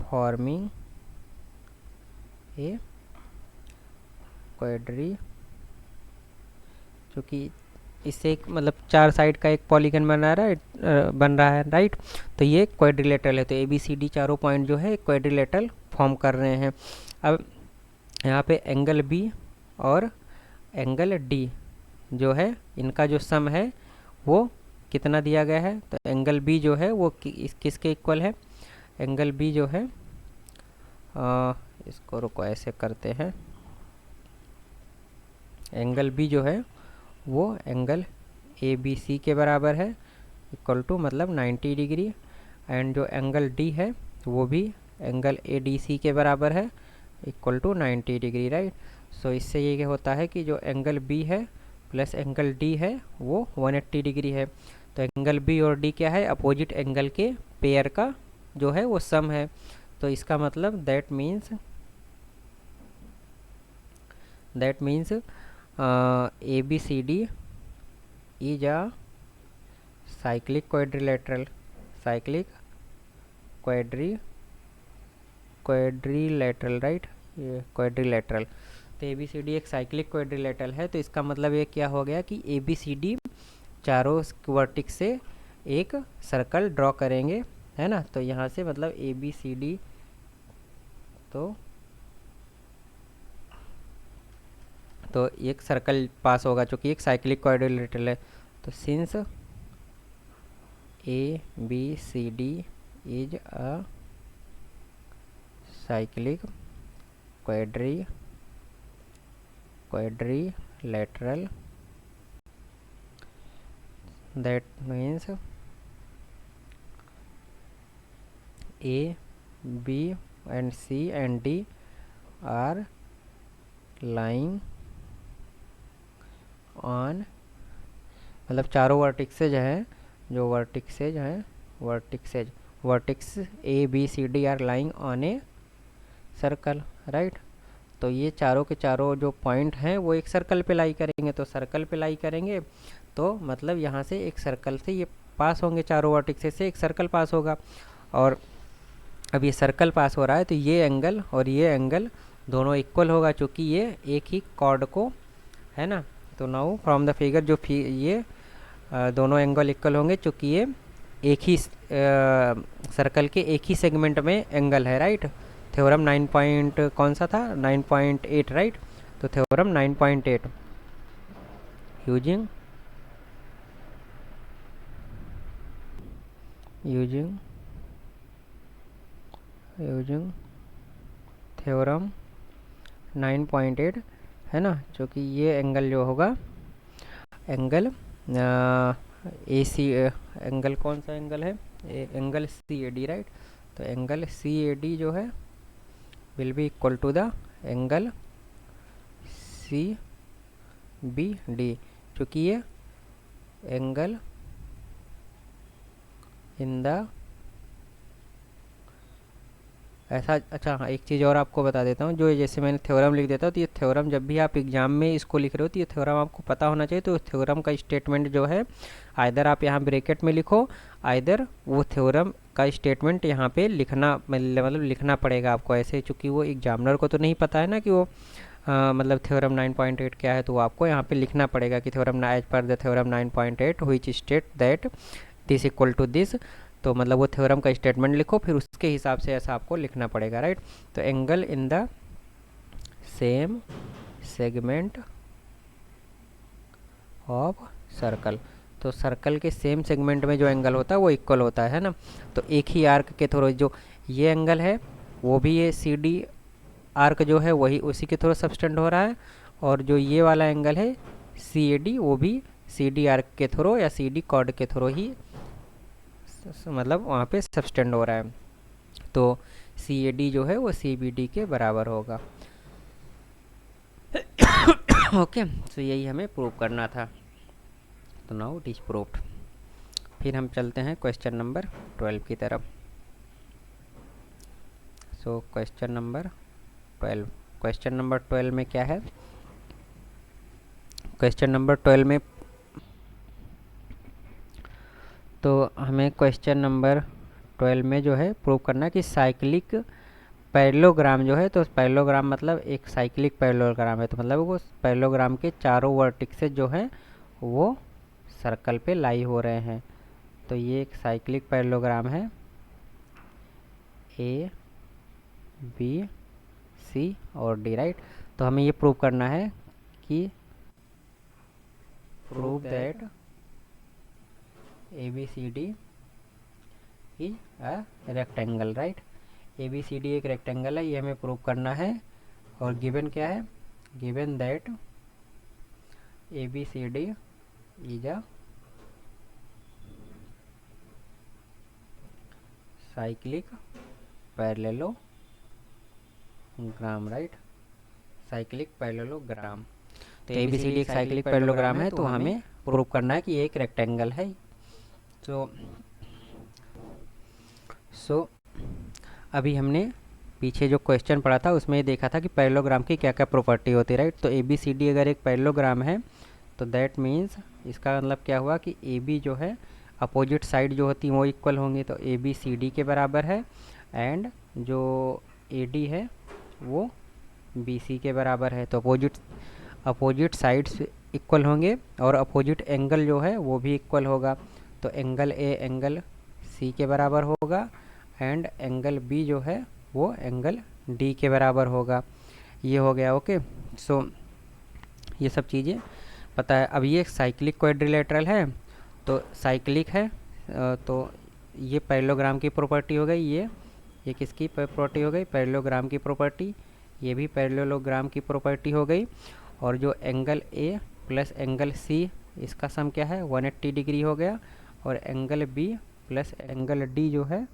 Speaker 2: forming a quadri, चूँकि इससे एक मतलब चार साइड का एक पॉलीगन बन रहा है, राइट। तो ये क्वाड्रिलेटरल है, तो ए बी सी डी चारों पॉइंट जो है क्वाड्रिलेटरल फॉर्म कर रहे हैं। अब यहाँ पे एंगल बी और एंगल डी जो है, इनका जो सम है वो कितना दिया गया है, तो एंगल बी जो है वो किसके इक्वल है, एंगल बी जो है इसको रुको ऐसे करते हैं, एंगल बी जो है वो एंगल ए बी सी के बराबर है, इक्वल टू मतलब 90 डिग्री, एंड जो एंगल डी है वो भी एंगल ए डी सी के बराबर है, इक्वल टू 90 डिग्री, राइट। सो इससे ये होता है कि जो एंगल बी है प्लस एंगल डी है वो 180 डिग्री है। तो एंगल बी और डी क्या है, अपोजिट एंगल के पेयर का जो है वो सम है। तो इसका मतलब that means A B C D is a cyclic quadrilateral, right. ये क्वाड्रिलेटरल। तो ए बी सी डी एक साइक्लिक क्वाड्रिलेटरल है, तो इसका मतलब ये क्या हो गया कि ए बी सी डी चारों वर्टिक्स से एक सर्कल ड्रॉ करेंगे, है ना। तो यहाँ से मतलब ए बी सी डी, तो एक सर्कल पास होगा चूँकि एक साइक्लिक क्वाड्रिलेटरल है। तो since A B C D is a cyclic quadrilateral, that means A, B and C and D are lying on, मतलब चारों वर्टिक्सेज हैं, जो वर्टिक्सेज हैं, vertex A B C D are lying on a circle, right. तो ये चारों के चारों जो पॉइंट हैं वो एक सर्कल पे लाई करेंगे, तो सर्कल पे लाई करेंगे तो मतलब यहाँ से एक सर्कल से ये पास होंगे, चारों वर्टिक्सेस से एक सर्कल पास होगा। और अब ये सर्कल पास हो रहा है तो ये एंगल और ये एंगल दोनों इक्वल होगा, चूँकि ये एक ही कॉर्ड को, है ना। तो नाउ फ्रॉम द फिगर जो ये दोनों एंगल इक्वल होंगे, चूँकि ये एक ही सर्कल के एक ही सेगमेंट में एंगल है, राइट। थ्योरम 9 पॉइंट कौन सा था, 9.8, राइट। तो थ्योरम 9.8 यूजिंग थ्योरम 9.8, है ना। क्योंकि ये एंगल जो होगा, एंगल ए सी, एंगल कौन सा एंगल है, angle C A D, right. तो एंगल सी ए डी जो है will be equal to the angle C B D, चूँकि ये एंगल इन द ऐसा। अच्छा हाँ, एक चीज़ और आपको बता देता हूँ, जो जैसे मैंने थ्योरम लिख देता हूँ, तो ये थ्योरम जब भी आप एग्जाम में इसको लिख रहे हो तो ये थ्योरम आपको पता होना चाहिए। तो थ्योरम का स्टेटमेंट जो है आइदर आप यहाँ ब्रैकेट में लिखो, आइदर वो थ्योरम का स्टेटमेंट यहाँ पे लिखना, मतलब लिखना पड़ेगा आपको ऐसे, चूँकि वो एग्जामिनर को तो नहीं पता है ना कि वो मतलब थ्योरम 9.8 क्या है, तो वो आपको यहाँ पे लिखना पड़ेगा कि theorem as per the theorem 9.8 which state that this equal to this. तो मतलब वो थ्योरम का स्टेटमेंट लिखो, फिर उसके हिसाब से ऐसा आपको लिखना पड़ेगा, राइट। तो angle in the same segment of circle, तो सर्कल के सेम सेगमेंट में जो एंगल होता है वो इक्वल होता है ना। तो एक ही आर्क के थ्रू जो ये एंगल है वो भी ये सी डी आर्क जो है वही उसी के थ्रू सबस्टेंड हो रहा है, और जो ये वाला एंगल है सी ए डी वो भी सी डी आर्क के थ्रू या सी डी कॉर्ड के थ्रू ही मतलब वहाँ पे सबस्टेंड हो रहा है। तो सी ए डी जो है वो सी बी डी के बराबर होगा। ओके, तो यही हमें प्रूव करना था। तो नाउ इट इज प्रूव्ड। फिर हम चलते हैं क्वेश्चन नंबर 12 की तरफ। सो क्वेश्चन नंबर 12 में क्या है, क्वेश्चन नंबर 12 में तो हमें क्वेश्चन नंबर 12 में जो है प्रूव करना है कि साइक्लिक पैरेललोग्राम जो है, तो पैरेललोग्राम मतलब एक साइक्लिक पैरेललोग्राम है, तो मतलब वो पैरेललोग्राम के चारों वर्टिक्सेस जो हैं वो सर्कल पे लाई हो रहे हैं। तो ये एक साइक्लिक पैरेललोग्राम है, ए बी सी और डी, राइट। तो हमें ये प्रूव करना है कि prove that ABCD is a rectangle, right. ABCD एक रेक्टेंगल है, ये हमें प्रूव करना है। और गिवन क्या है, given that ABCD is a cyclic parallelogram, right, cyclic parallelogram. तो ABCD एक साइक्लिक पैरेललोग्राम है, तो हमें प्रूव करना है कि ये एक रेक्टेंगल है। सो अभी हमने पीछे जो क्वेश्चन पढ़ा था उसमें ये देखा था कि पैरेललोग्राम की क्या क्या प्रॉपर्टी होती है, राइट। तो ABCD अगर एक पैरेललोग्राम है तो दैट मीन्स इसका मतलब क्या हुआ कि AB जो है अपोजिट साइड जो होती है वो इक्वल होंगी, तो ABCD के बराबर है, एंड जो AD है वो बी सी के बराबर है, तो अपोजिट साइड्स इक्वल होंगे और अपोजिट एंगल जो है वो भी इक्वल होगा। तो एंगल ए एंगल सी के बराबर होगा एंड एंगल बी जो है वो एंगल डी के बराबर होगा। ये हो गया ओके। सो ये सब चीज़ें पता है। अब ये साइक्लिक क्वाड्रिलेटरल है, तो साइक्लिक है, तो ये पैरेललोग्राम की प्रॉपर्टी हो गई। ये किसकी प्रॉपर्टी हो गई? पैरेललोग्राम की प्रॉपर्टी। ये भी पैरेललोग्राम की प्रॉपर्टी हो गई। और जो angle A plus angle C, इसका सम क्या है? 180 डिग्री हो गया। और angle B plus angle D जो है,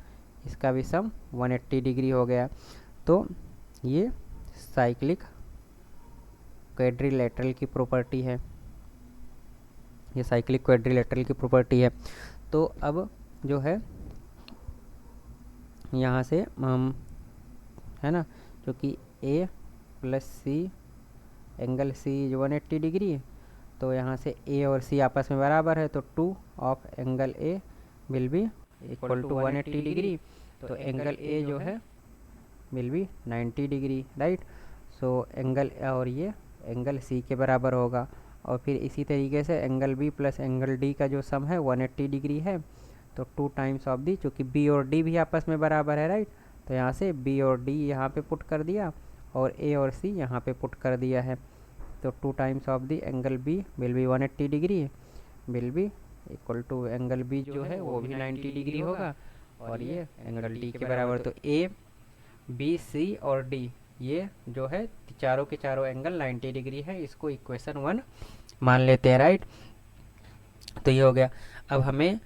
Speaker 2: इसका भी सम 180 डिग्री हो गया। तो ये साइक्लिक क्वाड्रिलेटरल की प्रॉपर्टी है, ये साइक्लिक क्वाड्रिलेटरल की प्रॉपर्टी है। तो अब जो है यहाँ से हम है ना, जो कि A plus C angle C 180 degree, तो यहाँ से ए और सी आपस में बराबर है, तो 2 of angle A will be equal to 180 degree. तो एंगल ए जो है will be 90 degree, right. So angle और ये एंगल सी के बराबर होगा। और फिर इसी तरीके से angle B plus angle D का जो सम है 180 डिग्री है, तो 2 टाइम्स ऑफ दी, चूँकि बी और डी भी आपस में बराबर है, राइट। तो यहाँ से बी और डी यहाँ पे पुट कर दिया और ए और सी यहाँ पे पुट कर दिया है। तो 2 times of the angle B will be 180 degree will be equal to angle B जो है वो भी 90 डिग्री होगा और ये एंगल डी के बराबर। तो ए बी सी और डी ये जो है चारों के चारों एंगल 90 डिग्री है। इसको इक्वेशन 1 मान लेते हैं, राइट। तो ये हो गया। अब हमने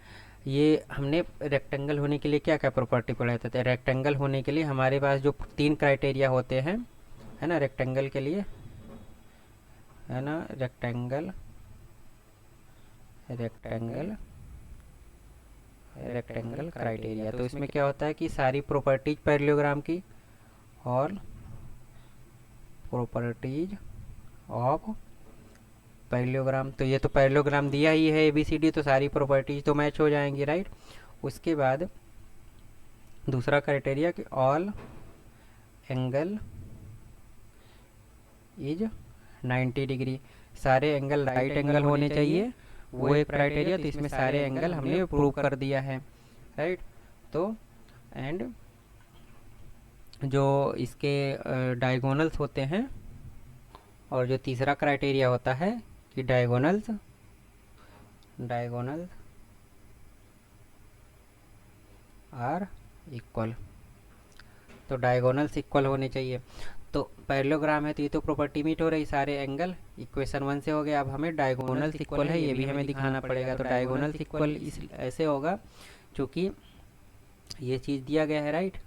Speaker 2: रेक्टेंगल होने के लिए क्या क्या प्रॉपर्टी पढ़ाए थे? रेक्टेंगल होने के लिए हमारे पास जो 3 क्राइटेरिया होते हैं, है ना, रेक्टेंगल के लिए, है ना, रेक्टेंगल क्राइटेरिया। तो इसमें क्या होता है कि सारी प्रॉपर्टीज पैरेललोग्राम की और प्रॉपर्टीज ऑफ पैरेललोग्राम, तो ये तो पैरेललोग्राम दिया ही है ABCD, तो सारी प्रॉपर्टीज तो मैच हो जाएंगी, राइट। उसके बाद दूसरा क्राइटेरिया कि ऑल एंगल इज 90 डिग्री, सारे एंगल राइट एंगल होने चाहिए, वो एक क्राइटेरिया। तो इसमें सारे एंगल हमने प्रूव कर दिया है, राइट। तो एंड जो इसके डायगोनल्स होते हैं, और जो तीसरा क्राइटेरिया होता है कि डायगोनल्स आर इक्वल, तो डायगोनल्स इक्वल होने चाहिए। तो पैरेललोग्राम है तो ये तो प्रॉपर्टी मीट हो रही, सारे एंगल इक्वेशन 1 से हो गया। अब हमें डायगोनल्स इक्वल है ये भी हमें दिखाना पड़ेगा। तो डायगोनल्स इक्वल इस ऐसे होगा क्योंकि ये चीज़ दिया गया है, राइट,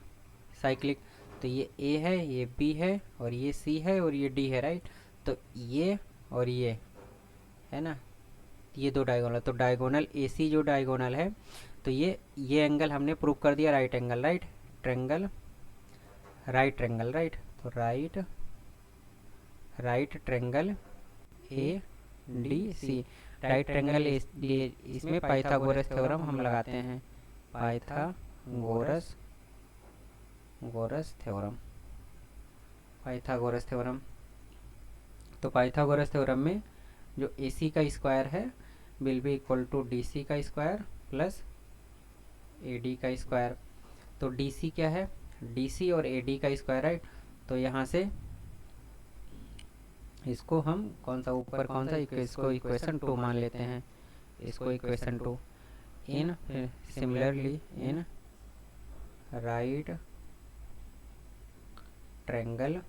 Speaker 2: साइक्लिक। तो ये ए है, ये बी है, और ये सी है, और ये डी है, राइट। तो ये और ये है ना, ये दो डायगोनल, तो डायगोनल AC जो डायगोनल है, तो ये एंगल हमने प्रूव कर दिया, right angle, right triangle, right triangle, right. तो right triangle ADC, right triangle इसमें पाइथागोरस थ्योरम हम लगाते हैं, पाइथागोरस थ्योरम। तो पाइथागोरस थ्योरम में जो AC का स्क्वायर है will be equal to DC का स्क्वायर प्लस AD का स्क्वायर। तो DC क्या है? DC और AD का स्क्वायर, राइट। तो यहाँ से इसको हम इसको इक्वेशन 2 मान लेते हैं, इसको equation 2 in similarly in right triangle.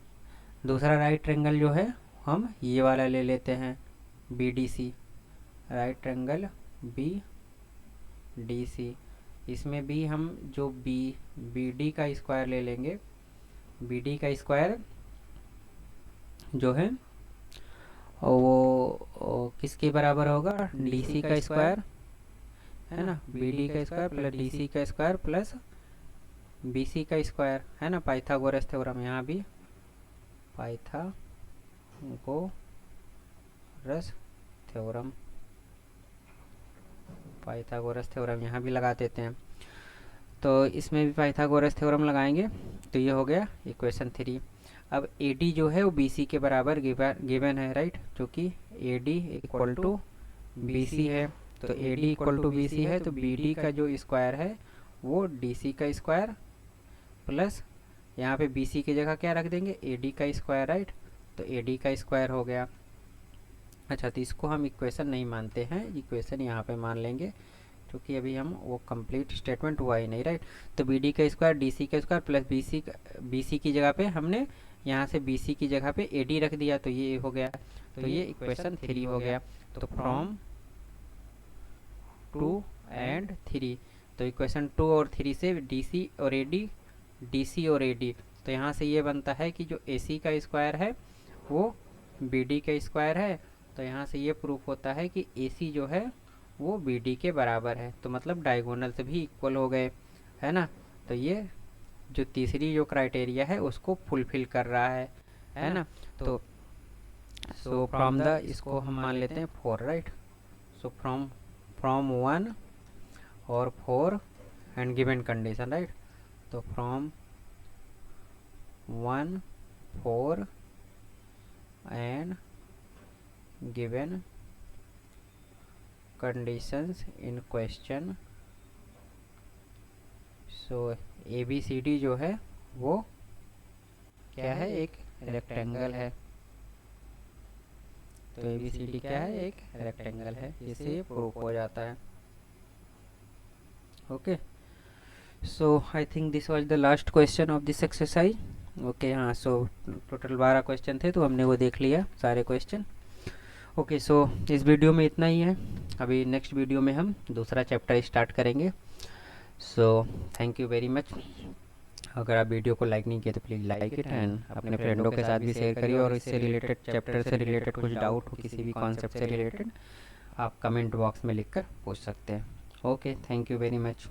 Speaker 2: दूसरा राइट ट्रेंगल जो है हम ये वाला ले लेते हैं BDC, राइट ट्रेंगल BDC। इसमें भी हम जो BD का स्क्वायर ले लेंगे, BD का स्क्वायर जो है वो किसके बराबर होगा? DC का स्क्वायर, है ना, BD का स्क्वायर प्लस DC का स्क्वायर प्लस BC का स्क्वायर, है ना, पाइथागोरस थ्योरम। यहाँ भी पाइथागोरस थ्योरम यहाँ भी लगा देते हैं। तो इसमें भी पाइथागोरस थ्योरम लगाएंगे, तो ये हो गया इक्वेशन 3। अब AD जो है वो BC के बराबर गिवन है, राइट, जो कि AD इक्वल टू BC है। तो AD इक्वल टू BC है, तो BD का जो स्क्वायर है वो DC का स्क्वायर प्लस यहाँ पे BC की जगह क्या रख देंगे, AD का स्क्वायर, राइट। तो AD का स्क्वायर हो गया। अच्छा, तो इसको हम इक्वेशन नहीं मानते हैं, इक्वेशन यहाँ पे मान लेंगे क्योंकि अभी हम वो कंप्लीट स्टेटमेंट हुआ ही नहीं, राइट। तो BD का स्क्वायर DC का स्क्वायर प्लस BC की जगह पे हमने यहाँ से BC की जगह पे AD रख दिया, तो ये हो गया। तो ये इक्वेशन 3 हो गया। तो फ्रॉम 2 एंड 3, तो इक्वेशन 2 और 3 से DC और AD, तो यहाँ से ये बनता है कि जो AC का स्क्वायर है वो BD का स्क्वायर है। तो यहाँ से ये प्रूफ होता है कि AC जो है वो BD के बराबर है, तो मतलब डायगोनल से भी इक्वल हो गए, है ना। तो ये जो तीसरी जो क्राइटेरिया है उसको फुलफिल कर रहा है ना। तो सो फ्रॉम द, इसको हम मान लेते हैं 4, राइट। सो फ्रॉम 1 और 4 एंड गिवन कंडीशन, राइट। तो from 1, 4 and given conditions in question, so ABCD जो है वो क्या है, एक रेक्टेंगल है। तो ABCD क्या है, एक रेक्टेंगल है, इससे ये प्रूफ हो जाता है। Okay, so I think this was the last question of this exercise. Okay, हाँ, सो टोटल 12 क्वेश्चन थे, तो हमने वो देख लिया सारे क्वेश्चन। ओके, सो इस वीडियो में इतना ही है। अभी नेक्स्ट वीडियो में हम दूसरा चैप्टर स्टार्ट करेंगे। So thank you very much. अगर आप वीडियो को लाइक नहीं किए तो प्लीज़ लाइक इट एंड अपने फ्रेंडों के साथ भी शेयर करिए। और इससे रिलेटेड, चैप्टर से रिलेटेड कुछ डाउट हो, किसी भी कॉन्सेप्ट से रिलेटेड, आप कमेंट बॉक्स में लिखकर पूछ सकते हैं। Okay, thank you very much.